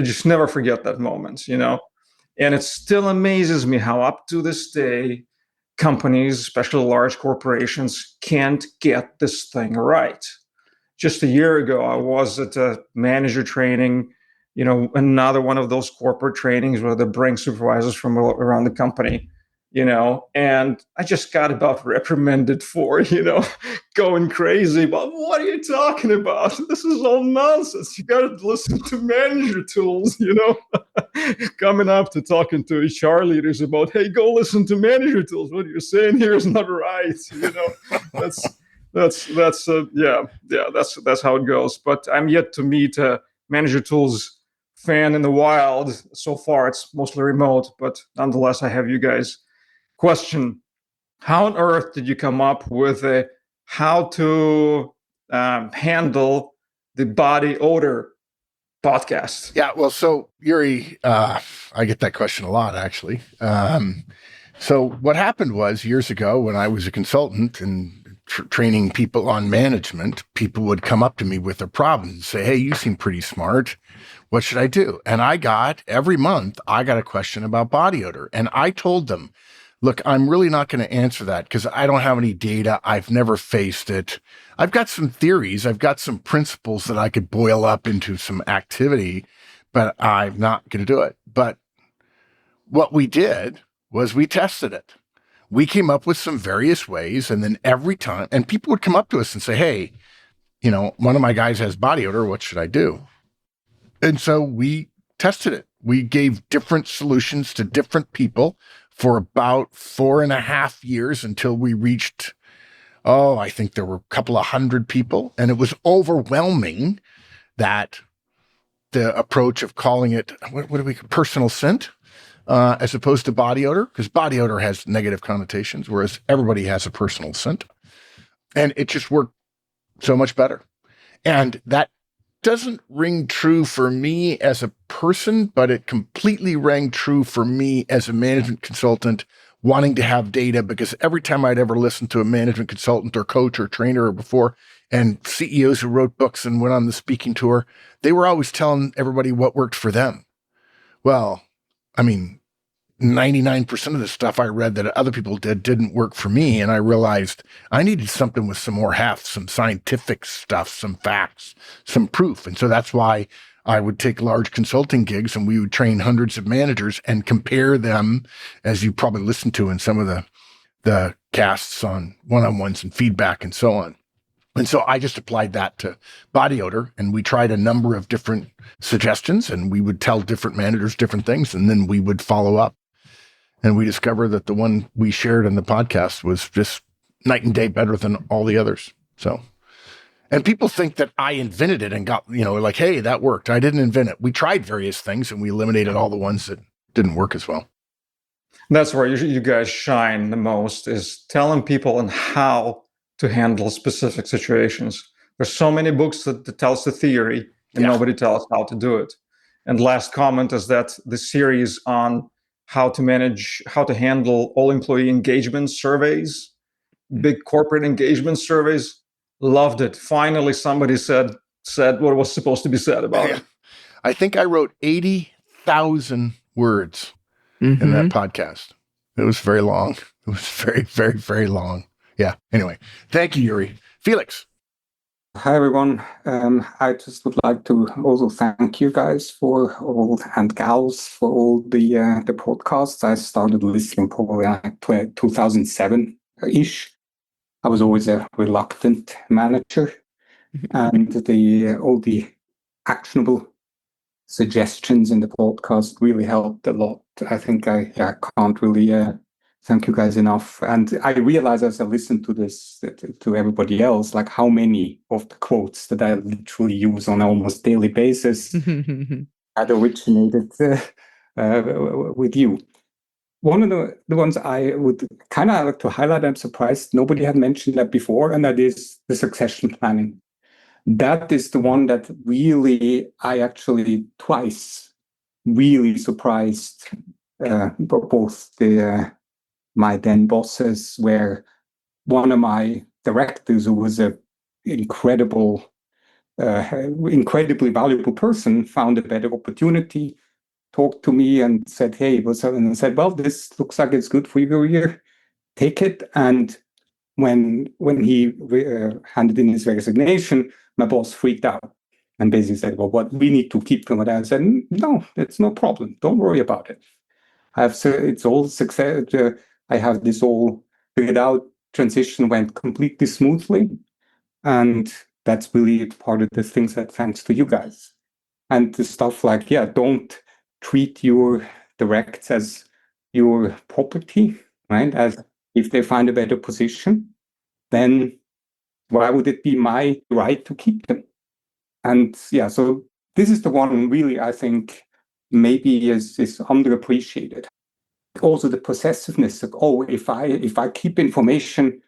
Just never forget that moment, And it still amazes me how up to this day, companies, especially large corporations, can't get this thing right. Just a year ago, I was at a manager training, another one of those corporate trainings where they bring supervisors from around the company, and I just got about reprimanded for, going crazy. But what are you talking about? This is all nonsense. You got to listen to Manager Tools, coming up to talking to HR leaders about, hey, go listen to Manager Tools. What you're saying here is not right. That's how it goes. But I'm yet to meet a Manager Tools fan in the wild. So far, it's mostly remote, but nonetheless, I have you guys. Question: how on earth did you come up with how to handle the body odor podcast? Yeah, well, so Yuri, I get that question a lot, actually. So what happened was years ago when I was a consultant and training people on management, people would come up to me with their problems and say, hey, you seem pretty smart. What should I do? And every month, I got a question about body odor. And I told them, look, I'm really not going to answer that because I don't have any data. I've never faced it. I've got some theories. I've got some principles that I could boil up into some activity, but I'm not going to do it. But what we did was we tested it. We came up with some various ways, and then every time, and people would come up to us and say, hey, one of my guys has body odor. What should I do? And so we tested it. We gave different solutions to different people for about 4.5 years until we reached, I think there were a couple of hundred people. And it was overwhelming that the approach of calling it, what do we call personal scent, as opposed to body odor, because body odor has negative connotations, whereas everybody has a personal scent. And it just worked so much better. And that doesn't ring true for me as a person, but it completely rang true for me as a management consultant wanting to have data, because every time I'd ever listened to a management consultant or coach or trainer or before, and CEOs who wrote books and went on the speaking tour, they were always telling everybody what worked for them. Well, 99% of the stuff I read that other people did didn't work for me. And I realized I needed something with some more heft, some scientific stuff, some facts, some proof. And so that's why I would take large consulting gigs and we would train hundreds of managers and compare them, as you probably listened to in some of the the casts on one-on-ones and feedback and so on. And so I just applied that to body odor, and we tried a number of different suggestions, and we would tell different managers different things, and then we would follow up. And we discovered that the one we shared in the podcast was just night and day better than all the others. So, and people think that I invented it and got, like, hey, that worked. I didn't invent it. We tried various things, and we eliminated all the ones that didn't work as well. That's where you guys shine the most, is telling people on how to handle specific situations. There's so many books that tells the theory, and nobody tells how to do it. And last comment is that the series on how to handle all employee engagement surveys, big corporate engagement surveys, loved it. Finally, somebody said what was supposed to be said about it. I think I wrote 80,000 words in that podcast. It was very long. It was very, very, very long. Yeah. Anyway, thank you, Yuri. Felix. Hi, everyone. I just would like to also thank you guys and gals for all the podcasts. I started listening probably like 2007-ish. I was always a reluctant manager, and all the actionable suggestions in the podcast really helped a lot. I think I can't really thank you guys enough. And I realized as I listened to this, to everybody else, like how many of the quotes that I literally use on an almost daily basis had originated with you. One of the ones I would kind of like to highlight, I'm surprised nobody had mentioned that before, and that is the succession planning. That is the one that really, I actually twice really surprised both my then bosses, where one of my directors, who was a incredibly valuable person, found a better opportunity, talked to me and said, hey, and I said, well, this looks like it's good for your career, take it. And when he handed in his resignation, my boss freaked out and basically said, well, what, we need to keep him. And I said, no, it's no problem. Don't worry about it. It's all success. I have this all figured out. Transition went completely smoothly. And that's really part of the things that thanks to you guys. And the stuff like, don't treat your directs as your property, right? As if they find a better position, then why would it be my right to keep them? And so this is the one really I think maybe is underappreciated. Also the possessiveness of, if I keep information,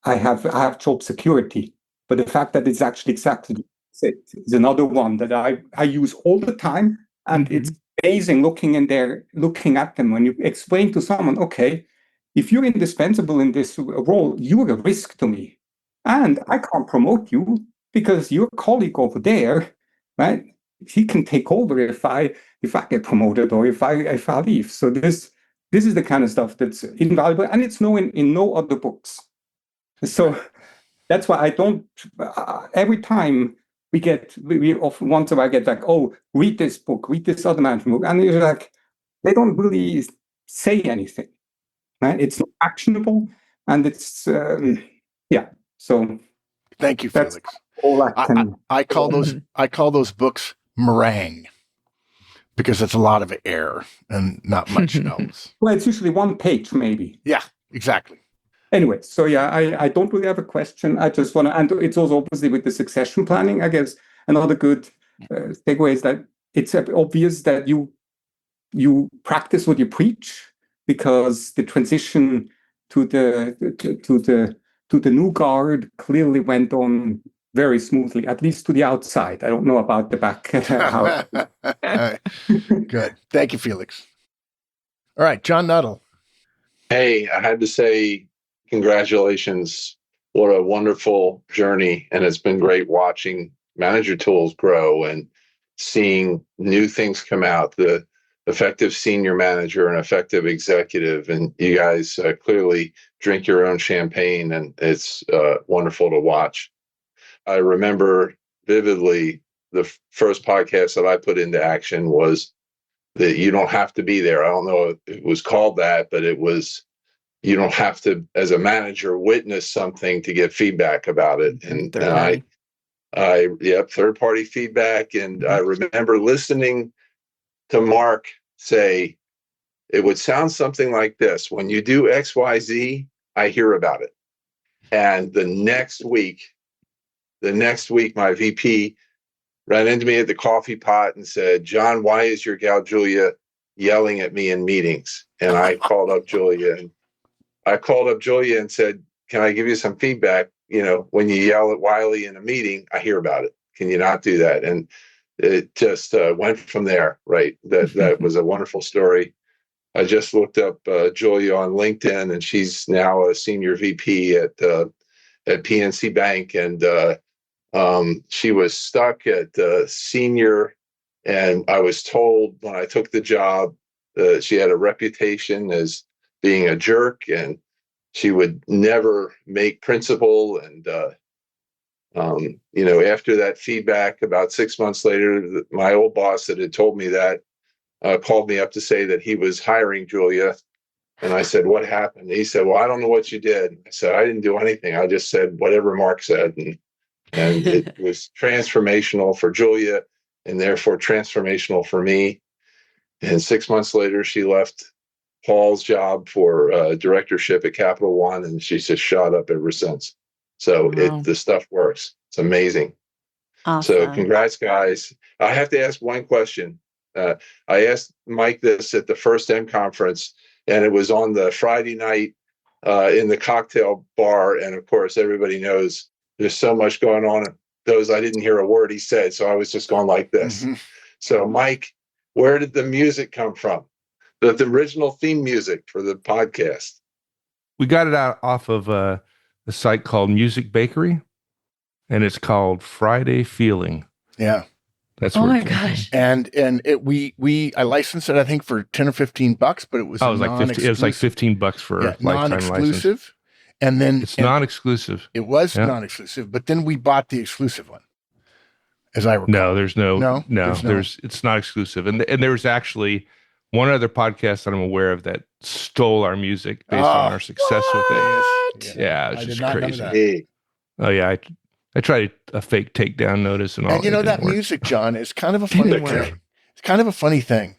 I have job security. But the fact that it's actually exactly it is another one that I use all the time. And it's amazing looking at them when you explain to someone, okay, if you're indispensable in this role, you're a risk to me. And I can't promote you because your colleague over there, right? He can take over if I get promoted or if I leave. So this is the kind of stuff that's invaluable, and it's in no other books. So that's why I don't. Every time we often once I get like, oh, read this book, read this other management book, and you're like, they don't really say anything, right? It's not actionable, and it's So thank you, Felix. All I can. I call those books meringue because it's a lot of air and not much else. Well, it's usually one page, maybe. Yeah, exactly. Anyway, so I don't really have a question. I just want to, and it's also obviously with the succession planning, I guess another good takeaway is that it's obvious that you practice what you preach, because the transition to the new guard clearly went on very smoothly, at least to the outside. I don't know about the back. Good. Thank you, Felix. All right, John Nuttall. Hey, I had to say congratulations. What a wonderful journey. And it's been great watching Manager Tools grow and seeing new things come out, the effective senior manager and effective executive. And you guys clearly drink your own champagne, and it's wonderful to watch. I remember vividly the first podcast that I put into action was that you don't have to be there. I don't know if it was called that, but it was you don't have to, as a manager, witness something to get feedback about it. And third party feedback. And I remember listening to Mark say, it would sound something like this: when you do XYZ, I hear about it. And the next week, my VP ran into me at the coffee pot and said, John, why is your gal Julia yelling at me in meetings? And I called up Julia and said, can I give you some feedback? You know, when you yell at Wiley in a meeting, I hear about it. Can you not do that? And it just went from there, right? That was a wonderful story. I just looked up Julia on LinkedIn, and she's now a senior VP at PNC Bank. And she was stuck at senior. And I was told when I took the job, she had a reputation as being a jerk, and she would never make principal. And, after that feedback, about 6 months later, my old boss that had told me that called me up to say that he was hiring Julia. And I said, what happened? He said, well, I don't know what you did. I said, I didn't do anything. I just said whatever Mark said. And it was transformational for Julia, and therefore transformational for me. And 6 months later, she left Paul's job for directorship at Capital One, and she's just shot up ever since. So the stuff works. It's amazing. Awesome. So congrats, guys. I have to ask one question. I asked Mike this at the first M conference, and it was on the Friday night in the cocktail bar. And of course, everybody knows there's so much going on. I didn't hear a word he said, so I was just going like this. Mm-hmm. So, Mike, where did the music come from? The original theme music for the podcast. We got it out off of a site called Music Bakery, and it's called Friday Feeling. Yeah. That's oh my gosh. And I licensed it, I think, for $10 or $15, but it was it was like $15 for a lifetime non-exclusive. license. And then it's non-exclusive. It was non-exclusive, but then we bought the exclusive one. As I recall. No, there's it's not exclusive. And there was actually one other podcast that I'm aware of that stole our music based on our success with it. Yeah, it's just crazy. Oh yeah, I tried a fake takedown notice and all. And you know that music, John, is kind of a funny thing. It's kind of a funny thing.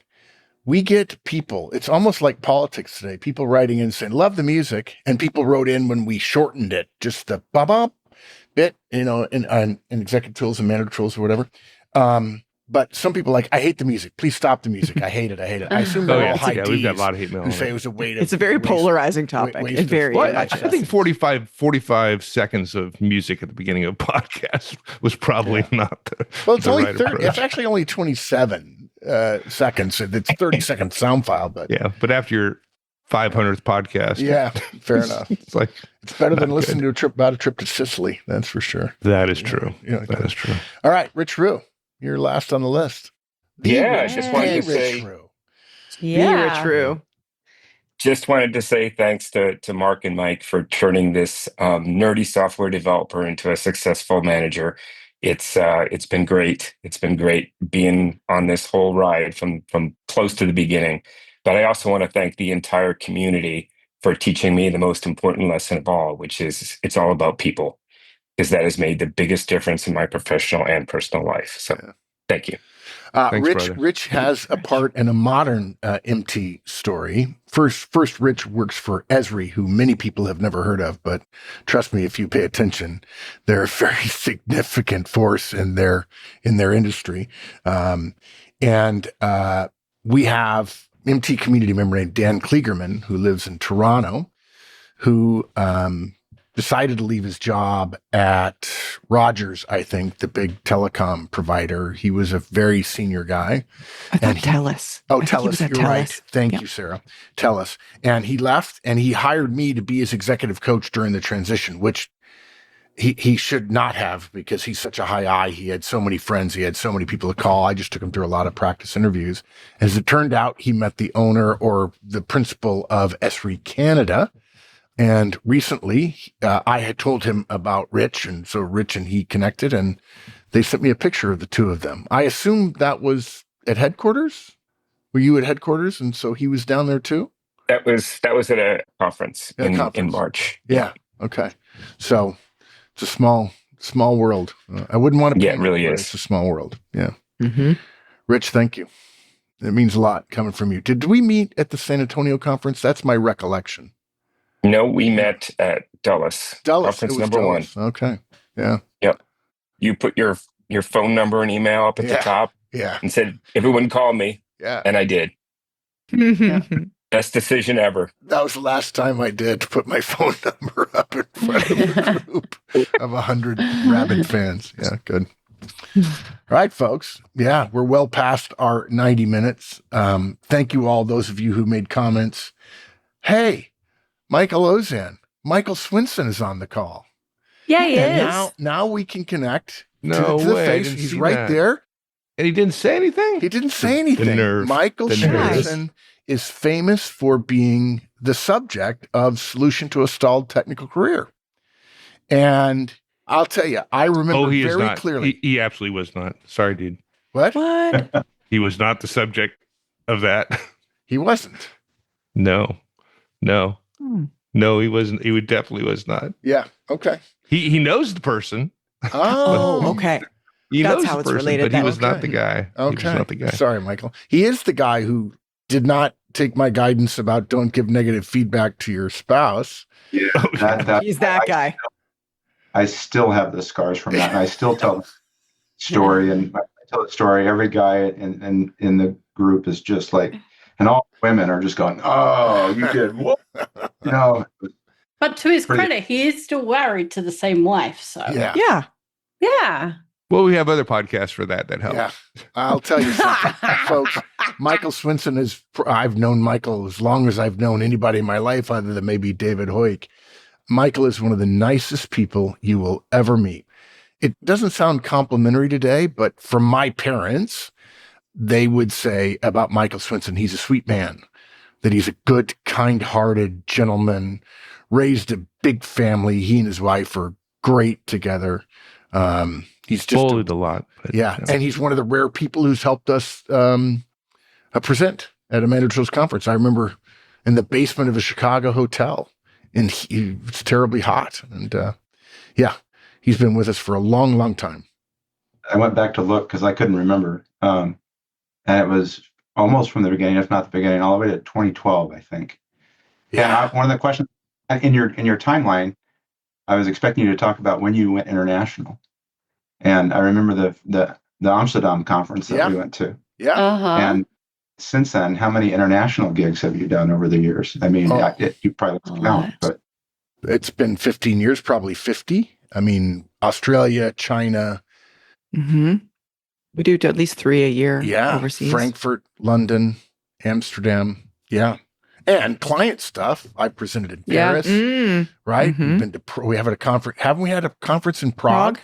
We get people, it's almost like politics today, people writing in saying, love the music. And people wrote in when we shortened it, just the ba-ba bit, in executive tools and manager tools or whatever. But some people I hate the music. Please stop the music. I hate it. I assume they're all high Ds. We've got a lot of hate mail. Who say it was a way to. It's a very polarizing topic. I think 45 seconds of music at the beginning of a podcast was probably not the. Well, it's only 30. It's actually only 27 seconds. It's 30-second sound file, but but after your 500th podcast, fair enough. It's better than listening to about a trip to Sicily. That's for sure. That is true. That is true. All right, Rich Rue. You're last on the list. I just wanted to say, Rich Rue. Just wanted to say thanks to Mark and Mike for turning this nerdy software developer into a successful manager. It's been great. It's been great being on this whole ride from close to the beginning. But I also want to thank the entire community for teaching me the most important lesson of all, which is it's all about people. Because that has made the biggest difference in my professional and personal life. So thank you. Thanks, Rich has a part in a modern MT story. First, Rich works for Esri, who many people have never heard of, but trust me, if you pay attention, they're a very significant force in their industry. And we have MT community member named Dan Kligerman, who lives in Toronto, who decided to leave his job at Rogers, I think, the big telecom provider. He was a very senior guy. I thought TELUS. Oh, TELUS. You're right. Thank you, Sarah. TELUS. And he left, and he hired me to be his executive coach during the transition, which he should not have, because he's such a high I. He had so many friends. He had so many people to call. I just took him through a lot of practice interviews. As it turned out, he met the owner or the principal of Esri Canada. And recently, I had told him about Rich, and so Rich and he connected, and they sent me a picture of the two of them. I assume that was at headquarters? Were you at headquarters? And so he was down there too? That was at a conference in March. Yeah. Okay. So it's a small world. I wouldn't want to. Yeah, it really is. It's a small world. Yeah. Mm-hmm. Rich, thank you. It means a lot coming from you. Did we meet at the San Antonio conference? That's my recollection. No, we met at Dulles. Dulles. Conference It was number Dulles. 1. Okay. Yeah. Yep. You put your phone number and email up at the top. Yeah. And said, everyone call me. Yeah. And I did. Best decision ever. That was the last time I did put my phone number up in front of a group of 100 rabid fans. Yeah, good. All right, folks. Yeah, we're well past our 90 minutes. Thank you all, those of you who made comments. Hey, Michael Ozan. Michael Swinson is on the call. Yeah, he And is. Now we can connect No to the way, I face. didn't He's see right that. there. And he didn't say anything? He didn't say anything. nerve. Michael The nerve. Swinson is famous for being the subject of Solution to a Stalled Technical Career. And I'll tell you, I remember he is very not. clearly. He absolutely was not. Sorry, dude. What? What? He was not the subject of that. He wasn't. No. No, he wasn't. He definitely was not. Yeah. Okay. He knows the person. Oh, okay. He That's knows how the it's person, related but he then. was not Okay. the guy. He Okay. was not the guy. Sorry, Michael. He is the guy who did not take my guidance about don't give negative feedback to your spouse. Yeah, He's that guy. I still have the scars from that, and I still tell the story. And I tell the story. Every guy in the group is just like, and all women are just going, "Oh, you did what?" You know. But to his Pretty- credit, he is still married to the same wife. So Yeah. Yeah. yeah. Well, we have other podcasts for that help. Yeah. I'll tell you something, folks. Michael Swinson is, I've known Michael as long as I've known anybody in my life other than maybe David Hoyk. Michael is one of the nicest people you will ever meet. It doesn't sound complimentary today, but from my parents, they would say about Michael Swinson, he's a sweet man, that he's a good, kind-hearted gentleman, raised a big family. He and his wife are great together. He's just Bullied a lot. but, yeah, and he's one of the rare people who's helped us present at a Manager Tools conference. I remember in the basement of a Chicago hotel, and he was terribly hot. And yeah, he's been with us for a long, long time. I went back to look because I couldn't remember, and it was almost from the beginning, if not the beginning, all the way to 2012, I think. Yeah. One of the questions in your timeline, I was expecting you to talk about when you went international, and I remember the Amsterdam conference that we went to. Yeah. And since then, how many international gigs have you done over the years? I mean, you probably lost count, but It's been 15 years, probably 50. I mean, Australia, China. Mm-hmm. We do at least 3 a year overseas. Frankfurt, London, Amsterdam. Yeah. And client stuff. I presented in Paris, right? Mm-hmm. We've been to we have a conference. Haven't we had a conference in Prague?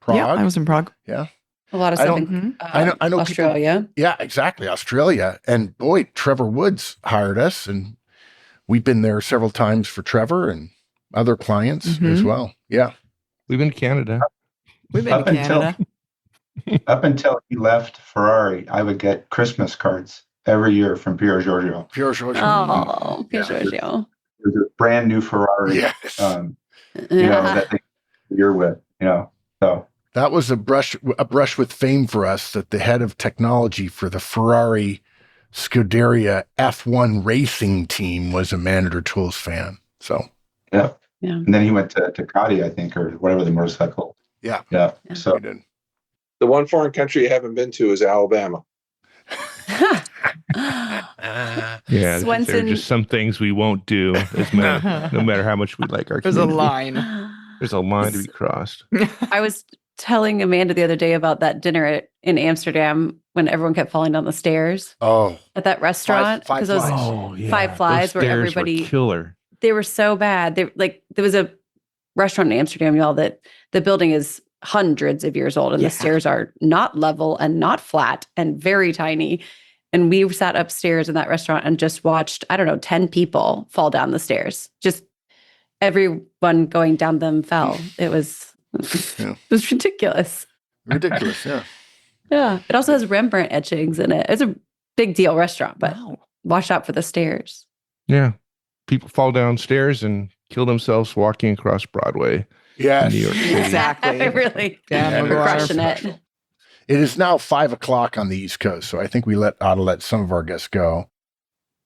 Yeah, I was in Prague. Yeah. A lot of I stuff don't- in I know people- Australia. Yeah, exactly. Australia. And boy, Trevor Woods hired us, and we've been there several times for Trevor and other clients as well. Yeah. We've been to Canada. We've been Up to until- Canada. up until he left Ferrari, I would get Christmas cards every year from Piero Giorgio. Piero Giorgio. Oh, Giorgio. There's a brand new Ferrari, Yes. that you're with, so. That was a brush with fame for us, that the head of technology for the Ferrari Scuderia F1 racing team was a Manager Tools fan. So Yeah. Yeah. And then he went to Ducati, I think, or whatever the motorcycle. Yeah. Yeah. So The one foreign country you haven't been to is Alabama. Yeah, there are Swenson- just some things we won't do, no matter how much we like our There's a community. line. There's a line to be crossed. I was telling Amanda the other day about that dinner in Amsterdam when everyone kept falling down the stairs Oh, at that restaurant. Five 'Cause those Flies. Oh, yeah. Five Flies Those where stairs were everybody killer. they were so bad. They there was a restaurant in Amsterdam, y'all, that the building is hundreds of years old and Yeah. the stairs are not level and not flat and very tiny. And we sat upstairs in that restaurant and just watched, 10 people fall down the stairs. Just everyone going down them fell. It was Yeah. it was ridiculous. ridiculous. Yeah. Yeah. It also has Rembrandt etchings in it. It's a big deal restaurant, but watch out for the stairs. Yeah. People fall downstairs and kill themselves walking across Broadway. Yes. In New York City. Exactly. Really. Yeah, We're crushing it. It is now 5:00 on the East Coast, so I think we ought to let some of our guests go.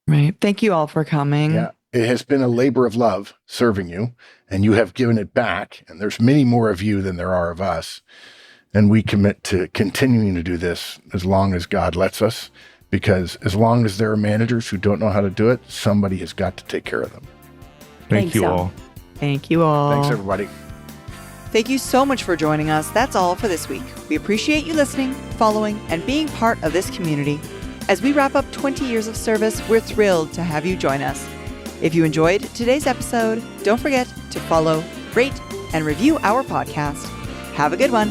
Right. Thank you all for coming. Yeah. It has been a labor of love serving you, and you have given it back. And there's many more of you than there are of us. And we commit to continuing to do this as long as God lets us, because as long as there are managers who don't know how to do it, somebody has got to take care of them. Thank you all. Thank you all. Thanks, everybody. Thank you so much for joining us. That's all for this week. We appreciate you listening, following, and being part of this community. As we wrap up 20 years of service, we're thrilled to have you join us. If you enjoyed today's episode, don't forget to follow, rate, and review our podcast. Have a good one.